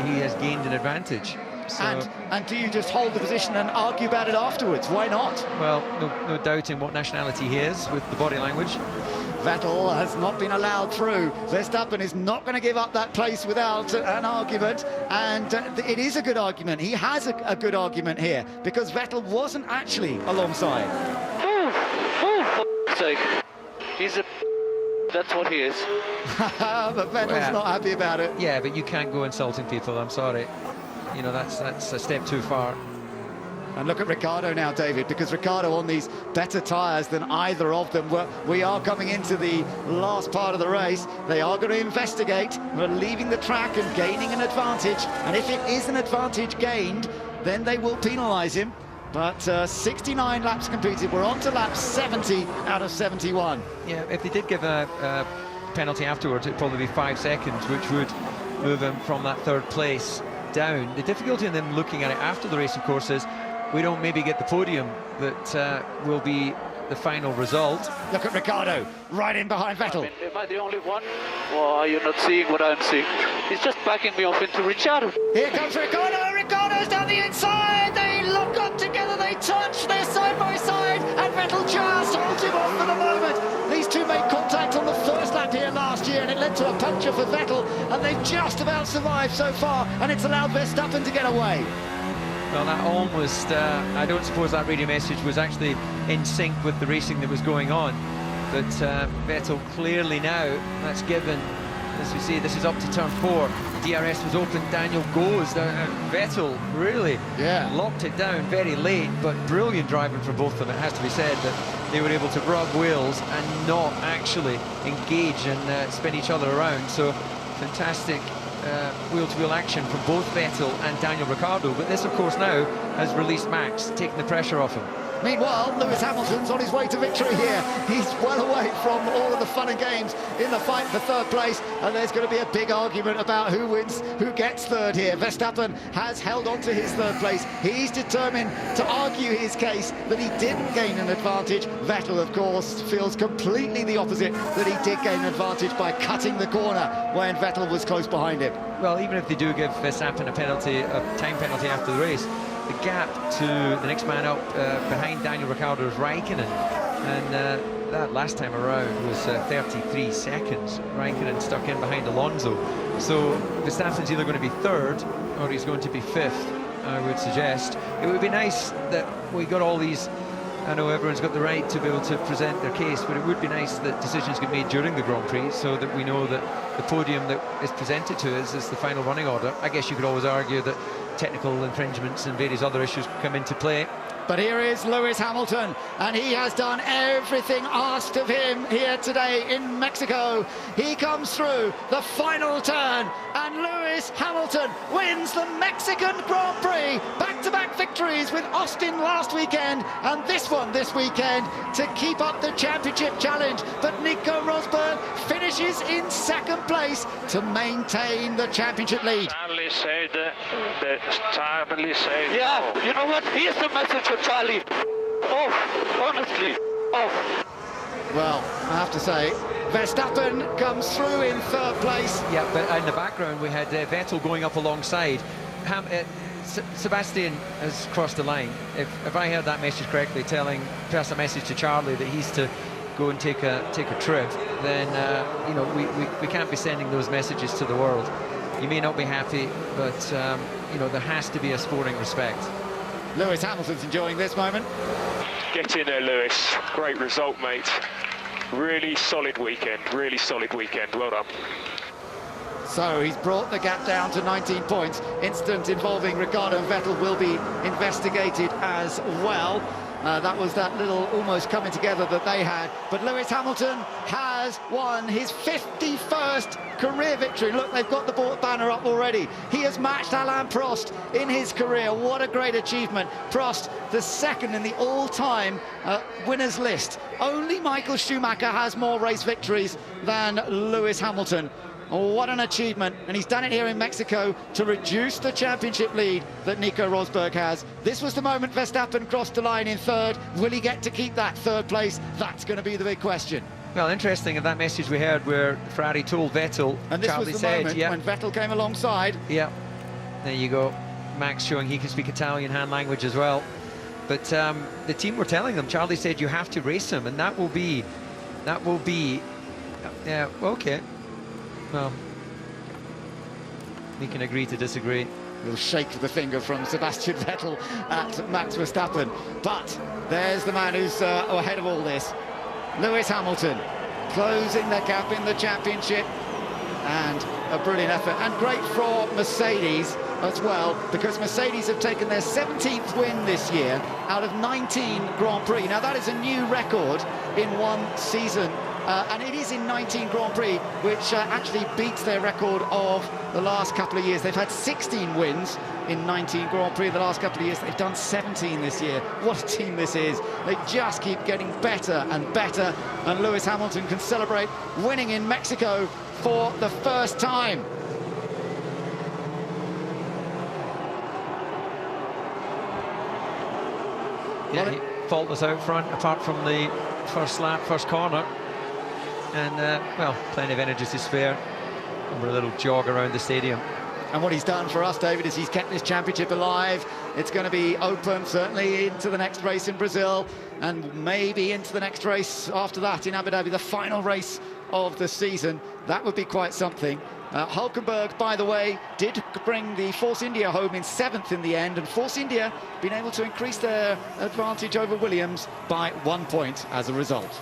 he has gained an advantage. So, and do you just hold the position and argue about it afterwards? Why not? Well, no doubting what nationality he is with the body language. Vettel has not been allowed through. Verstappen is not going to give up that place without an argument, and it is a good argument. He has a good argument here, because Vettel wasn't actually alongside. For sake. He's a... That's what he is. But Vettel's not happy about it. Yeah, but you can't go insulting people, I'm sorry. You know, that's a step too far. And look at Ricciardo now, David, because Ricciardo on these better tyres than either of them. We are coming into the last part of the race. They are going to investigate. We're leaving the track and gaining an advantage. And if it is an advantage gained, then they will penalise him. But 69 laps completed. We're on to lap 70 out of 71. Yeah, if they did give a penalty afterwards, it'd probably be 5 seconds, which would move him from that 3rd place down. The difficulty in them looking at it after the race, of course, is we don't maybe get the podium that will be the final result. Look at Ricciardo, right in behind Vettel. I mean, am I the only one? Or are you not seeing what I'm seeing? He's just backing me off into Ricciardo. Here comes Ricciardo. Ricciardo's down the inside. They lock up together. They touch. They're side by side. And Vettel just holds him off for the moment. These two made contact on the 1st lap here last year, and it led to a puncture for Vettel. And they've just about survived so far. And it's allowed Verstappen to get away. Well, that almost, I don't suppose that radio message was actually in sync with the racing that was going on. But Vettel clearly now, that's given, as we see, this is up to turn 4. DRS was open, Daniel goes. Vettel really locked it down very late, but brilliant driving from both of them. It has to be said that they were able to rub wheels and not actually engage and spin each other around. So fantastic wheel-to-wheel action from both Vettel and Daniel Ricciardo, but this of course now has released Max, taking the pressure off him. Meanwhile, Lewis Hamilton's on his way to victory here. He's well away from all of the fun and games in the fight for 3rd place, and there's going to be a big argument about who wins, who gets 3rd here. Verstappen has held on to his 3rd place. He's determined to argue his case that he didn't gain an advantage. Vettel, of course, feels completely the opposite, that he did gain an advantage by cutting the corner when Vettel was close behind him. Well, even if they do give Verstappen a penalty, a time penalty after the race, the gap to the next man up behind Daniel Ricciardo is Raikkonen, and that last time around was 33 seconds. Raikkonen stuck in behind Alonso, so Verstappen's either going to be 3rd or he's going to be 5th, I would suggest. It would be nice that we got all these. I know everyone's got the right to be able to present their case, but it would be nice that decisions get made during the Grand Prix so that we know that the podium that is presented to us is the final running order. I guess you could always argue that technical infringements and various other issues come into play, But here is Lewis Hamilton, and he has done everything asked of him here today in Mexico. He comes through the final turn, and Lewis Hamilton wins the Mexican Grand Prix. Back-to-back victories with Austin last weekend, and this one this weekend to keep up the championship challenge. But Nico Rosberg finishes in second place to maintain the championship lead. Charlie said, yeah, you know what? Here's the message for Charlie. Off, honestly, off. Well, I have to say, Verstappen comes through in third place. Yeah, but in the background we had Vettel going up alongside. Sebastian has crossed the line. If I heard that message correctly, pass a message to Charlie that he's to go and take a trip, then you know, we can't be sending those messages to the world. You may not be happy, but you know, there has to be a sporting respect. Lewis Hamilton's enjoying this moment. Get in there, Lewis. Great result, mate. Really solid weekend, really solid weekend. Well done. So he's brought the gap down to 19 points. Incident involving Ricciardo and Vettel will be investigated as well. That was that little almost coming together that they had. But Lewis Hamilton has won his 51st career victory. Look, they've got the banner up already. He has matched Alain Prost in his career. What a great achievement. Prost, the second in the all-time winners list. Only Michael Schumacher has more race victories than Lewis Hamilton. What an achievement, and he's done it here in Mexico to reduce the championship lead that Nico Rosberg has. This was the moment Verstappen crossed the line in third. Will he get to keep that third place? That's going to be the big question. Well, interesting in that message we heard where Ferrari told Vettel, and this Charlie was the moment when Vettel came alongside. Yeah, there you go. Max showing he can speak Italian hand language as well. But the team were telling them, Charlie said you have to race him, and that will be, yeah, okay. Well, we can agree to disagree. We'll shake the finger from Sebastian Vettel at Max Verstappen. But there's the man who's ahead of all this. Lewis Hamilton closing the gap in the championship. And a brilliant effort. And great for Mercedes as well, because Mercedes have taken their 17th win this year out of 19 Grand Prix. Now, that is a new record in one season. And it is in 19 Grand Prix, which actually beats their record of the last couple of years. They've had 16 wins in 19 Grand Prix the last couple of years. They've done 17 this year. What a team this is. They just keep getting better and better. And Lewis Hamilton can celebrate winning in Mexico for the first time. Yeah, he faultless out front, apart from the first lap, first corner. And, well, plenty of energy to spare. And we're a little jog around the stadium. And what he's done for us, David, is he's kept this championship alive. It's going to be open, certainly, into the next race in Brazil, and maybe into the next race after that in Abu Dhabi, the final race of the season. That would be quite something. Hulkenberg, by the way, did bring the Force India home in 7th in the end, and Force India been able to increase their advantage over Williams by 1 point as a result.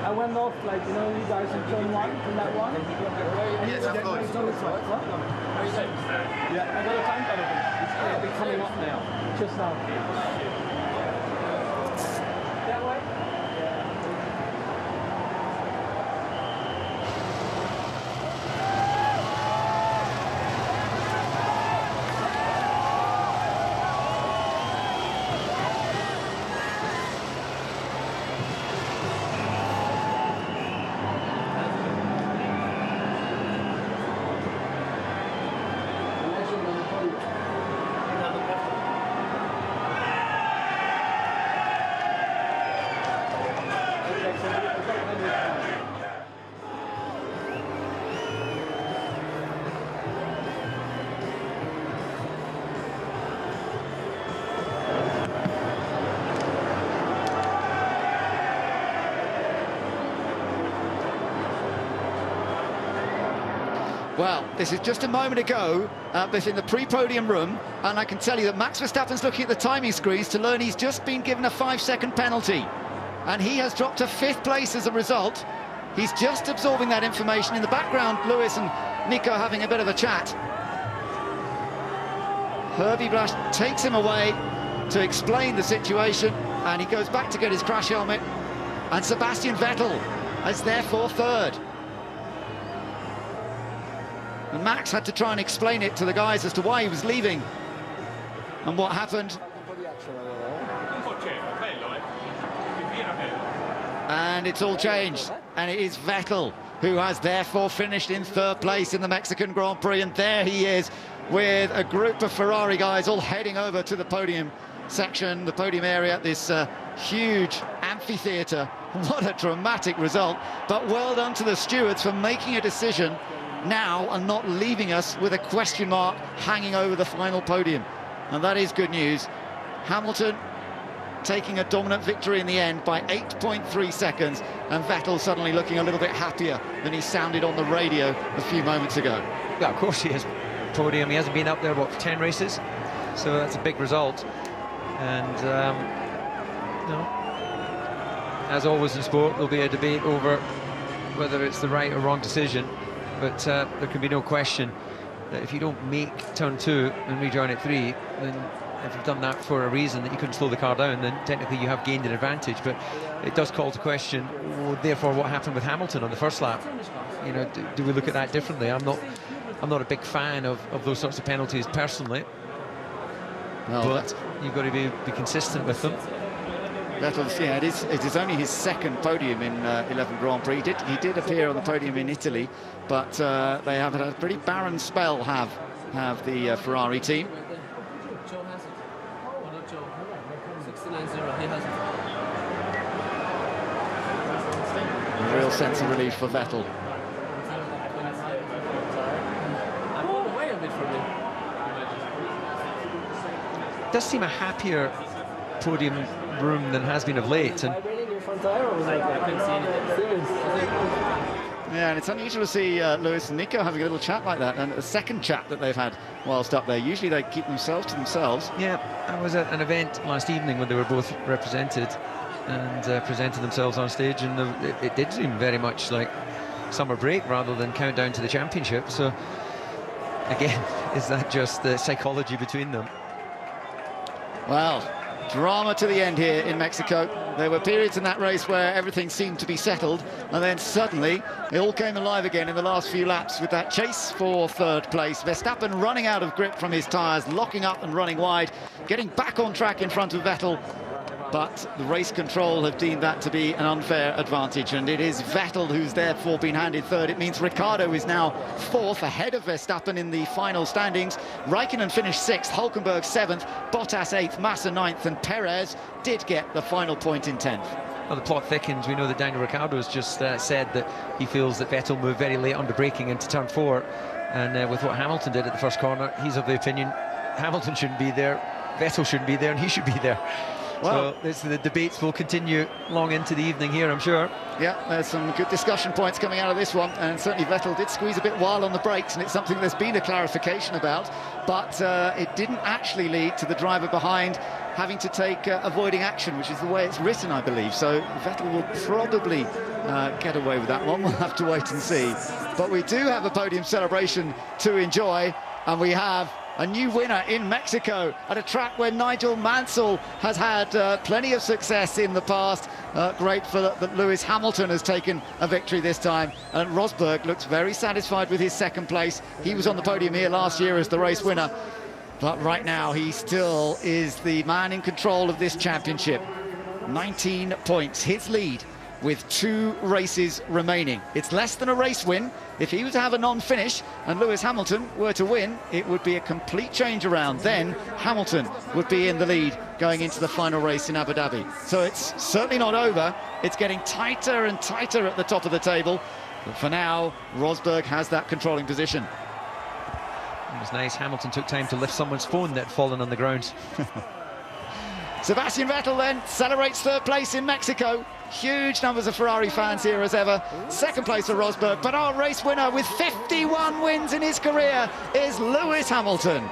I went off, like, you know, you guys in turn 1 from that one. Yes, of course. Yeah, I got a time card of it. It'll be coming up now, just now. That way? Well, this is just a moment ago, but in the pre-podium room, and I can tell you that Max Verstappen's looking at the timing screens to learn he's just been given a 5-second penalty, and he has dropped to 5th place as a result. He's just absorbing that information. In the background, Lewis and Nico having a bit of a chat. Herbie Blasch takes him away to explain the situation, and he goes back to get his crash helmet, and Sebastian Vettel is therefore 3rd. And Max had to try and explain it to the guys as to why he was leaving and what happened. And it's all changed, and it is Vettel who has therefore finished in 3rd place in the Mexican Grand Prix, and there he is with a group of Ferrari guys all heading over to the podium section, the podium area, this huge amphitheatre. What a dramatic result, but well done to the stewards for making a decision now and not leaving us with a question mark hanging over the final podium, and that is good news. Hamilton taking a dominant victory in the end by 8.3 seconds, and Vettel suddenly looking a little bit happier than he sounded on the radio a few moments ago. Yeah, of course he is. Podium, he hasn't been up there, what, for 10 races? So that's a big result. And, you know, as always in sport, there'll be a debate over whether it's the right or wrong decision. But there can be no question that if you don't make turn 2 and rejoin at 3, then if you've done that for a reason that you couldn't slow the car down, then technically you have gained an advantage. But it does call to question, well, therefore, what happened with Hamilton on the first lap. You know, do we look at that differently? I'm not a big fan of those sorts of penalties personally. No, but you've got to be consistent with them. Vettel's, yeah, it is only his 2nd podium in 11 Grand Prix. He did appear on the podium in Italy, but they have had a pretty barren spell, have the Ferrari team. A real sense of relief for Vettel. It does seem a happier podium room than has been of late. And yeah, and it's unusual to see Lewis and Nico having a little chat like that, and a second chat that they've had whilst up there. Usually they keep themselves to themselves. Yeah, I was at an event last evening when they were both represented and presented themselves on stage, and it did seem very much like summer break rather than countdown to the championship. So again, is that just the psychology between them? Well, drama to the end here in Mexico. There were periods in that race where everything seemed to be settled, and then suddenly it all came alive again in the last few laps with that chase for 3rd place. Verstappen running out of grip from his tyres, locking up and running wide, getting back on track in front of Vettel. But the race control have deemed that to be an unfair advantage, and it is Vettel who's therefore been handed 3rd. It means Ricciardo is now 4th, ahead of Verstappen in the final standings. Raikkonen finished 6th, Hülkenberg 7th, Bottas 8th, Massa 9th, and Perez did get the final point in 10th. Well, the plot thickens. We know that Daniel Ricciardo has just said that he feels that Vettel moved very late under braking into turn 4, and with what Hamilton did at the first corner, he's of the opinion Hamilton shouldn't be there, Vettel shouldn't be there, and he should be there. Well, the debates will continue long into the evening here, I'm sure. Yeah, there's some good discussion points coming out of this one, and certainly Vettel did squeeze a bit wild on the brakes, and it's something there's been a clarification about, but it didn't actually lead to the driver behind having to take avoiding action, which is the way it's written, I believe. So Vettel will probably get away with that one. We'll have to wait and see. But we do have a podium celebration to enjoy, and we have a new winner in Mexico at a track where Nigel Mansell has had plenty of success in the past. Great that Lewis Hamilton has taken a victory this time, and Rosberg looks very satisfied with his second place. He was on the podium here last year as the race winner, but right now he still is the man in control of this championship. 19 points, his lead, with 2 races remaining. It's less than a race win. If he was to have a non-finish and Lewis Hamilton were to win, it would be a complete change around. Then Hamilton would be in the lead going into the final race in Abu Dhabi. So it's certainly not over. It's getting tighter and tighter at the top of the table. But for now, Rosberg has that controlling position. It was nice. Hamilton took time to lift someone's phone that had fallen on the ground. Sebastian Vettel then celebrates third place in Mexico. Huge numbers of Ferrari fans here as ever. Second place for Rosberg, but our race winner with 51 wins in his career is Lewis Hamilton.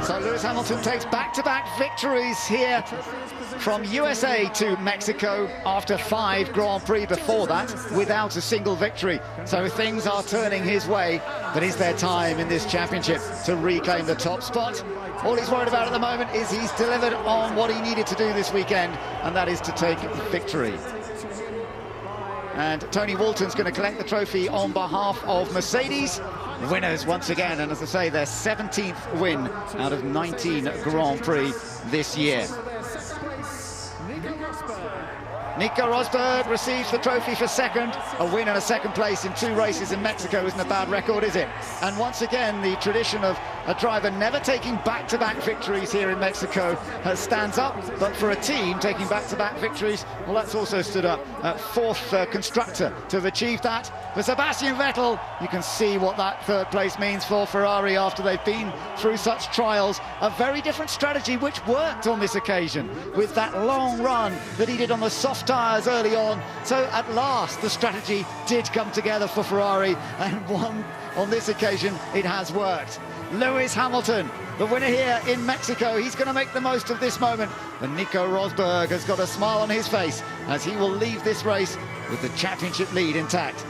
So Lewis Hamilton takes back-to-back victories here from USA to Mexico after 5 Grand Prix before that without a single victory. So things are turning his way, but is there time in this championship to reclaim the top spot? All he's worried about at the moment is he's delivered on what he needed to do this weekend, and that is to take victory. And Tony Walton's going to collect the trophy on behalf of Mercedes. Winners once again, and as I say, their 17th win out of 19 Grand Prix this year. Nico Rosberg receives the trophy for second. A win and a second place in 2 races in Mexico isn't a bad record, is it? And once again, the tradition of a driver never taking back-to-back victories here in Mexico stands up, but for a team taking back-to-back victories, well, that's also stood up. 4th constructor to have achieved that. For Sebastian Vettel, you can see what that 3rd place means for Ferrari after they've been through such trials. A very different strategy which worked on this occasion with that long run that he did on the soft tyres early on. So at last the strategy did come together for Ferrari, and on this occasion it has worked. Lewis Hamilton, the winner here in Mexico. He's going to make the most of this moment. And Nico Rosberg has got a smile on his face as he will leave this race with the championship lead intact.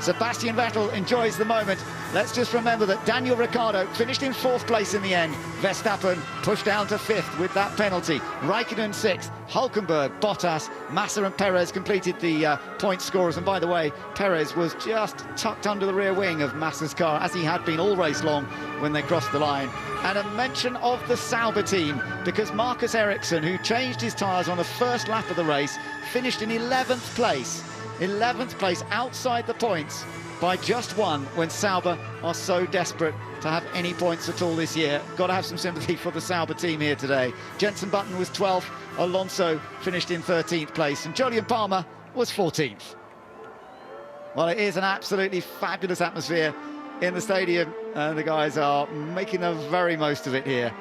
Sebastian Vettel enjoys the moment let's just remember that Daniel Ricciardo finished in 4th place in the end. Verstappen pushed down to 5th with that penalty. Raikkonen 6th, Hülkenberg, Bottas, Massa and Perez completed the point scorers. And by the way, Perez was just tucked under the rear wing of Massa's car, as he had been all race long when they crossed the line. And a mention of the Sauber team, because Marcus Ericsson, who changed his tyres on the first lap of the race, finished in 11th place. 11th place outside the points by just 1, when Sauber are so desperate to have any points at all this year. Got to have some sympathy for the Sauber team here today. Jenson Button was 12th, Alonso finished in 13th place, and Jolyon Palmer was 14th. Well, it is an absolutely fabulous atmosphere in the stadium, and the guys are making the very most of it here.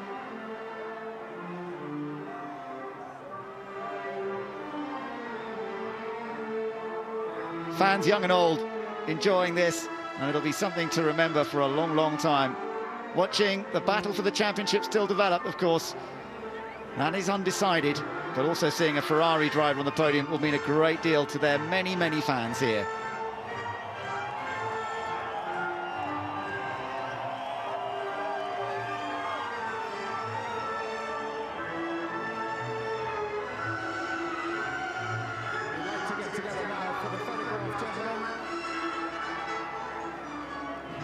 Fans young and old enjoying this, and it'll be something to remember for a long, long time. Watching the battle for the championship still develop, of course. That is undecided, but also seeing a Ferrari driver on the podium will mean a great deal to their many, many fans here.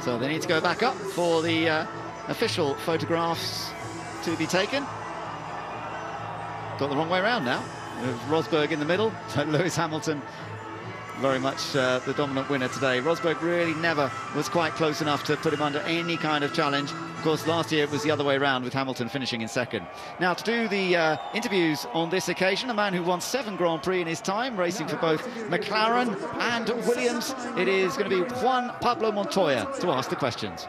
So they need to go back up for the official photographs to be taken. Got the wrong way around now. Rosberg in the middle, so Lewis Hamilton very much the dominant winner today. Rosberg really never was quite close enough to put him under any kind of challenge. Of course, last year it was the other way around, with Hamilton finishing in 2nd. Now, to do the interviews on this occasion, a man who won 7 Grand Prix in his time, racing for both McLaren and Williams, it is going to be Juan Pablo Montoya to ask the questions.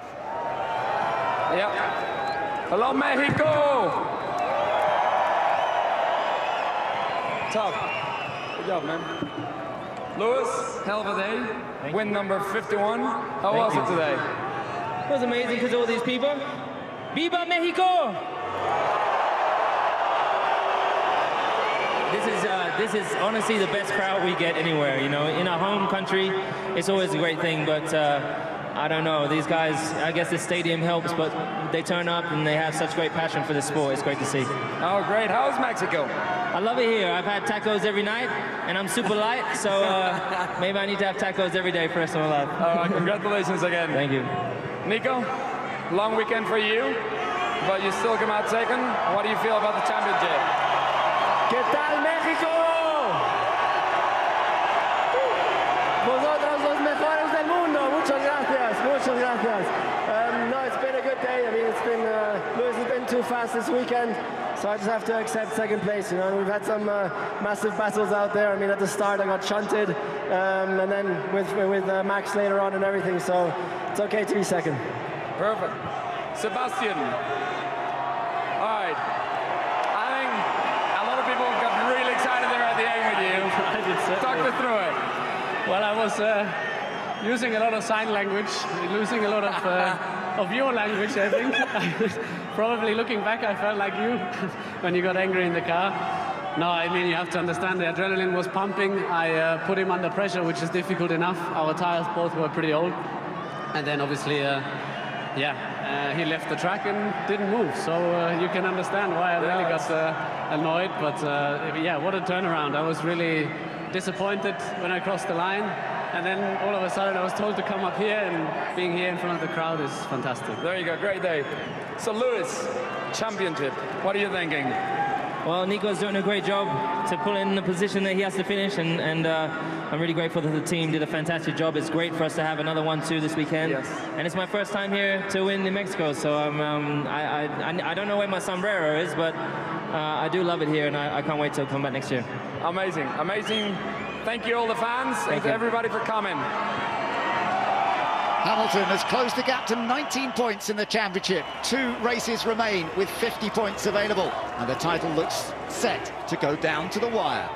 Yeah. Hello, Mexico! Tough. Good job, man. Lewis, hell of a day. Win number 51. How was it today? It was amazing because all these people. Viva Mexico! This is honestly the best crowd we get anywhere. You know, in our home country, it's always a great thing. But I don't know, these guys. I guess the stadium helps, but they turn up and they have such great passion for the sport. It's great to see. Oh, great! How's Mexico? I love it here. I've had tacos every night, and I'm super light, so maybe I need to have tacos every day for the rest of my life. All right, congratulations again. Thank you. Nico, long weekend for you, but you still come out second. What do you feel about the championship? ¿Qué tal, México? Vosotros los mejores del mundo. Muchas gracias. Muchas gracias. No, it's been a good day. I mean, it's been Lewis has been too fast this weekend, so I just have to accept 2nd place. You know, and we've had some massive battles out there. I mean, at the start I got shunted, and then with Max later on and everything. So it's okay to be 2nd. Perfect. Sebastian. All right. I think a lot of people got really excited there at the end with you. Talk us through it. Well, I was using a lot of sign language, losing a lot of your language, I think. Probably looking back, I felt like you when you got angry in the car. No, I mean, you have to understand the adrenaline was pumping. I put him under pressure, which is difficult enough. Our tires both were pretty old. And then obviously, he left the track and didn't move. So you can understand why I really got annoyed. But yeah, what a turnaround. I was really disappointed when I crossed the line. And then all of a sudden I was told to come up here, and being here in front of the crowd is fantastic. There you go, great day. So Lewis, championship, what are you thinking? Well, Nico's doing a great job to pull in the position that he has to finish, and I'm really grateful that the team did a fantastic job. It's great for us to have another 1-2 this weekend. Yes. And it's my first time here to win in Mexico, so I don't know where my sombrero is, but I do love it here, and I can't wait to come back next year. Amazing, amazing. Thank you all the fans and to everybody for coming. Hamilton has closed the gap to 19 points in the championship. 2 races remain with 50 points available, and the title looks set to go down to the wire.